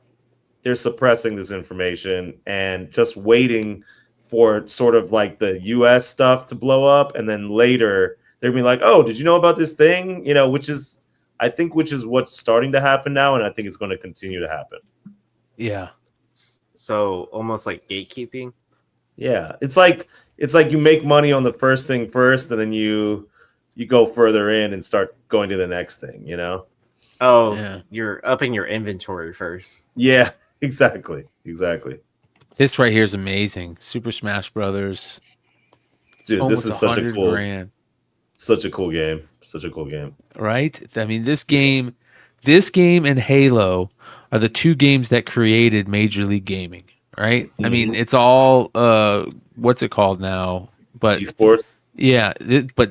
they're suppressing this information and just waiting for sort of like the US stuff to blow up, and then later they're gonna be like, oh, did you know about this thing? You know, which is what's starting to happen now, and I think it's going to continue to happen.
Yeah.
So almost like gatekeeping.
Yeah, it's like you make money on the first thing first, and then you go further in and start going to the next thing. You know?
Oh,
Yeah.
You're upping your inventory first.
Yeah, exactly.
This right here is amazing. Super Smash Brothers.
Dude,
Almost
this is such a cool
$100,000.
Such a cool game. Such a cool game.
Right? I mean, this game and Halo are the two games that created Major League Gaming, right? I mean, it's all what's it called now? But
esports.
Yeah, but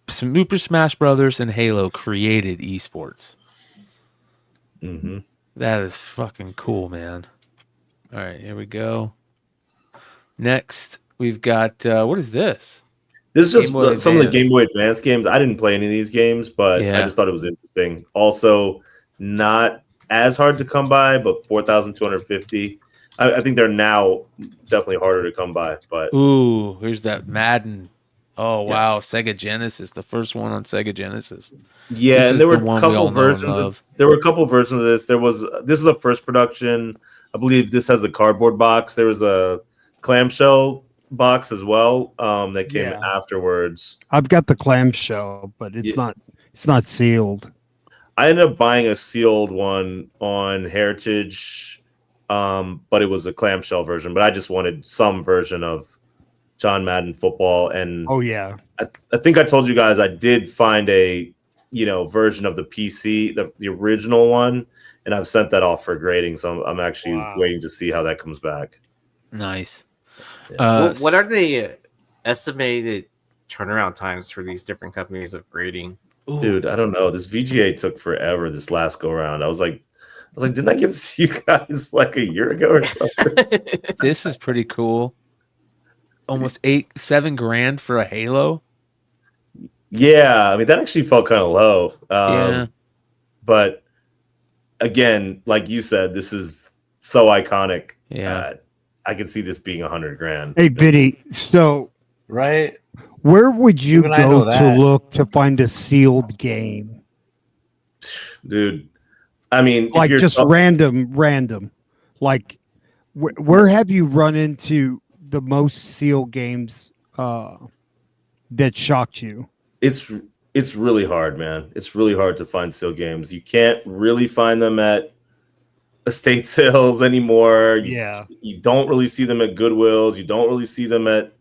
Super Smash Brothers and Halo created esports.
Mm-hmm.
That is fucking cool, man. All right, here we go. Next, we've got what is this?
This is just some of the Game Boy Advance games. I didn't play any of these games, but
Yeah.
I just thought it was interesting. Also, not as hard to come by, but 4,250. I think they're now definitely harder to come by. But
Ooh, here's that Madden. Oh wow,
Yes.
Sega Genesis, the first one on Sega Genesis.
yeah,
This
and
is
there were
the one
a
we
couple
all know and
versions.
love.
There were a couple versions of this. This is a first production. I believe this has a cardboard box. There was a clamshell box as well that came
Yeah.
afterwards.
I've got the clamshell, but it's not sealed.
I ended up buying a sealed one on Heritage, but it was a clamshell version. But I just wanted some version of John Madden football, and
Oh yeah.
I think I told you guys I did find a version of the PC, the original one, and I've sent that off for grading. So I'm actually waiting to see how that comes back.
Nice.
What are the estimated turnaround times for these different companies of grading?
Dude, I don't know. This VGA took forever this last go around. I was like, didn't I give this to you guys like a year ago or something?
This is pretty cool. Almost $7,000 for a Halo.
Yeah, I mean that actually felt kind of low.
Yeah.
But again, like you said, this is so iconic.
Yeah.
I could see this being $100,000.
Hey, Biddy. So,
Right?
where would you
Even I know
go to
that.
look to find a sealed game?
Dude, I mean, if
Like
you're
just random. Like, where have you run into the most sealed games that shocked you?
It's really hard, man. It's really hard to find sealed games. You can't really find them at estate sales anymore. You don't really see them at Goodwills. You don't really see them at.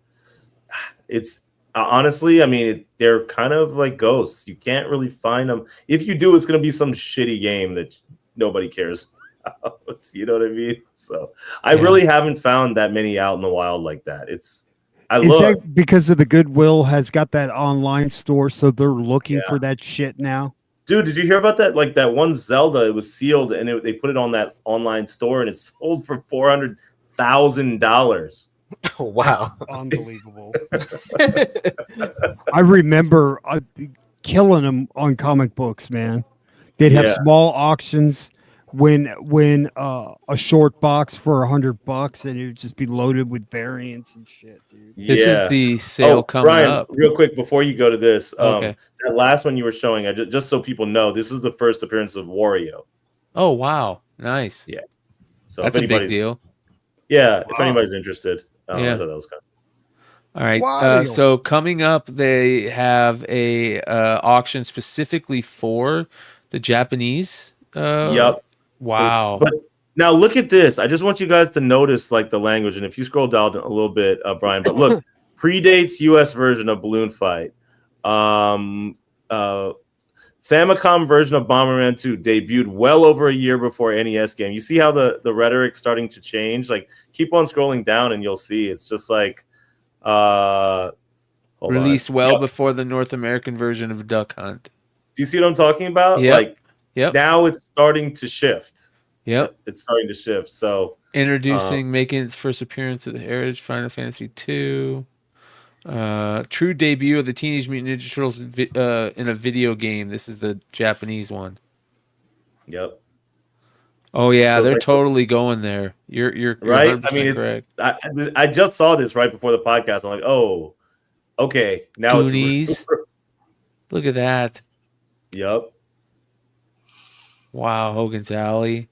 It's honestly, I mean, they're kind of like ghosts. You can't really find them. If you do, it's going to be some shitty game that nobody cares about. You know what I mean? So I really haven't found that many out in the wild like that. Is that
because of the Goodwill has got that online store, so they're looking for that shit now?
Dude, did you hear about that? Like that one Zelda, it was sealed and they put it on that online store and it sold for $400,000.
Oh, wow.
Unbelievable. I remember killing them on comic books, man. They'd have small auctions when a short box for $100 and it would just be loaded with variants and shit, dude.
This is the sale coming
Bryan,
up.
real quick before you go to this,
Okay.
that last one you were showing, just so people know, this is the first appearance of Wario.
Oh wow, nice.
Yeah, so
that's a big deal.
Yeah, if anybody's interested, I thought that was kind of.
All right. So coming up, they have a auction specifically for the Japanese.
Yep.
Wow.
But now look at this. I just want you guys to notice like the language, and if you scroll down a little bit, Bryan. But look, predates U.S. version of Balloon Fight. Famicom version of Bomberman 2 debuted well over a year before NES game. You see how the rhetoric's starting to change? Like, keep on scrolling down and you'll see it's just like
released well before the North American version of Duck Hunt.
Do you see what I'm talking about?
Yep.
Like, now it's starting to shift.
Yep.
It's starting to shift. So
making its first appearance at the Heritage Final Fantasy 2. True debut of the Teenage Mutant Ninja Turtles in a video game. This is the Japanese one.
Yep.
Oh yeah,
So it's
they're
like,
totally going there. You're
right.
100%
I mean,
correct.
I just saw this right before the podcast. I'm like, oh, okay, now
Goonies. Look at that.
Yep.
Wow, Hogan's Alley.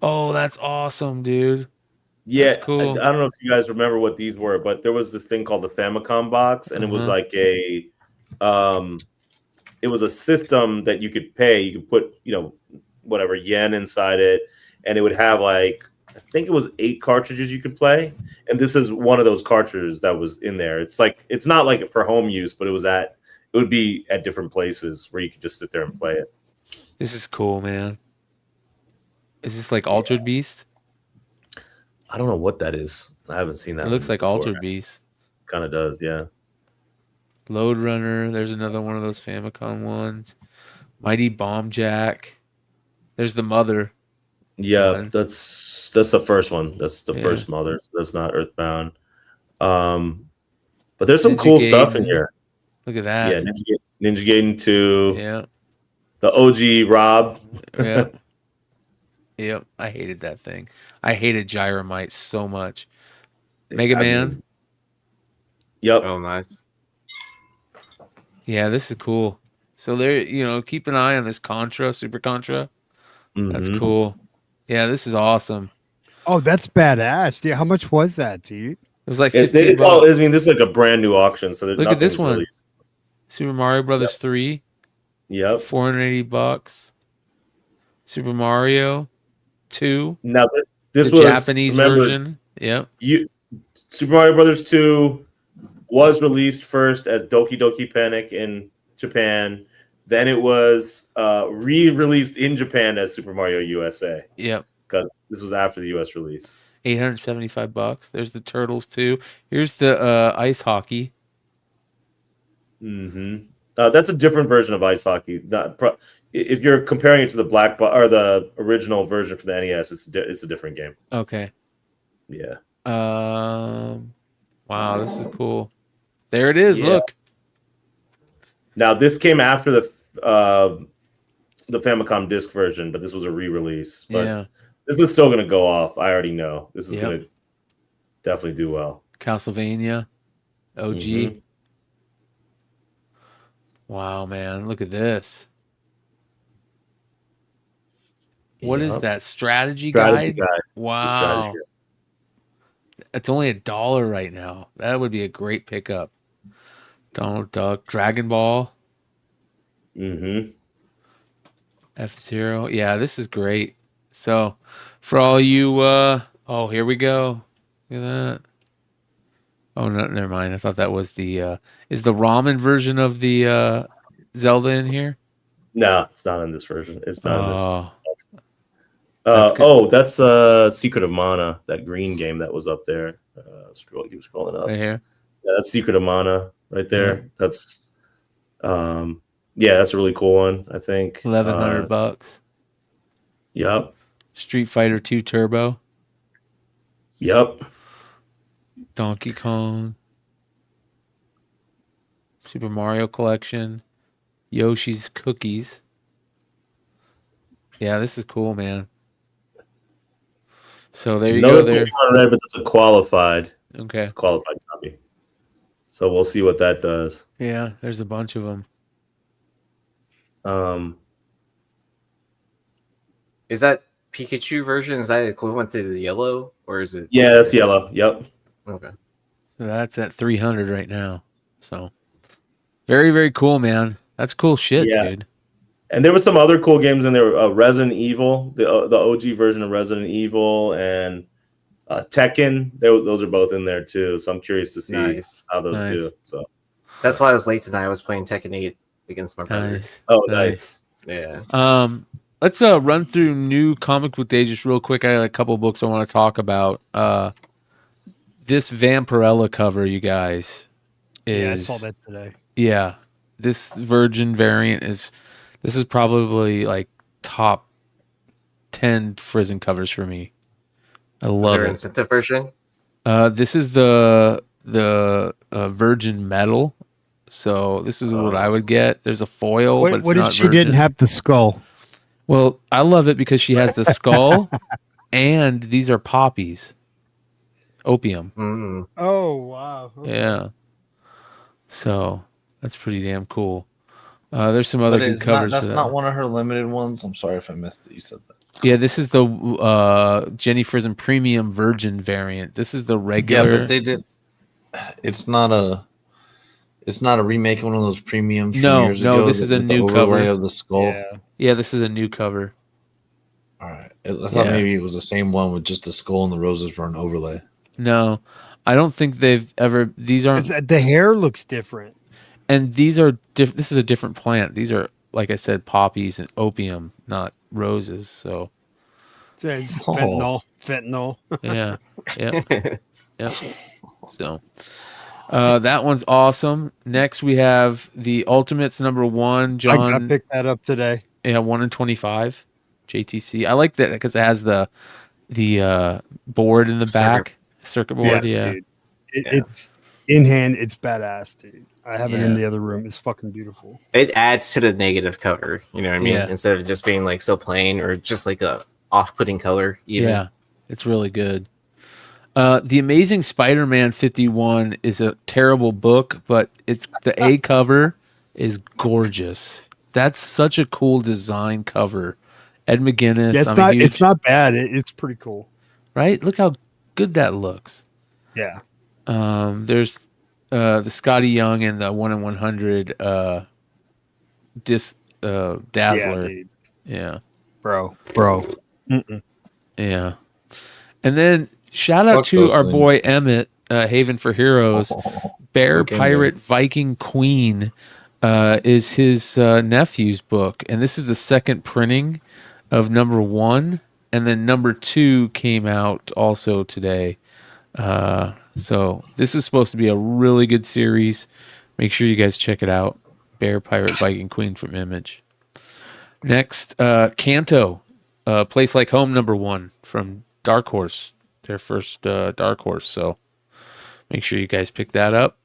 Oh, that's awesome, dude.
Yeah,
That's cool.
I don't know if you guys remember what these were, but there was this thing called the Famicom box, and it was like it was a system that you could pay. You could put, whatever yen inside it, and it would have like, I think it was 8 cartridges you could play, and this is one of those cartridges that was in there. It's not like for home use, but it would be at different places where you could just sit there and play it.
This is cool, man. Is this like Altered Beast?
I don't know what that is. I haven't seen that.
It looks like
before.
Altered Beast.
Kind of does, yeah.
Load Runner. There's another one of those Famicom ones. Mighty Bomb Jack. There's the Mother.
Yeah,
one.
that's the first one. That's the first Mother. So that's not Earthbound. But there's some
Ninja
cool
Gaiden.
Stuff in here.
Look at that.
Yeah, Ninja Gaiden 2.
Yeah.
The OG Rob.
Yep. Yep. I hated that thing. I hated Gyromite so much. Mega Man.
Yep.
Oh, nice.
Yeah, this is cool. So there, keep an eye on this Contra, Super Contra. That's cool. Yeah, this is awesome.
Oh, that's badass. Yeah, how much was that, dude?
It was like
it's
$15.
all. I mean, this is like a brand new auction. So
Look at this one.
Released.
Super Mario Brothers 3.
Yep.
$480. Super Mario 2.
Now this
the
was
Japanese version. Yep.
Super Mario Brothers 2 was released first as Doki Doki Panic in Japan. Then it was re-released in Japan as Super Mario USA.
Yep.
Because this was after the US release.
$875. There's the Turtles too. Here's the ice hockey.
That's a different version of ice hockey. If you're comparing it to the or the original version for the NES, it's a different game.
Okay.
Yeah.
Wow, this is cool. There it is. Yeah. Look.
Now this came after the Famicom disc version, but this was a re-release. But this is still going to go off. I already know. This is going to definitely do well.
Castlevania, OG. Wow, man, look at this. What is that? Strategy guide? Wow. Strategy guide. It's only $1 right now. That would be a great pickup. Donald Duck, Dragon Ball. F-Zero. Yeah, this is great. So, for all you, here we go. Look at that. Oh, no, never mind. I thought that was the, is the ramen version of the Zelda in here?
No, it's not in this version. It's not in this. That's Secret of Mana, that green game that was up there. Keep scrolling up.
Right here.
Yeah, that's Secret of Mana right there. Yeah. That's that's a really cool one, I think.
$1,100.
Yep.
Street Fighter 2 Turbo.
Yep.
Donkey Kong. Super Mario Collection. Yoshi's Cookies. Yeah, this is cool, man. So there you go. There,
but it's a qualified.
Okay.
Qualified copy. So we'll see what that does.
Yeah, there's a bunch of them.
Is that Pikachu version? Is that equivalent to the yellow, or is it?
Yeah, that's yellow. Yep.
Okay.
So that's at 300 right now. So very, very cool, man. That's cool shit, dude.
And there were some other cool games in there. Resident Evil, the OG version of Resident Evil, and Tekken. Those are both in there too. So I'm curious to see how those do. So
that's why I was late tonight. I was playing Tekken 8 against my brother.
Nice.
Oh, nice.
Yeah.
Let's run through new comic book day just real quick. I got a couple books I want to talk about. This Vampirella cover, you guys.
I saw that today.
Yeah. This Virgin variant is probably like top 10 Frizzen covers for me. I love it. Is there
an incentive version?
This is the Virgin metal. So this is what I would get. There's a foil, but it's
what
not
if she
Virgin.
didn't have the skull?
Well, I love it because she has the skull, and these are poppies, opium.
Mm.
Oh wow. Okay.
Yeah. So that's pretty damn cool. There's some other
But
good
it's
covers.
not, that's
for that.
not one of her limited ones. I'm sorry if I missed it. You said that.
Yeah, this is the Jenny Frison Premium Virgin variant. This is the regular.
Yeah, but they did. It's not a remake of one of those premiums.
No,
from years
no,
ago
this is a
with the
new
overlay
cover.
of the skull.
Yeah, this is a new cover.
All right, I thought maybe it was the same one with just the skull and the roses were an overlay.
No, I don't think they've ever. These aren't.
The hair looks different.
And these are. This is a different plant. These are, like I said, poppies and opium, not roses. So.
It's fentanyl.
Yeah. Yep. Yep. So. That one's awesome. Next, we have the Ultimates #1. John,
I picked that up today.
Yeah, 1 in 25, JTC. I like that because it has the board in the back, circuit board. Yeah,
dude. It's in hand. It's badass, dude. I have it in the other room. It's fucking beautiful.
It adds to the negative cover. You know what I mean?
Yeah.
Instead of just being like so plain or just like a off-putting color. Even.
Yeah, it's really good. The Amazing Spider-Man 51 is a terrible book, but it's the A cover is gorgeous. That's such a cool design cover. Ed McGuinness.
Yeah, it's not bad. It's pretty cool.
Right? Look how good that looks.
Yeah.
There's the Scotty Young and the 1 in 100 Dazzler. Yeah.
Bro.
Yeah. And then shout out to our boy Emmett, Haven for Heroes. Bear Pirate Viking Queen is his nephew's book. And this is the second printing of #1. And then #2 came out also today. So this is supposed to be a really good series. Make sure you guys check it out. Bear Pirate Viking Queen from Image. Next, Kanto, Place Like Home #1 from Dark Horse, their first Dark Horse. So make sure you guys pick that up.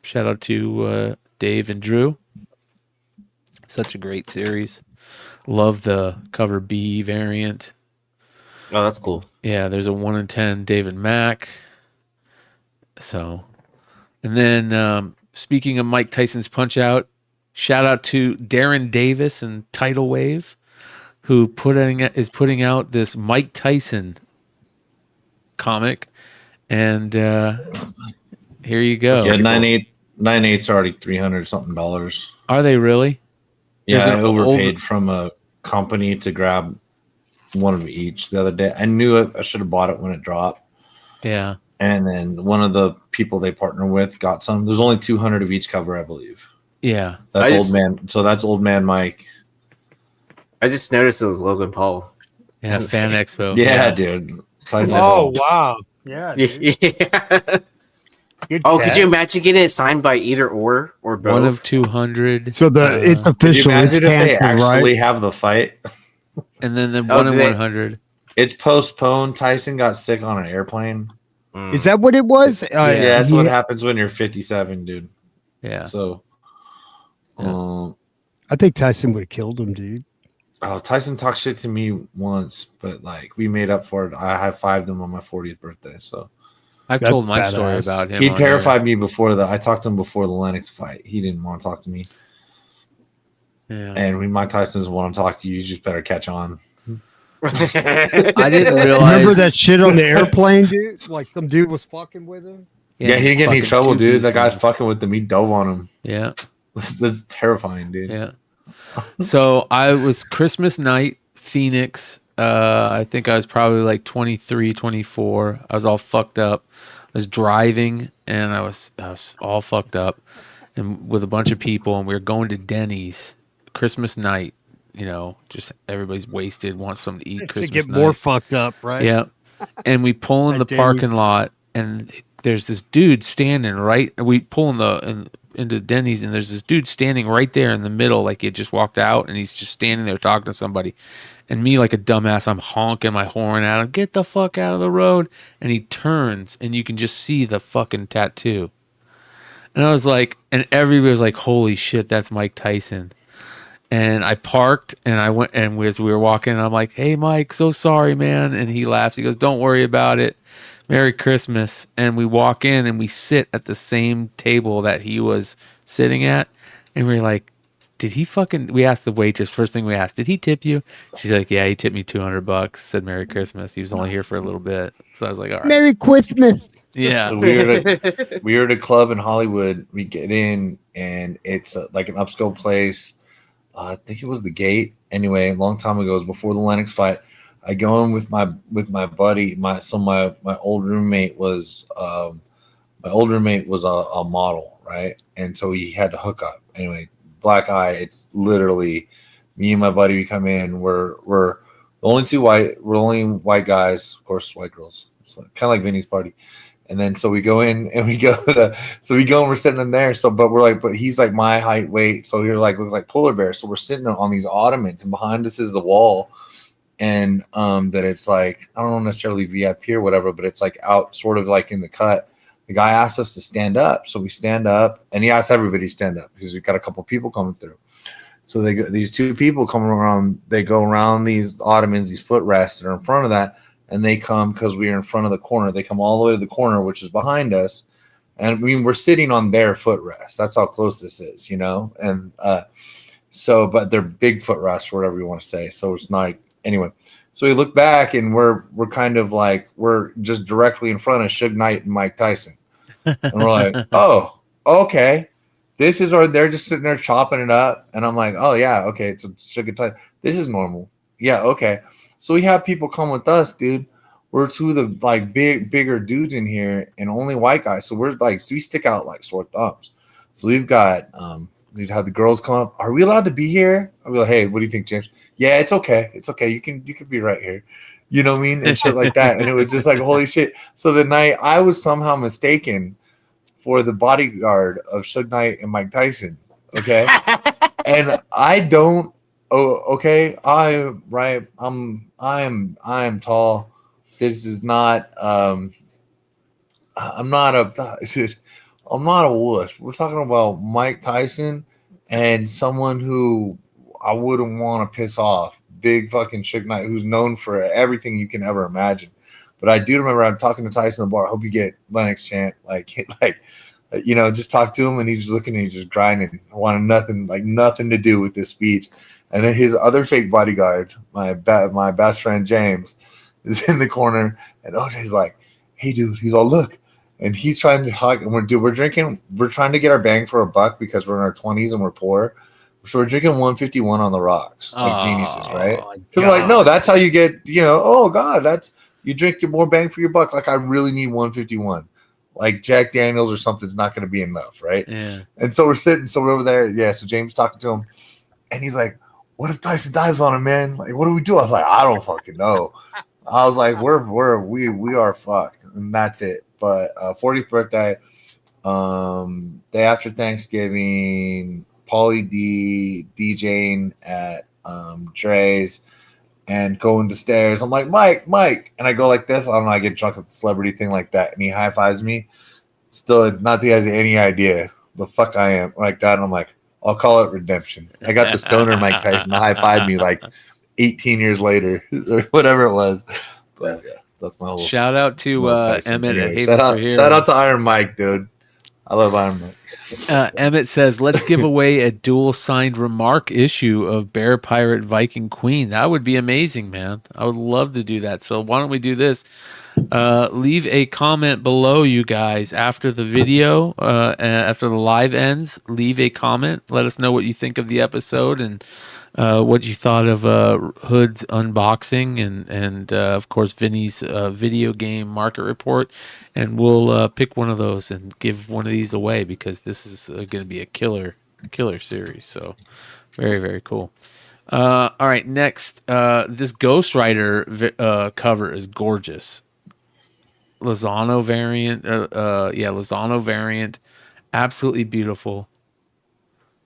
Shout out to Dave and Drew. Such a great series. Love the cover B variant.
Oh, that's cool.
Yeah, there's a 1 in 10 David Mack. So, and then speaking of Mike Tyson's Punch Out, shout out to Darren Davis and Tidal Wave, who is putting out this Mike Tyson comic, and here you go.
Yeah, 9.8's already $300 something.
Are they really?
Yeah, I overpaid from a company to grab one of each the other day. I knew I should have bought it when it dropped.
Yeah.
And then one of the people they partner with got some. There's only 200 of each cover, I believe.
Yeah.
That's old man. So that's old man Mike.
I just noticed it was Logan Paul.
Yeah, Fan Expo.
Yeah, dude.
Oh, wow. Yeah. Dude.
Yeah.
Good
Oh,
cat.
could you imagine getting it signed by either or both?
1 of 200.
So it's official.
Could you
It's
imagine if they
canceled,
actually
right?
have the fight?
And then the 1 in 100.
It's postponed. Tyson got sick on an airplane.
Is that what it was?
Yeah, that's what happens when you're 57, dude.
Yeah.
So,
I think Tyson would have killed him, dude.
Oh, Tyson talked shit to me once, but like we made up for it. I high-fived him on my 40th birthday. So
I've told my story about him.
He terrified me before I talked to him before the Lennox fight. He didn't want to talk to me.
Yeah.
And when Mike Tyson doesn't want to talk to you, you just better catch on.
I didn't realize.
Remember that shit on the airplane, dude? Like some dude was fucking with him.
Yeah, he didn't get any trouble, dude. That guy's fucking with him. He dove on him.
Yeah.
That's terrifying, dude.
Yeah. So I was Christmas night, Phoenix. I think I was probably like 23, 24. I was all fucked up. I was driving and I was all fucked up and with a bunch of people, and we were going to Denny's Christmas night. You know, just everybody's wasted, wants something to eat Christmas
to get
night.
more fucked up, right?
Yeah. And we pull in the parking lot, and there's this dude standing right. We pull into Denny's, and there's this dude standing right there in the middle, like he had just walked out, and he's just standing there talking to somebody. And me, like a dumbass, I'm honking my horn at him, get the fuck out of the road. And he turns, and you can just see the fucking tattoo. And I was like, and everybody was like, holy shit, that's Mike Tyson. And I parked and I went, and as we were walking, I'm like, "Hey, Mike, so sorry, man." And he laughs. He goes, "Don't worry about it. Merry Christmas." And we walk in and we sit at the same table that he was sitting at. And we're like, "Did he fucking," we asked the waitress, first thing we asked, "Did he tip you?" She's like, "Yeah, he tipped me $200. Said Merry Christmas. He was only here for a little bit." So I was like, "All right."
Merry Christmas.
Yeah.
So we were at a club in Hollywood. We get in, and it's like an upscale place. I think it was the Gate. Anyway, a long time ago, it was before the Lennox fight. I go in with my buddy. My old roommate was a model, right? And so he had to hook up. Anyway, black eye. It's literally me and my buddy. We come in. We're the only we're only white guys, of course, white girls. So kind of like Vinny's party. And then so we go in and we we're sitting in there. So but he's like my height, weight. So you're like look like polar bear. So we're sitting on these ottomans, and behind us is the wall. And that it's like, I don't know necessarily VIP or whatever, but it's like out sort of like in the cut. The guy asked us to stand up. So we stand up, and he asked everybody to stand up because we've got a couple people coming through. So these two people come around, they go around these ottomans, these footrests that are in front of that. And they come because we are in front of the corner. They come all the way to the corner, which is behind us. And I mean, we're sitting on their footrest. That's how close this is, you know? And but they're big footrests, or whatever you want to say. So it's not, anyway. So we look back, and we're kind of like, we're just directly in front of Suge Knight and Mike Tyson. And we're like, oh, okay. They're just sitting there chopping it up. And I'm like, oh, yeah, okay. It's Suge Tyson. This is normal. Yeah, okay. So we have people come with us, dude. We're two of the like bigger dudes in here, and only white guys. So we're like, so we stick out like sore thumbs. So we've got we'd have the girls come up. Are we allowed to be here? I'll be like, hey, what do you think, James? Yeah, it's okay. It's okay. You can be right here. You know what I mean? And shit like that. And it was just like, holy shit. So the night I was somehow mistaken for the bodyguard of Suge Knight and Mike Tyson. Okay. And I don't. Oh, okay. I am tall. This is not. I'm not a wuss. We're talking about Mike Tyson and someone who I wouldn't want to piss off. Big fucking Suge Knight, who's known for everything you can ever imagine. But I do remember I'm talking to Tyson in the bar. I hope you get Lennox chant, just talk to him, and he's just looking and he's just grinding, wanting nothing to do with this speech. And then his other fake bodyguard, my best friend James, is in the corner, and OJ's like, "Hey, dude," he's all, "Look," and he's trying to hug, and we're drinking. We're trying to get our bang for a buck because we're in our 20s and we're poor, so we're drinking 151 on the rocks like geniuses, right? Because we're like, no, that's how you get, oh God, that's you drink your more bang for your buck. Like I really need 151. Like Jack Daniels or something's not going to be enough, right? Yeah. And so we're over there. Yeah. So James talking to him, and he's like, "What if Tyson dives on him, man? Like, what do we do?" I was like, "I don't fucking know." I was like, we are fucked, and that's it. But 40th birthday, day after Thanksgiving, Paulie D DJing at Dre's, and going to stairs. I'm like, Mike, and I go like this. I don't know. I get drunk at the celebrity thing like that, and he high fives me. Still, not that he has any idea the fuck I am like that. And I'm like, I'll call it redemption. I got the stoner Mike Tyson to high five me like 18 years later or whatever it was. But yeah, that's my whole
shout out to Emmett at Haven for Heroes.
Shout out to Iron Mike, dude. I love Iron Mike.
Emmett says, let's give away a dual signed remark issue of Bear Pirate Viking Queen. That would be amazing, man. I would love to do that. So why don't we do this? Leave a comment below, you guys, after the video, after the live ends. Leave a comment. Let us know what you think of the episode and what you thought of Hood's unboxing and of course Vinny's video game market report, and we'll pick one of those and give one of these away because this is going to be a killer series. So very, very cool. All right, next, this Ghost Rider cover is gorgeous. Lozano variant, Lozano variant, absolutely beautiful.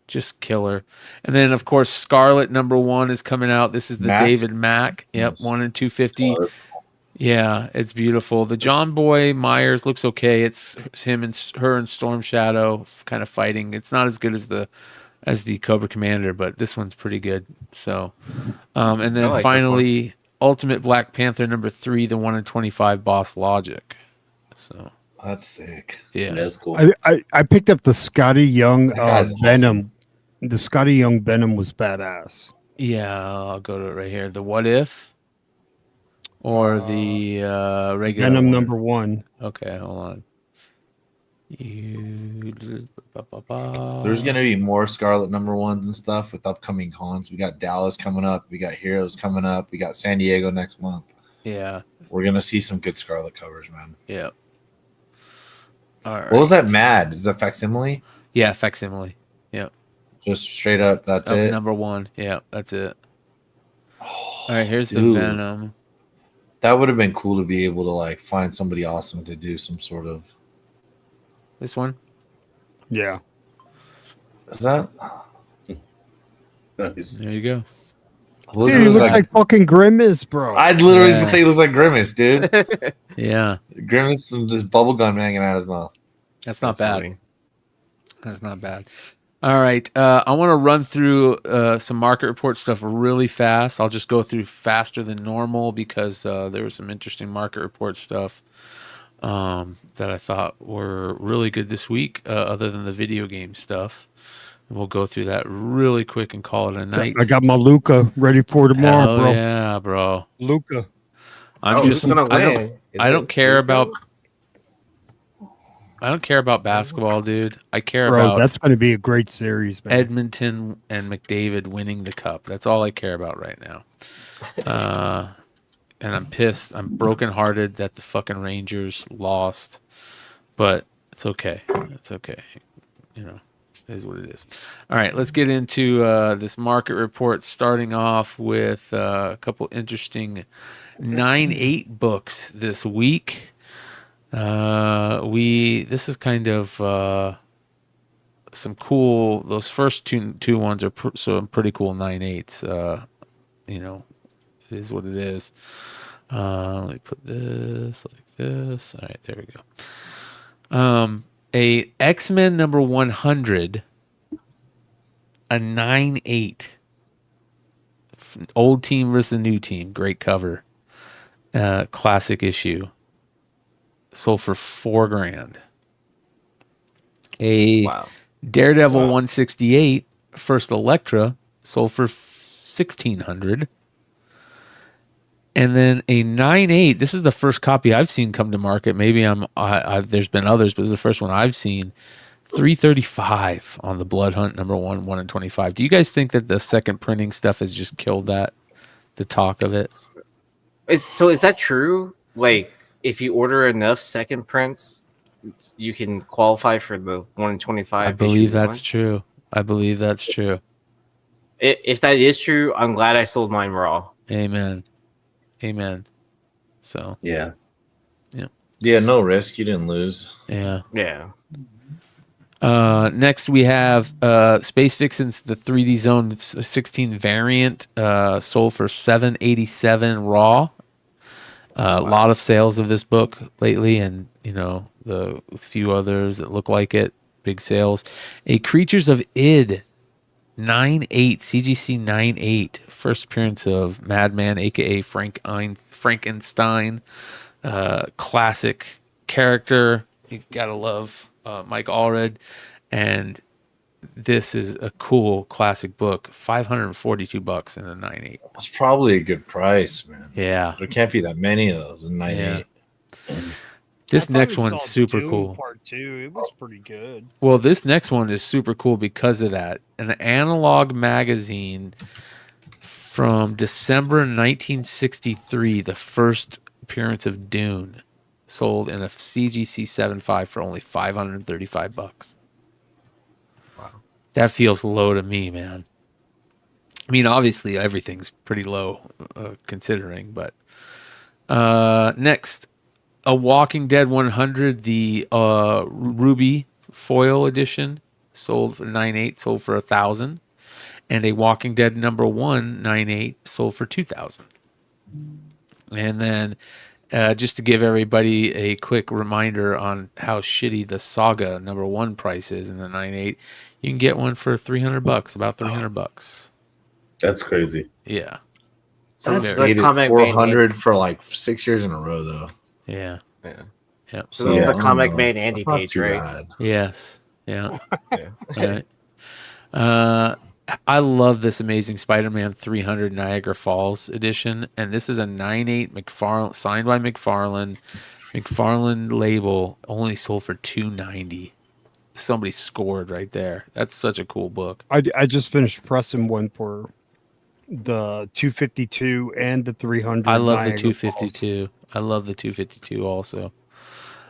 Just killer. And then, of course, Scarlet #1 is coming out. This is the David Mack. Yep, 1 in 250. Oh, yeah, it's beautiful. The John Boy Myers looks okay. It's him and her and Storm Shadow kind of fighting. It's not as good as the as the Cobra Commander, but this one's pretty good. So, and then
I like
finally, Ultimate Black Panther #3, the 1 in 25 Boss Logic. So
That's sick.
yeah,
That's cool.
I picked up the Scotty Young
That guy's
Venom.
awesome.
The Scotty Young Venom was badass.
yeah. I'll go to it right here. The What If, or the regular
Venom
one?
#1.
Okay, hold on.
There's gonna be more Scarlet #1s and stuff with upcoming cons. We got Dallas coming up. We got Heroes coming up. We got San Diego next month.
Yeah,
We're gonna see some good Scarlet covers, man.
yeah. All right.
What was that? Mad? Is that facsimile?
Yeah, facsimile. Yeah.
Just straight up. That's
Of
it.
#1. Yeah, that's it. All right, here's
Dude.
the Venom.
That would have been cool to be able to like find somebody awesome to do some sort of.
This one.
Yeah.
Is that?
Nice.
There you go.
What does
Dude,
it
he
look
looks like fucking Grimace, bro.
I'd literally
Yeah.
just say he looks like Grimace, dude.
Yeah,
Grimace with just bubble gum hanging out his mouth.
that's not
That's
bad.
funny.
That's not bad. All right, I want to run through some market report stuff really fast. I'll just go through faster than normal because there was some interesting market report stuff that I thought were really good this week, other than the video game stuff. And we'll go through that really quick and call it a night.
I got my Luca ready for tomorrow,
Hell
bro.
yeah, bro.
Luca.
I'm
Oh,
just
who's gonna
I
win?
don't
Is
I don't
it
care
Luka?
about basketball, dude. I care
Bro,
about
that's going to be a great series, man.
Edmonton and McDavid winning the cup. That's all I care about right now. And I'm pissed. I'm brokenhearted that the fucking Rangers lost, but it's okay. It's okay. You know, it is what it is. All right, let's get into this market report. Starting off with a couple interesting 9/8 books this week. This is kind of some cool. Those first two ones are some pretty cool 9/8s. You know, it is what it is. Let me put this like this. All right, there we go. A X-Men #100, a 9/8. Old team versus new team. Great cover. Classic issue. Sold for $4,000. A
Wow.
Daredevil 168, first Elektra, sold for $1,600. And then a 9/8. This is the first copy I've seen come to market. Maybe there's been others, but this is the first one I've seen. $335 on the Blood Hunt #1, 1 in 25. Do you guys think that the second printing stuff has just killed that? The talk of it.
Is that true? Like, if you order enough second prints, you can qualify for the 1 in 25.
I believe
issue
that's
one?
true. I believe that's true.
If that is true, I'm glad I sold mine raw.
Amen. Amen. So
Yeah.
Yeah, no risk. You didn't lose.
yeah.
Yeah.
Next we have Space Vixens, the 3D Zone 16 variant, sold for $787 raw. A lot of sales of this book lately, and you know the few others that look like it. Big sales. A Creatures of Id 9/8 CGC 9/8, first appearance of Madman, aka Frankenstein. Classic character. You gotta love Mike Allred, and this is a cool classic book. $542 in a 9/8.
It's probably a good price, man.
Yeah.
There can't be that many of those in 98.
This
I
next
probably
one's
saw
super
Doom
cool.
Part 2. It was pretty good.
Well, this next one is super cool because of that. An analog magazine from December 1963, the first appearance of Dune, sold in a CGC 7.5 for only $535. Wow. That feels low to me, man. I mean, obviously everything's pretty low considering, but next, a Walking Dead 100, the Ruby foil edition, sold for 9/8, sold for $1,000, and a Walking Dead #1 9/8 sold for $2,000. And then, just to give everybody a quick reminder on how shitty the Saga #1 price is in the 9/8, You can get one for $300, about $300.
That's crazy.
Yeah.
So
That's
this is the comic
400 for like 6 years in a row, though.
Yeah.
Yeah.
Yep.
So this is the
I don't
comic
know.
made Andy
That's not
page,
too
right?
bad.
Yes. Yeah.
Yeah.
Right. I love this Amazing Spider-Man 300 Niagara Falls edition, and this is a 9/8 McFarlane, signed by McFarlane. McFarlane label, only sold for $290. Somebody scored right there. That's such a cool book.
I just finished pressing one for the 252 and the 300.
I love the
Niagara
252. I love the 252 also.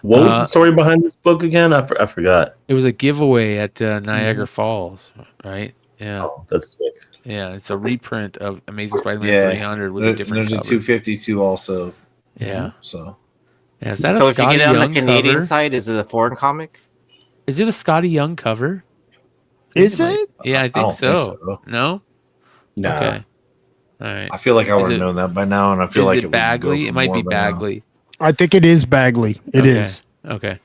What was the story behind this book again? I forgot.
It was a giveaway at Niagara Falls, right? Yeah.
Oh, that's sick.
Yeah, it's a reprint of Amazing Spider-Man 300 with a different
There's
cover.
a 252 also.
Yeah.
So.
Yeah, is that
So
a
if you
Scotty
get it on
Young
the Canadian
cover?
side, is it a foreign comic?
Is it a Scotty Young cover?
Is it?
Yeah, I think
don't
so.
think so.
No?
Nah.
Okay. All right.
I feel like I
Is
would
it-
have known that by now, and I feel
Is
like
it
would go
Bagley?
for
It might
more
be
by now.
Bagley.
I think it is Bagley. It is.
Okay.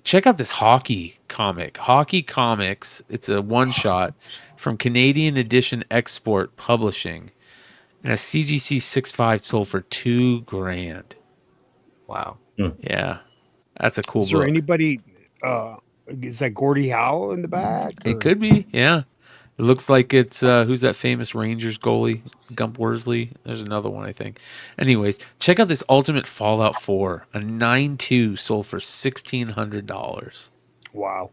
Check out this hockey comic. Hockey Comics. It's a one-shot from Canadian Edition Export Publishing. And a CGC 6.5 sold for $2,000.
Wow.
Yeah. That's a cool
Is there
book.
anybody? Is that Gordie Howe in the back?
It
or-
could be, yeah. It looks like it's who's that famous Rangers goalie? Gump Worsley. There's another one, I think. Anyways, check out this Ultimate Fallout 4. A 9.2 sold for $1,600.
Wow.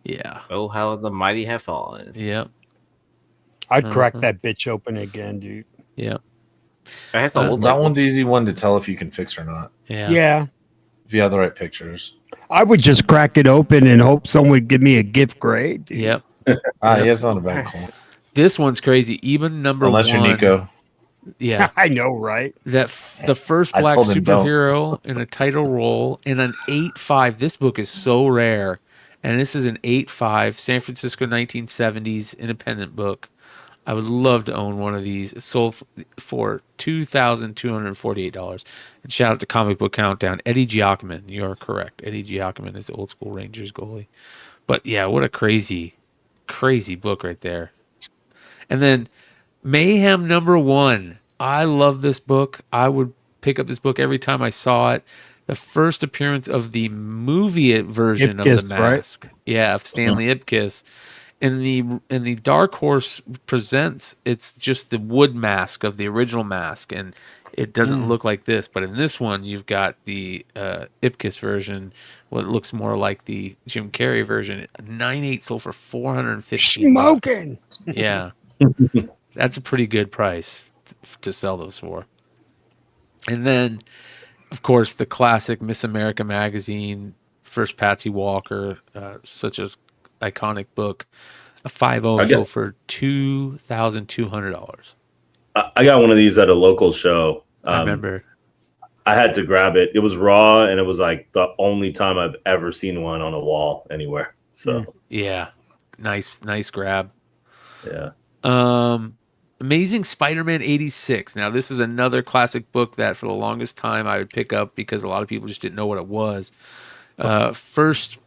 Yeah.
Oh, how the mighty have fallen.
Yep.
I'd crack that bitch open again, dude.
Yep.
It has the old
That
label.
one's easy one to tell if you can fix or not.
Yeah.
Yeah.
If you have the right pictures.
I would just crack it open and hope someone would give me a gift grade. Dude.
Yep.
Yeah, it's not a bad call.
This one's crazy. Even number
Unless
one.
you're Nico.
Yeah.
I know, right?
The first
I
black
told him don't.
superhero in a title role in an 8.5. This book is so rare. And this is an 8.5 San Francisco 1970s independent book. I would love to own one of these. It sold for $2,248. And shout out to Comic Book Countdown. Eddie Giacomin. You're correct. Eddie Giacomin is the old school Rangers goalie. But yeah, what a crazy book right there. And then Mayhem #1. I love this book. I would pick up this book every time I saw it. The first appearance of the movie version of
Ipkiss,
the
right?
mask. Yeah, of Stanley Ipkiss. In the Dark Horse Presents, it's just the wood mask of the original mask, and it doesn't look like this. But in this one, you've got the Ipkiss version, what looks more like the Jim Carrey version. 9.8 sold for $450.
Smoking.
Yeah, that's a pretty good price to sell those for. And then, of course, the classic Miss America magazine, first Patsy Walker, such a iconic book. A 5.0 sold for $2,200.
I got one of these at a local show.
I remember.
I had to grab it. It was raw, and it was like the only time I've ever seen one on a wall anywhere. So
Yeah, nice grab.
yeah.
Amazing Spider-Man 86. Now, this is another classic book that for the longest time I would pick up because a lot of people just didn't know what it was. First,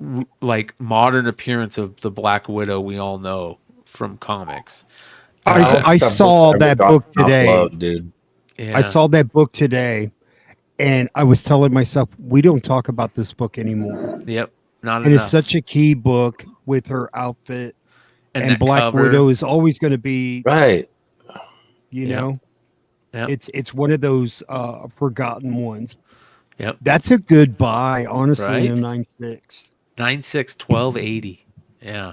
like, modern appearance of the Black Widow we all know from comics.
I saw that book today.
Love, dude.
Yeah.
I saw that book today, and I was telling myself, we don't talk about this book anymore.
Yep. Not
And
enough.
it's such a key book with her outfit. And
that
Black
cover.
Widow is always going to be,
Right.
you
Yep.
know,
Yep.
it's one of those forgotten ones.
Yep.
That's a good buy, honestly,
Right?
in a 9.6.
9.6, 1280. Yeah.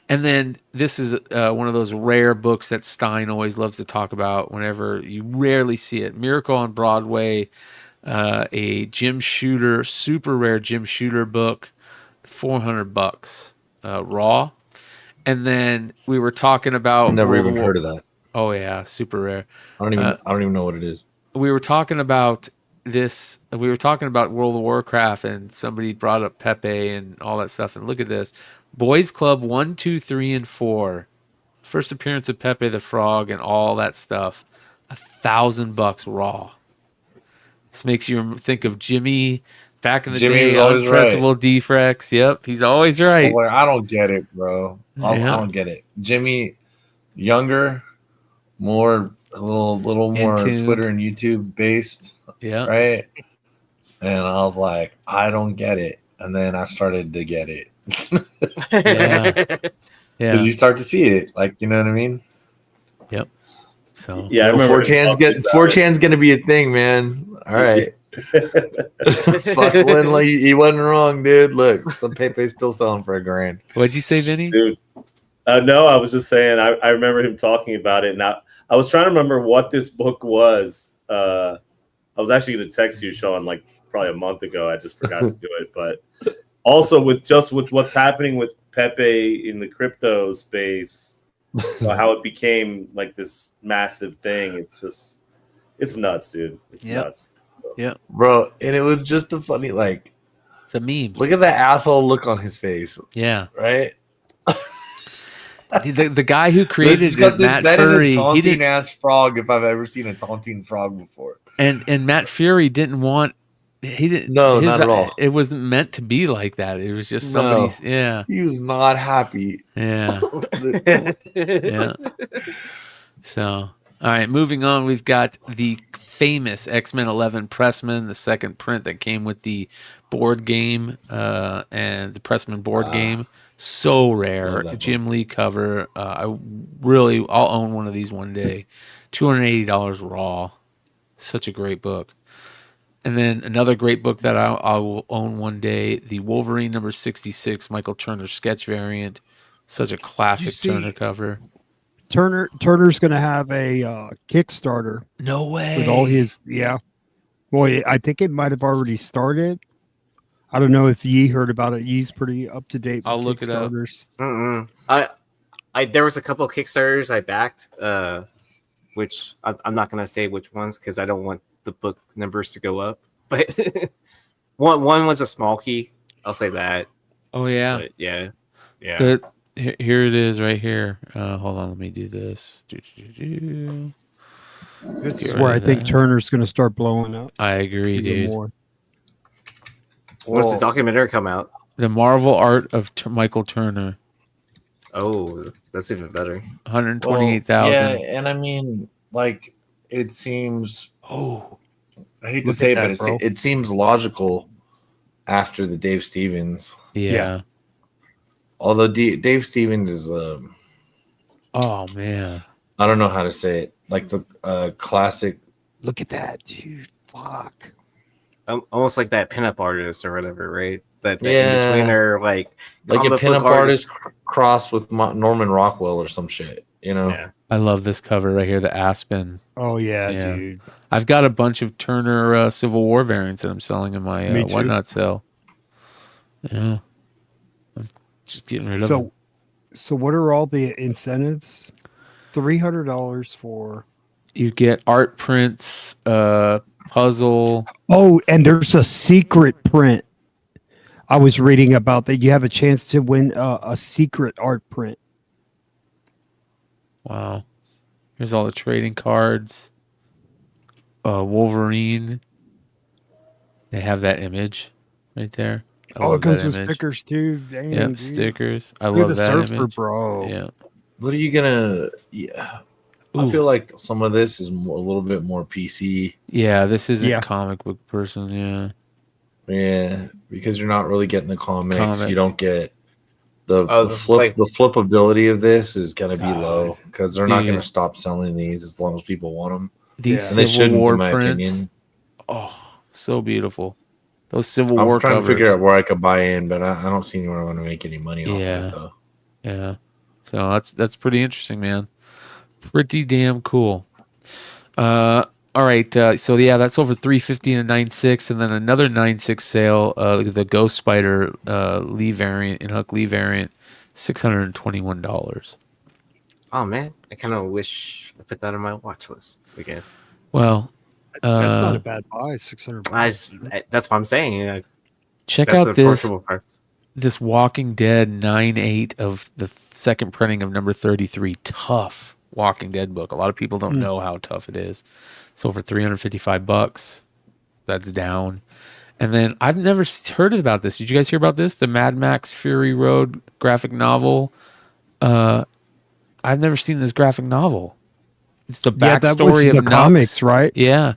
And then this is one of those rare books that Stein always loves to talk about whenever you rarely see it. Miracle on Broadway, a Jim Shooter, super rare Jim Shooter book, $400 raw. And then we were talking about
I've never
World
even
of
heard of that.
Oh yeah, super rare.
I don't even know what it is.
We were talking about this. We were talking about World of Warcraft, and somebody brought up Pepe and all that stuff. And look at this: Boys Club 1, 2, 3, and 4. First appearance of Pepe the Frog and all that stuff. $1,000 raw. This makes you think of Jimmy back in the
Jimmy
day,
was always
unpressable defrex. Yep, he's always right.
Like, I don't get it, bro. I don't get it. Jimmy, younger, a little more
In-tuned.
Twitter and YouTube based.
Yeah.
Right. And I was like, I don't get it. And then I started to get it.
Yeah.
Because you start to see it. Like, you know what I mean?
Yep. So
Yeah, I remember
4chan's gonna be a thing, man. All right. Fuck Lindley, he wasn't wrong, dude. Look, some Pepe's still selling for $1,000.
What'd you say, Vinny?
Dude. No, I was just saying I remember him talking about it. Now I was trying to remember what this book was. I was actually gonna text you, Sean, like probably a month ago. I just forgot to do it. But also with what's happening with Pepe in the crypto space, how it became like this massive thing. It's nuts, dude. It's nuts.
Yeah,
bro. And it was just a funny, like,
it's a meme.
Look at that asshole look on his face.
Yeah.
Right.
The guy who created it, Matt Fury,
is a taunting ass frog if I've ever seen a taunting frog before.
And Matt Fury didn't want. He didn't.
No, not at all.
It wasn't meant to be like that. It was just somebody's.
No,
yeah.
He was not happy.
Yeah. Yeah. So, all right, moving on. We've got the famous X-Men 11 Pressman, the second print that came with the board game and the Pressman board game. So rare. Jim Lee cover. I'll own one of these one day. $280 raw. Such a great book. And then another great book that I will own one day, the Wolverine number 66, Michael Turner sketch variant. Such a classic Turner cover.
Turner's going to have a Kickstarter.
No way.
With all his, Well, I think it might have already started. I don't know if Yee heard about it. Yee's pretty up to date.
I'll look it up.
There was a couple of Kickstarters I backed, which I'm not going to say which ones because I don't want the book numbers to go up. But one was a small key. I'll say that.
Oh yeah.
But yeah.
Here it is right here. Hold on, let me do this.
This is where I think Turner's going to start blowing up.
I agree, dude.
Once the documentary come out?
The Marvel Art of Michael Turner.
Oh, that's even better.
128,000.
Yeah, and I mean, like, it seems.
Oh,
I hate to say it, but it seems logical after the Dave Stevens.
Yeah.
Although Dave Stevens is.
Oh man.
I don't know how to say it. Like the classic.
Look at that, dude. Fuck.
Almost like that pinup artist or whatever, right? That in-betweener, like
a pinup artist crossed with Norman Rockwell or some shit, you know?
Yeah.
I love this cover right here, the Aspen.
Oh, yeah, dude.
I've got a bunch of Turner Civil War variants that I'm selling in my Whatnot sale. Yeah. I'm just getting rid of them.
So what are all the incentives? $300 for...
You get art prints, puzzle.
Oh, and there's a secret print. I was reading about that. You have a chance to win a secret art print.
Wow. Here's all the trading cards. Wolverine. They have that image right there.
It comes with stickers too. Damn,
yep,
dude.
Stickers. I
You're
love
the
that
surfer,
image.
bro.
Yeah.
What are you gonna? Yeah, I feel like some of this is a little bit more PC.
Yeah, this isn't a comic book person. Yeah.
Yeah, because you're not really getting the comics. You don't get the flippability of this is gonna be low because they're not gonna stop selling these as long as people want them.
These Civil War prints. Oh, so beautiful. Those Civil War covers.
I'm trying to figure out where I could buy in, but I don't see anywhere I want to make any money off of it, though.
Yeah. So that's pretty interesting, man. Pretty damn cool. All right. So yeah, that's over $350 in a 9.6, and then another 9.6 sale. The Ghost Spider Lee variant and Huck Lee variant, $621.
Oh man, I kind of wish I put that on my watch list again.
Well,
that's not a bad buy. $600.
That's what I'm saying.
Check out this Walking Dead 9.8 of the second printing of number 33. Tough Walking Dead book. A lot of people don't know how tough it is. It's over $355. That's down. And then I've never heard about this. Did you guys hear about this? The Mad Max Fury Road graphic novel. I've never seen this graphic novel. It's the backstory
of
the
comics, right?
Yeah.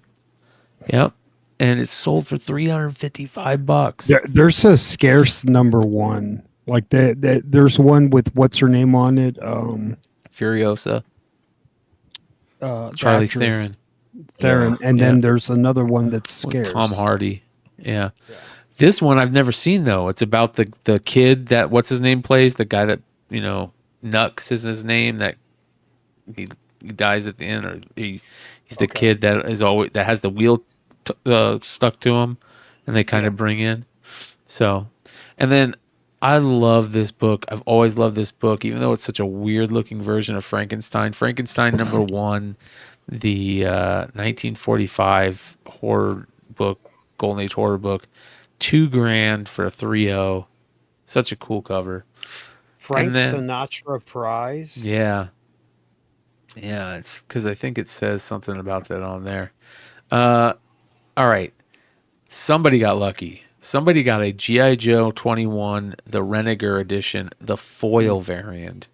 Yep. And it's sold for $355.
There's a scarce number one. Like there's one with what's her name on it?
Furiosa. Charlie Theron.
And then there's another one that's scarce.
Tom Hardy. Yeah. This one I've never seen though. It's about the kid that what's his name plays, the guy that, Nux is his name, that he dies at the end, or he's the kid that is always that has the wheel stuck to him, and they kind of bring in. So, and then I love this book. I've always loved this book, even though it's such a weird looking version of Frankenstein. Frankenstein #1, the 1945 horror book, Golden Age horror book, $2,000 for a 3.0. Such a cool cover.
Frank Sinatra prize.
Yeah. Yeah, it's because I think it says something about that on there. All right. Somebody got lucky. Somebody got a G.I. Joe 21, the Renegar edition, the foil variant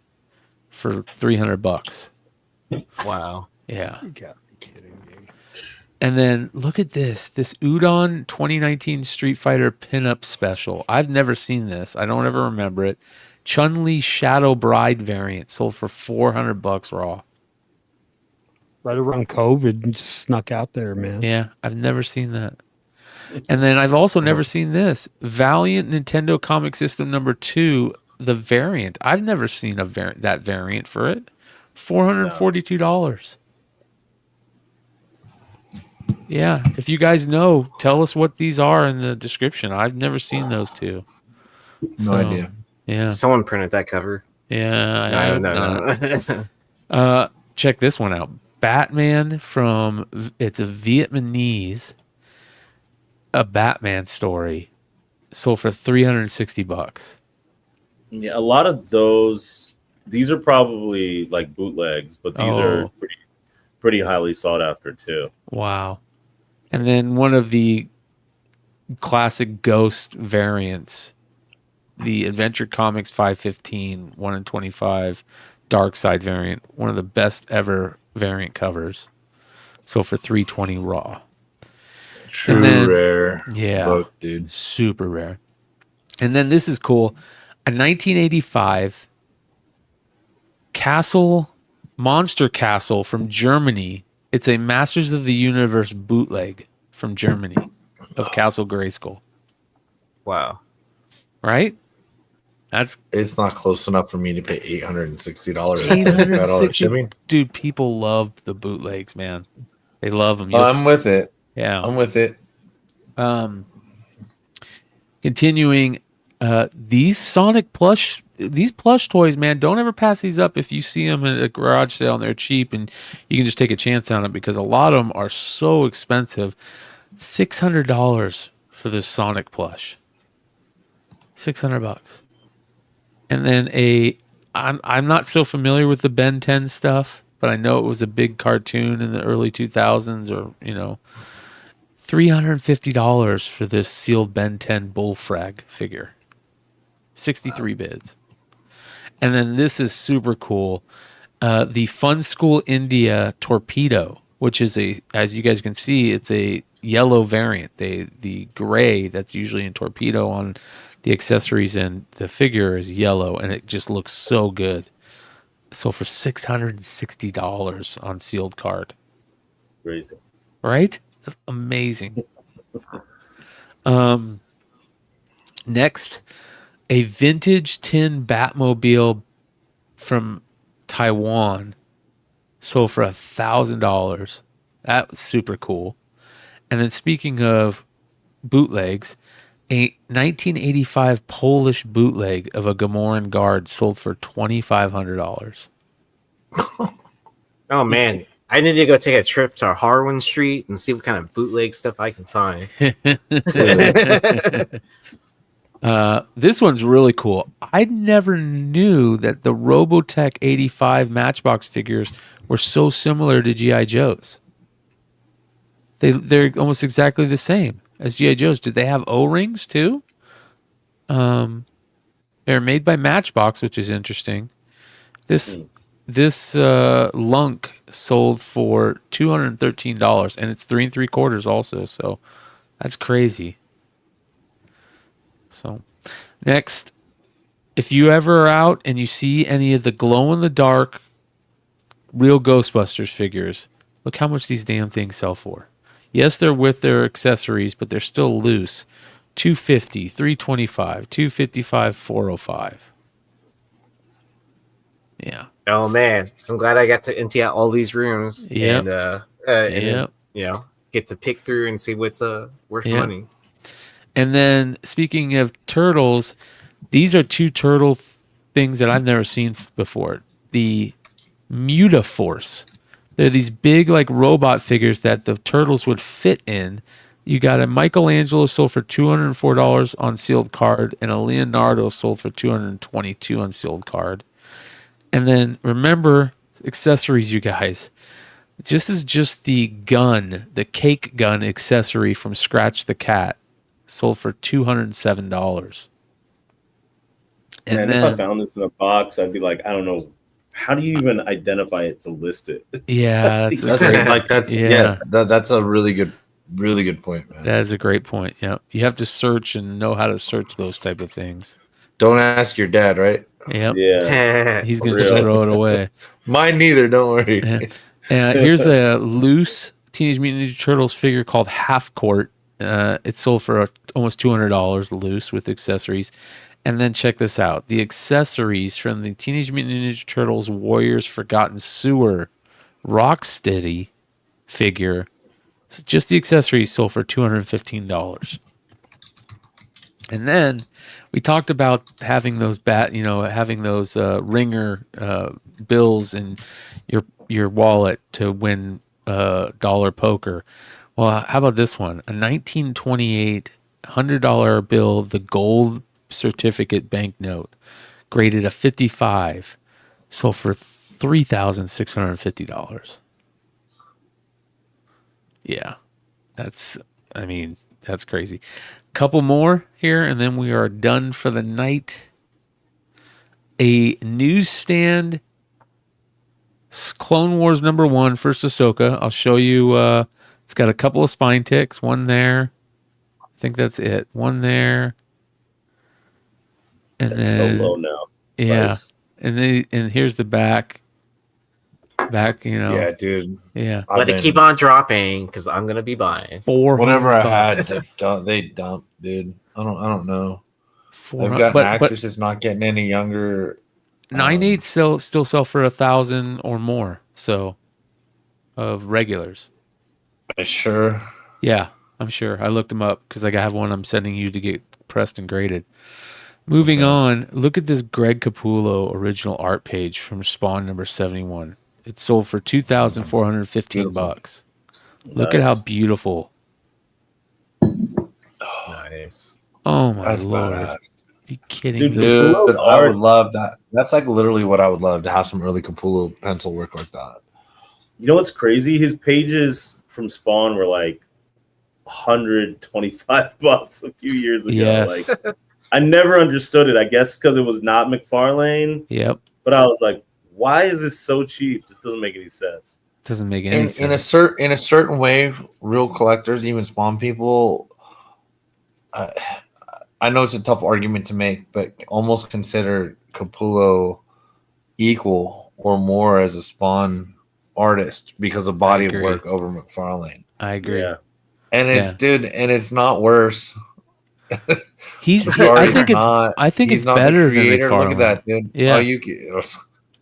for $300.
Wow.
Yeah.
You gotta be kidding me.
And then look at this Udon 2019 Street Fighter pinup special. I've never seen this. I don't ever remember it. Chun-Li Shadow Bride variant sold for $400 raw.
Right around COVID, and just snuck out there, man.
Yeah, I've never seen that. And then I've also never seen this Valiant Nintendo Comic System #2, the variant. I've never seen that variant for it. $442. Yeah, if you guys know, tell us what these are in the description. I've never seen those two.
No idea.
Yeah.
Someone printed that cover.
Yeah.
No.
Check this one out. Batman it's a Vietnamese, a Batman story, sold for $360.
Yeah, a lot of these are probably like bootlegs, but these are pretty highly sought after too.
Wow. And then one of the classic Ghost variants, the Adventure Comics 515, 1 in 25, Dark Side variant, one of the best ever variant covers. So for $320 raw.
True rare.
Yeah.
Book, dude.
Super rare. And then this is cool. A 1985 Monster Castle from Germany. It's a Masters of the Universe bootleg from Germany of Castle Grayskull.
Wow.
Right?
It's not close enough for me to pay $860 shipping.
Dude, people love the bootlegs, man. They love them.
I'm with it.
Yeah.
I'm with it.
Continuing, these plush toys, man, don't ever pass these up if you see them at a garage sale and they're cheap and you can just take a chance on it because a lot of them are so expensive. $600 for this Sonic plush. $600. And then I'm not so familiar with the Ben 10 stuff, but I know it was a big cartoon in the early 2000s or, $350 for this sealed Ben 10 Bullfrag figure. 63 bids. And then this is super cool. The Fun School India Torpedo, which is as you guys can see, it's a yellow variant. The gray that's usually in Torpedo on the accessories and the figure is yellow, and it just looks so good. So for $660 on sealed card.
Crazy.
Right? That's amazing. Next, a vintage tin Batmobile from Taiwan sold for $1,000. That was super cool. And then speaking of bootlegs, a 1985 Polish bootleg of a Gamoran Guard sold for $2,500.
Oh man, I need to go take a trip to Harwin Street and see what kind of bootleg stuff I can find.
This one's really cool. I never knew that the Robotech 85 Matchbox figures were so similar to G.I. Joes. They're almost exactly the same. as G.I. Joes. Did they have O-rings too? They're made by Matchbox, which is interesting. This lunk sold for $213, and it's 3 3/4 also. So that's crazy. So next, if you ever are out and you see any of the glow-in-the-dark real Ghostbusters figures, look how much these damn things sell for. Yes, they're with their accessories, but they're still loose. $250, $325, $255, $405. Yeah.
Oh man, I'm glad I got to empty out all these rooms and then, get to pick through and see what's worth money.
And then speaking of turtles, these are 2 turtle things that I've never seen before. The Mutaforce. They're these big like robot figures that the turtles would fit in. You got a Michelangelo sold for $204 on sealed card, and a Leonardo sold for $222 on sealed card. And then remember accessories, you guys. This is just the gun, the cake gun accessory from Scratch the Cat, sold for $207. And
man,
then,
if I found this in a box, I'd be like, I don't know, how do you even identify it to list it?
Yeah,
that's a really good point, man.
That is a great point. Yeah, you have to search and know how to search those type of things.
Don't ask your dad, right?
Yep.
Yeah,
he's gonna just throw it away.
Mine neither. Don't worry.
Here's a loose Teenage Mutant Ninja Turtles figure called Half Court. It sold for almost $200 loose with accessories. And then check this out. The accessories from the Teenage Mutant Ninja Turtles Warriors Forgotten Sewer Rocksteady figure. Just the accessories sold for $215. And then we talked about having those ringer bills in your wallet to win dollar poker. Well, how about this one? A 1928 $100 bill, the gold certificate banknote, graded a 55, sold for $3,650. Yeah, that's crazy. Couple more here, and then we are done for the night. A newsstand Clone Wars #1, First Ahsoka. I'll show you. It's got a couple of spine ticks. One there. I think that's it. One there. And
that's
then,
so low now.
Yeah.
Nice.
And here's the back.
Yeah, dude.
Yeah.
Let it keep on dropping because I'm gonna be buying.
Whatever I had, they dumped, dude. I don't know. They've got actresses not getting any younger.
9.8 still sell for 1,000 or more. So, of regulars.
Sure.
Yeah, I'm sure. I looked them up because I have one I'm sending you to get pressed and graded. Moving on, look at this Greg Capullo original art page from Spawn #71. It sold for $2,415. Look at how beautiful.
Nice.
Oh my
That's
lord!
badass.
Are you kidding me?
Dude, I would love that. That's like literally what I would love to have some early Capullo pencil work like that.
You know what's crazy? His pages from Spawn were like $125 a few years ago.
Yes.
Like, I never understood it. I guess because it was not McFarlane.
Yep.
But I was like, why is this so cheap? This doesn't make any sense.
Doesn't make any sense.
In a certain way, real collectors, even Spawn people, I know it's a tough argument to make, but almost consider Capullo equal or more as a Spawn artist because of body of work over McFarlane.
I agree. Yeah.
And it's not worse.
I think it's better than McFarlane.
Look at that, dude.
Yeah.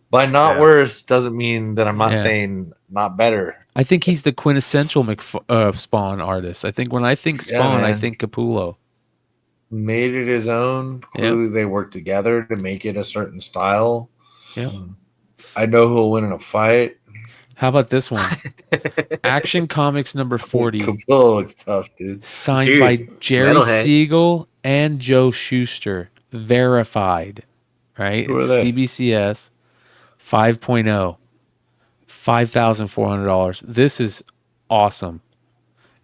By not worse doesn't mean that I'm not saying not better.
I think he's the quintessential Spawn artist. I think when I think Spawn, I think Capullo.
Made it his own. Clearly, they worked together to make it a certain style.
Yeah.
I know who'll win in a fight.
How about this one? Action Comics #40.
Capullo looks tough, dude.
Signed by Jerry Siegel and Joe Shuster. Verified. Right?
Who
it's
are they?
CBCS 5.0. $5,400. This is awesome.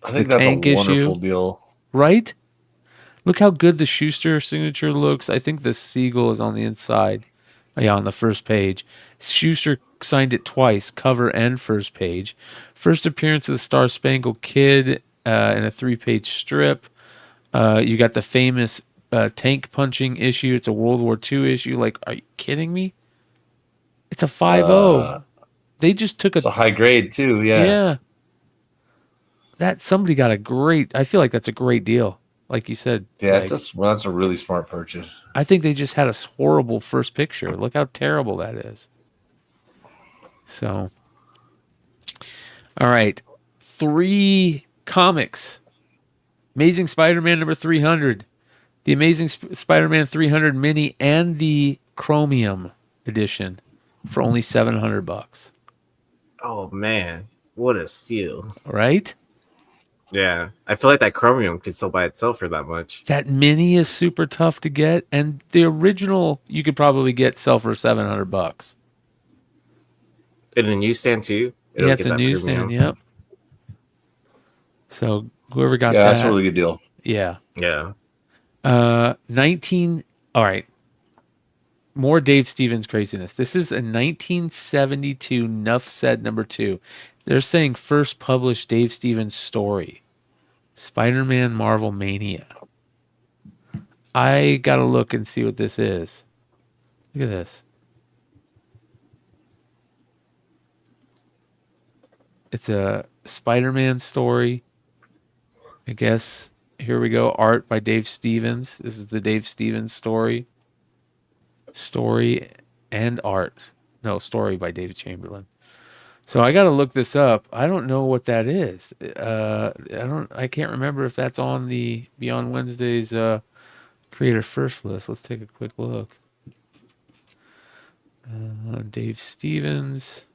I think that's a wonderful deal.
right? Look how good the Schuster signature looks. I think the Siegel is on the inside. Yeah, on the first page. Schuster signed it twice, cover and first page. First appearance of the Star Spangled Kid in a 3-page strip. You got the famous tank punching issue. It's a World War II issue. Like, are you kidding me? It's a 5.0. They just took
it's a high grade too.
Yeah. That somebody got a great. I feel like that's a great deal. Like you said.
Yeah,
like,
that's a really smart purchase.
I think they just had a horrible first picture. Look how terrible that is. So, all right, 3 comics. Amazing Spider-Man number 300, the Amazing Spider-Man 300 mini, and the Chromium edition for only $700.
Oh man, what a steal!
Right?
Yeah, I feel like that Chromium could sell by itself for that much.
That mini is super tough to get, and the original you could probably sell for $700.
In a newsstand too.
Yeah, it's a newsstand. Yep. So whoever got that,
that's a really good deal.
Yeah.
Yeah.
19. All right. More Dave Stevens craziness. This is a 1972 Nuff Said number 2. They're saying first published Dave Stevens story, Spider-Man Marvel Mania. I gotta look and see what this is. Look at this. It's a Spider-Man story. I guess. Here we go. Art by Dave Stevens. This is the Dave Stevens story. Story and art. No, story by David Chamberlain. So I got to look this up. I don't know what that is. I can't remember if that's on the Beyond Wednesday's creator first list. Let's take a quick look. Dave Stevens.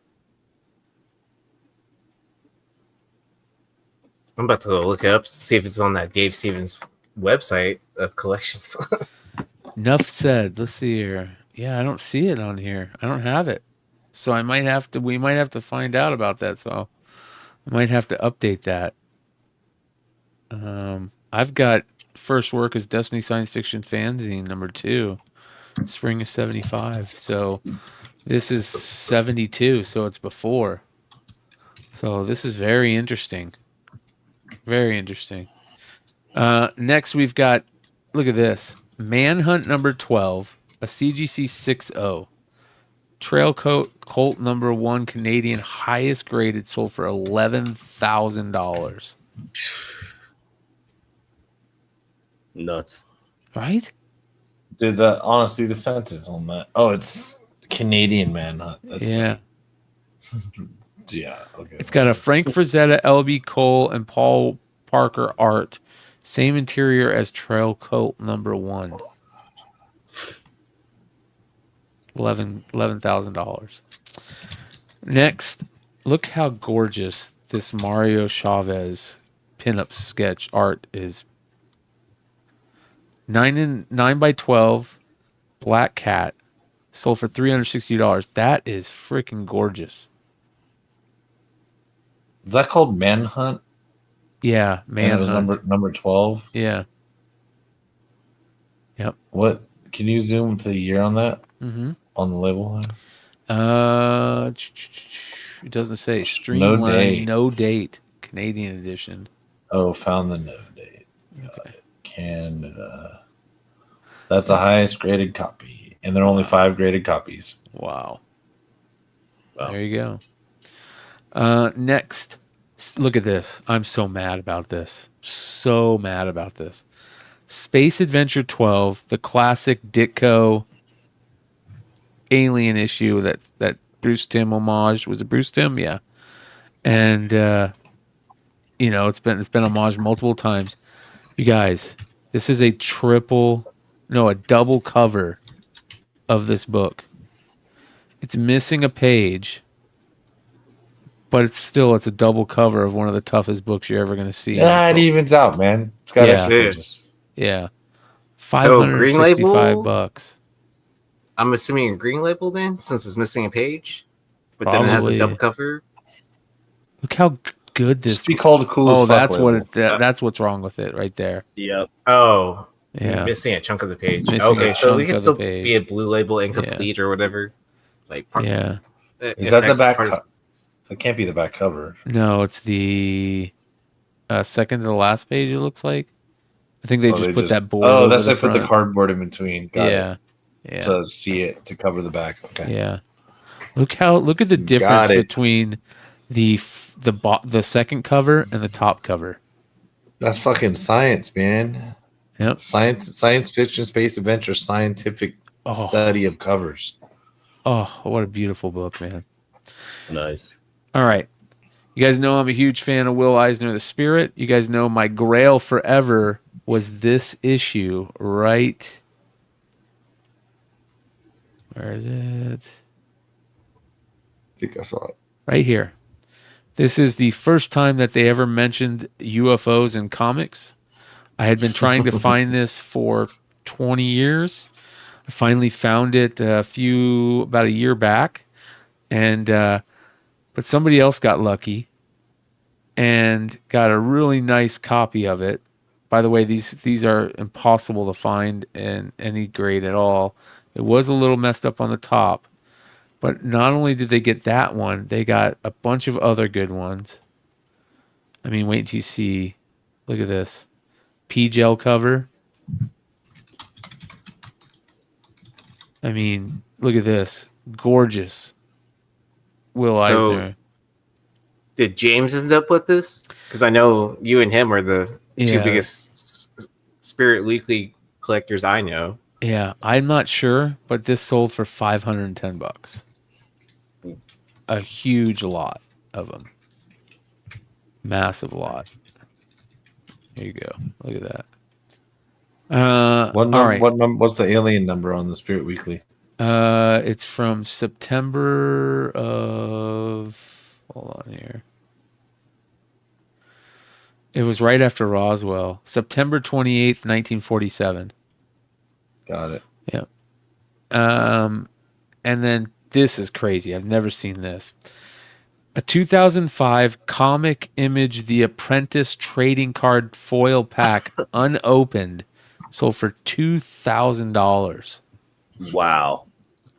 I'm about to go look it up to see if it's on that Dave Stevens website of collections.
Nuff Said. Let's see here. Yeah, I don't see it on here. I don't have it. So we might have to find out about that. So I might have to update that. I've got first work as Destiny Science Fiction Fanzine number 2, spring of 75. So this is 72. So it's before. So this is very interesting. Very interesting. Next we've got, look at this. Manhunt number 12, a CGC 6.0. Trail Colt number 1 Canadian, highest graded, sold for $11,000.
Nuts.
Right?
Dude, honestly, the sentence on that. Oh, it's Canadian Manhunt.
Yeah.
Yeah, okay.
It's got a Frank Frazetta, LB Cole, and Paul Parker art. Same interior as Trail Colt number 1. $11,000. Next, look how gorgeous this Mario Chavez pinup sketch art is. 9x12 black cat, sold for $360. That is freaking gorgeous.
Is that called Manhunt?
Yeah, Manhunt.
Number 12.
Yeah. Yep.
What? Can you zoom to the year on that?
Mm-hmm.
On the label?
It doesn't say. Streamline, no date. Canadian edition.
Oh, found the no date. Got it. Canada. That's the highest graded copy, and there are only 5 graded copies.
Wow. There you go. Next, look at this. I'm so mad about this. So mad about this. Space Adventure 12, the classic Ditko Alien issue that Bruce Timm homage. Was it Bruce Timm? Yeah. And it's been homaged multiple times. You guys, this is a double cover of this book. It's missing a page, but it's a double cover of one of the toughest books you're ever going to see.
Yeah, it evens out, man. It's got extra pages.
Yeah.
So green label,
$5.
I'm assuming a green label then, since it's missing a page, but then it has a double cover.
Look how good this.
Just be called a cool.
Oh, that's what. That's what's wrong with it right there.
Yep.
Oh,
yeah.
Missing a chunk of the page.
Missing
Okay,
a
so
chunk
we can
of
still
the page.
be a blue label incomplete or whatever. Like,
Yeah.
Is that the back? It can't be the back cover.
No, it's the second to the last page. It looks like. I think they just put that board.
Oh, that's
they
put the cardboard in between. Got it.
Yeah.
To see it, to cover the back. Okay.
Yeah. Look at the difference between the second cover and the top cover.
That's fucking science, man.
Yep.
Science fiction, space adventure, scientific study of covers.
Oh, what a beautiful book, man.
Nice.
All right. You guys know I'm a huge fan of Will Eisner, The Spirit. You guys know my grail forever was this issue right. Where is it?
I think I saw it.
Right here. This is the first time that they ever mentioned UFOs in comics. I had been trying to find this for 20 years. I finally found it about a year back. And but somebody else got lucky and got a really nice copy of it. By the way, these are impossible to find in any grade at all. It was a little messed up on the top. But not only did they get that one, they got a bunch of other good ones. I mean, wait till you see. Look at this. P-gel cover. I mean, look at this. Gorgeous. Will Eisner.
Did James end up with this? Because I know you and him are the two biggest Spirit Weekly collectors I know.
Yeah, I'm not sure, but this sold for $510. A huge lot of them. Massive lot. There you go. Look at that.
What's the alien number on the Spirit Weekly?
It's from September of. Hold on here. It was right after Roswell. September 28th, 1947.
Got it.
Yeah. And then this is crazy. I've never seen this. A 2005 comic image The Apprentice trading card foil pack unopened sold for $2,000.
Wow.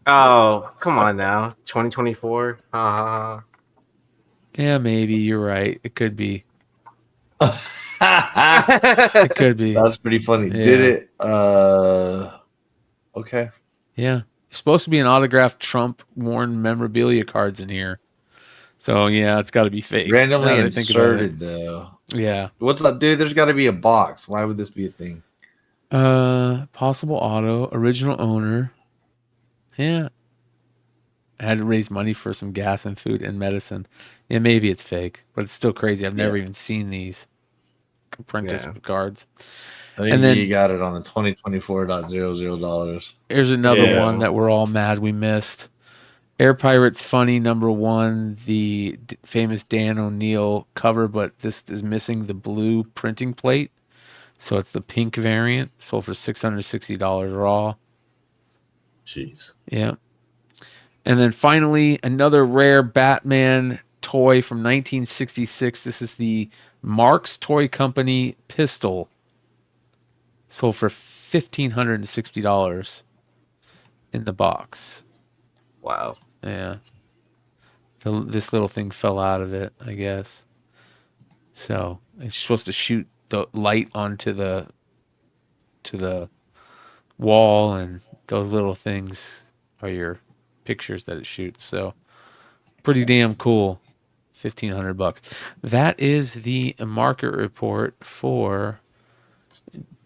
Oh, come on now. 2024.
Yeah, maybe you're right. It could be. It could be.
That's pretty funny.
Yeah.
Did it? Okay.
Yeah. You're supposed to be an autographed Trump worn memorabilia cards in here. So yeah, it's got to be fake.
Randomly inserted though.
Yeah.
What's up, dude? There's got to be a box. Why would this be a thing?
Possible auto, original owner. Yeah. I had to raise money for some gas and food and medicine. Yeah, maybe it's fake, but it's still crazy. I've never even seen these apprentice cards.
I think you got it on the $2024.00.
Here's another one that we're all mad we missed. Air Pirates Funny #1, the famous Dan O'Neill cover, but this is missing the blue printing plate. So it's the pink variant, sold for $660 raw.
Jeez.
Yeah. And then finally, another rare Batman toy from 1966. This is the Marx Toy Company pistol. Sold for $1,560 in the box.
Wow.
Yeah. This little thing fell out of it, I guess. So it's supposed to shoot the light onto the wall, and those little things are your pictures that it shoots. So pretty damn cool. $1,500. That is the market report for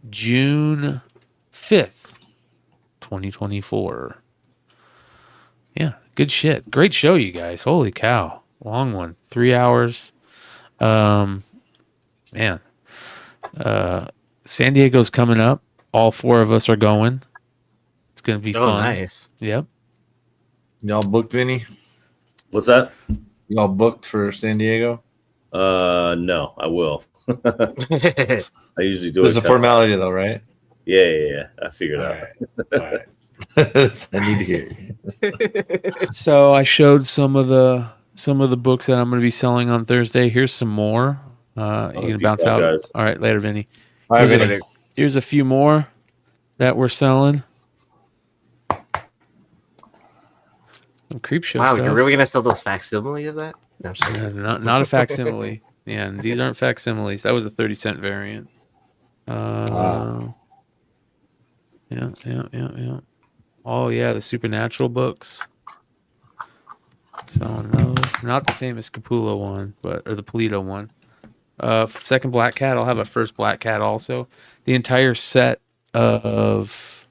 June 5th, 2024. Yeah, good shit. Great show, you guys. Holy cow. Long one. 3 hours. Man. San Diego's coming up. All four of us are going. It's going to be fun.
Nice.
Yep.
Y'all booked, Vinny?
What's that?
Y'all booked for San Diego?
No, I will. I usually do it.
It's a formality, though, right?
Yeah. I figured out.
All right. I need to hear.
So I showed some of the some of the books that I'm going to be selling on Thursday. Here's some more. You going to bounce out?
Guys.
All right, later, Vinny.
All right,
Here's a few more that we're selling. Some creep show
Wow,
stuff.
you're really gonna sell those facsimile of that? No, I'm just kidding.
Not a facsimile. Yeah, and these aren't facsimiles. That was a 30-cent variant. Yeah. Oh yeah, the Supernatural books. Selling those. Not the famous Capullo one, or the Polito one. Second Black Cat. I'll have a first Black Cat also. The entire set of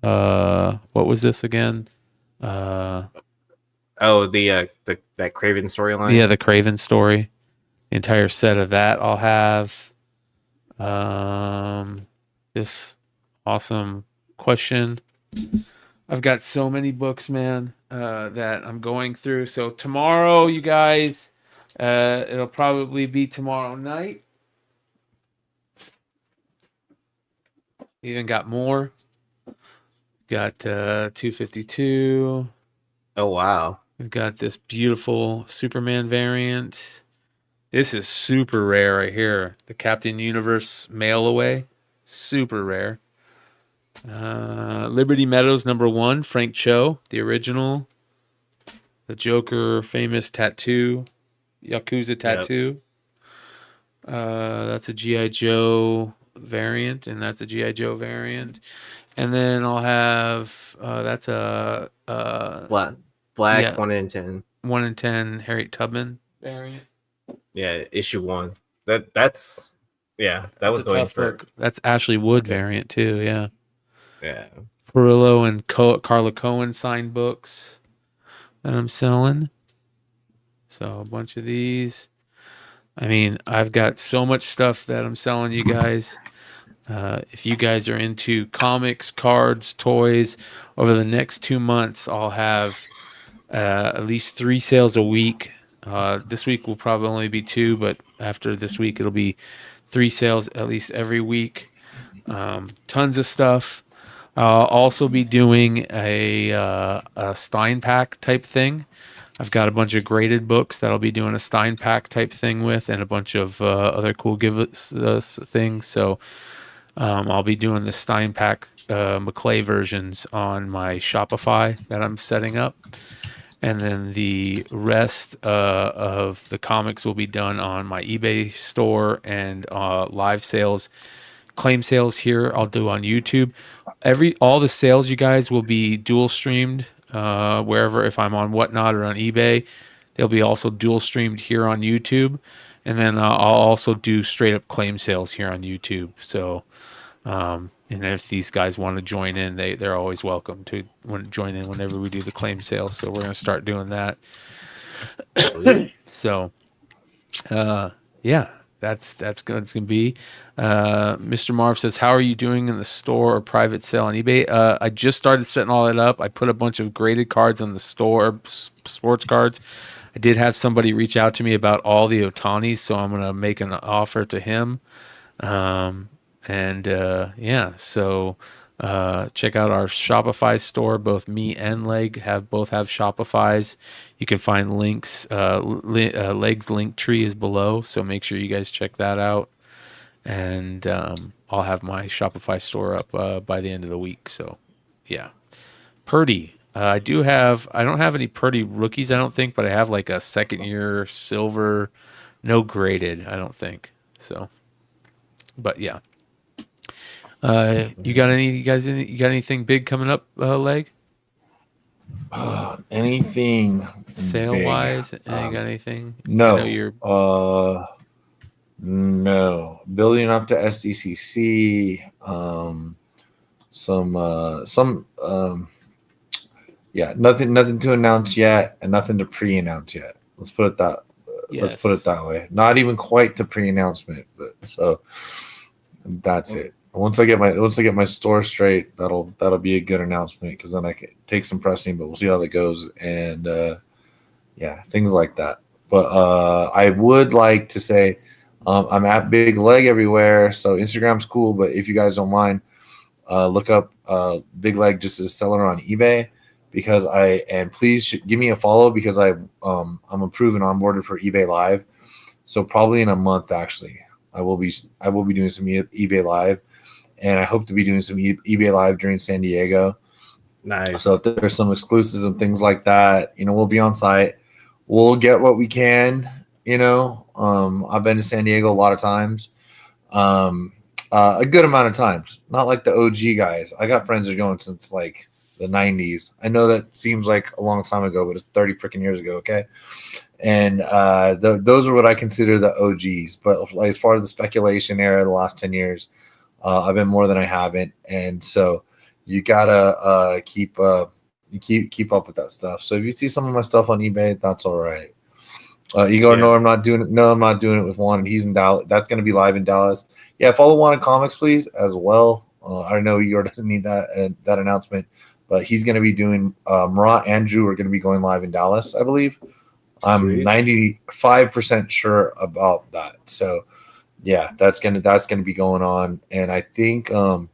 what was this again?
Oh, that Craven storyline.
Yeah, the Craven story. The entire set of that I'll have. This awesome question. I've got so many books, man, that I'm going through. So tomorrow, you guys, it'll probably be tomorrow night. Even got more. Got 252.
Oh wow.
We've got this beautiful Superman variant. This is super rare right here. The Captain Universe mail away. Super rare. Liberty Meadows #1, Frank Cho, the original. The Joker famous tattoo. Yakuza tattoo. That's a G.I. Joe variant, and that's a G.I. Joe variant. And then I'll have that's a
Black
yeah,
1 in 10.
1 in 10 Harriet Tubman variant.
Yeah, issue 1. That's that was
a
going
tough
for
book. That's Ashley Wood variant too. Yeah.
yeah.
Perillo and Carla Cohen signed books that I'm selling. So a bunch of these. I mean, I've got so much stuff that I'm selling you guys. If you guys are into comics, cards, toys, over the next 2 months, I'll have at least 3 sales a week. This week will probably only be 2, but after this week, it'll be 3 sales at least every week. Tons of stuff. I'll also be doing a Stein pack type thing. I've got a bunch of graded books that I'll be doing a Stein pack type thing with, and a bunch of other cool things. So I'll be doing the Stein pack McClay versions on my Shopify that I'm setting up. And then the rest of the comics will be done on my eBay store and live sales. Claim sales here I'll do on YouTube. All the sales, you guys, will be dual streamed wherever. If I'm on Whatnot or on eBay, they'll be also dual streamed here on YouTube. And then I'll also do straight up claim sales here on YouTube. So and if these guys want to join in, they're always welcome to join in whenever we do the claim sales. So we're going to start doing that. So yeah, that's good. It's going to be. Mr. Marv says, how are you doing in the store or private sale on eBay? I just started setting all that up. I put a bunch of graded cards on the store, sports cards. I did have somebody reach out to me about all the Otanis, so I'm going to make an offer to him. So check out our Shopify store. Both me and Leg both have Shopifys. You can find links. Leg's link tree is below, so make sure you guys check that out. And I'll have my Shopify store up by the end of the week. So yeah, Purdy. I don't have any Purdy rookies, I don't think, but I have like a second year silver, no graded, I don't think. So, but yeah. You got anything big coming up, Leg?
Anything
sale wise? You got anything?
No.
I know you're
no. Building up to SDCC. Nothing to announce yet, and nothing to pre-announce yet. Let's put it that.
Yes.
Let's put it that way. Not even quite the pre-announcement, but so that's it. Once I get my store straight, that'll be a good announcement, because then I can take some pressing, but we'll see how that goes, and things like that. But I would like to say I'm at BigLegg everywhere, so Instagram's cool. But if you guys don't mind, look up BigLegg just as seller on eBay, because please give me a follow because I'm approved and onboarded for eBay Live. So probably in a month, actually, I will be doing some eBay Live, and I hope to be doing some eBay Live during San Diego.
Nice.
So if there's some exclusives and things like that, we'll be on site. We'll get what we can. I've been to San Diego a lot of times, a good amount of times. Not like the OG guys. I got friends that are going since like the 90s. I know that seems like a long time ago, but it's 30 freaking years ago. Okay. And those are what I consider the OGs. But like, as far as the speculation era, the last 10 years, I've been more than I haven't. And so you gotta keep up with that stuff. So if you see some of my stuff on eBay, that's all right. You go, no, I'm not doing it. No, I'm not doing it with Wanted. He's in Dallas. That's going to be live in Dallas. Yeah, follow Wanted Comics, please, as well. I know Igor doesn't need that announcement, but he's going to be doing. Murat and Drew are going to be going live in Dallas, I believe. I'm 95% sure about that. So, yeah, that's gonna be going on, and I think I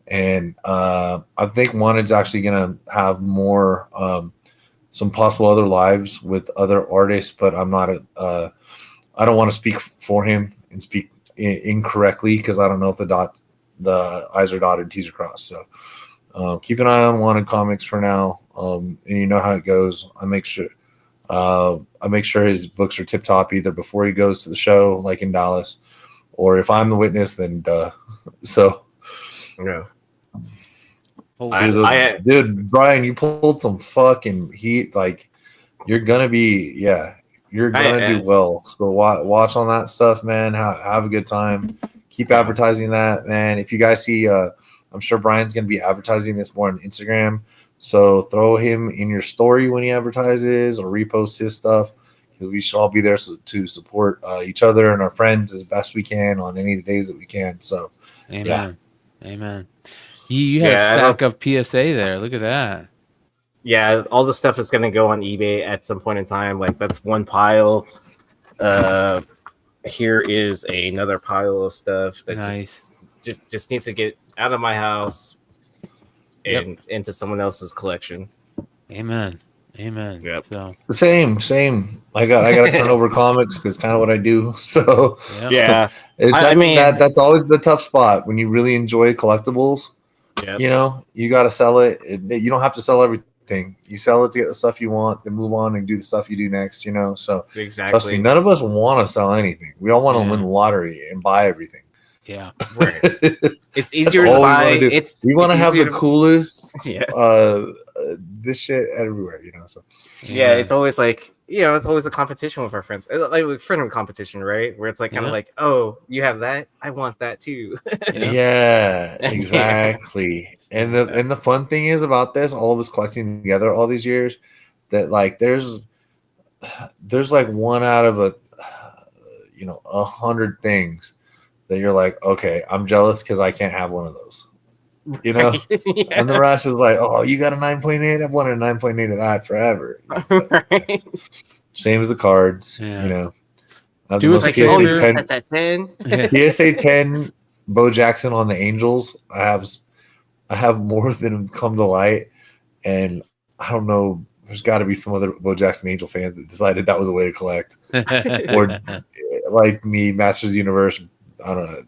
think Wanted's actually gonna have more some possible other lives with other artists, but I'm not I don't want to speak for him and speak incorrectly because I don't know if the I's are dotted, T's are crossed. So keep an eye on Wanted Comics for now, and you know how it goes. I make sure his books are tip top either before he goes to the show, like in Dallas, or if I'm the witness, then so.
Yeah.
Dude, Bryan, you pulled some fucking heat. Like, you're gonna do well. So watch on that stuff, man. Have a good time. Keep advertising that, man. If you guys see, I'm sure Bryan's gonna be advertising this more on Instagram. So throw him in your story when he advertises or repost his stuff. We should all be there to support each other and our friends as best we can on any of the days that we can. So,
amen. Amen. You had a stack of PSA there. Look at that.
Yeah, all the stuff is going to go on eBay at some point in time. Like, that's one pile. Here is another pile of stuff that just needs to get out of my house and into someone else's collection.
Amen. Yep. So
same. I got to turn over comics because kind of what I do. So
yeah,
that's always the tough spot when you really enjoy collectibles.
Yep.
You got to sell it. You don't have to sell everything. You sell it to get the stuff you want, then move on and do the stuff you do next. So
exactly.
Trust me, none of us want to sell anything. We all want to win the lottery and buy everything.
Yeah,
right. It's easier to buy.
We want to have the coolest.
Yeah.
This shit everywhere. So.
Yeah, it's always like it's always a competition with our friends, like friendly competition, right? Where it's like kind of like, oh, you have that, I want that too.
Yeah, exactly. And the fun thing is about this, all of us collecting together all these years, that like there's like one out of 100 things that you're like, okay, I'm jealous because I can't have one of those. And the rest is like, oh, you got a 9.8? I've wanted a 9.8 of that forever.
Right.
Same as the cards,
Do us a favor.
That's at 10.
PSA 10 Bo Jackson on the Angels. I have more than come to light, and I don't know. There's got to be some other Bo Jackson Angel fans that decided that was a way to collect, or like me, Masters of the Universe. I don't know.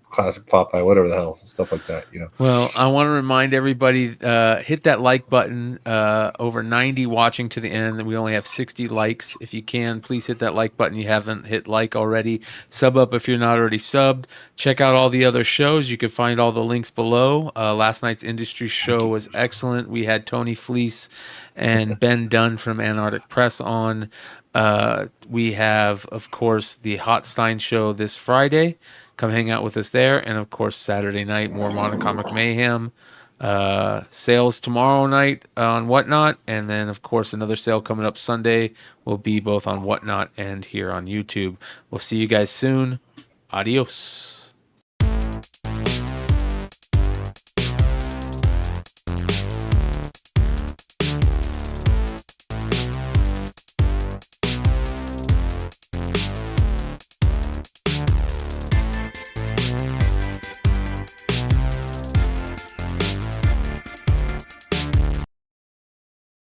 Classic Popeye, whatever the hell, stuff like that,
Well, I want to remind everybody, hit that like button. Over 90 watching to the end. We only have 60 likes. If you can, please hit that like button. You haven't hit like already. Sub up if you're not already subbed. Check out all the other shows. You can find all the links below. Last night's industry show was excellent. We had Tony Fleece and Ben Dunn from Antarctic Press on. We have, of course, the Hot Stein show this Friday. Come hang out with us there. And, of course, Saturday night, more Monocomic Mayhem. Sales tomorrow night on Whatnot. And then, of course, another sale coming up Sunday will be both on Whatnot and here on YouTube. We'll see you guys soon. Adios.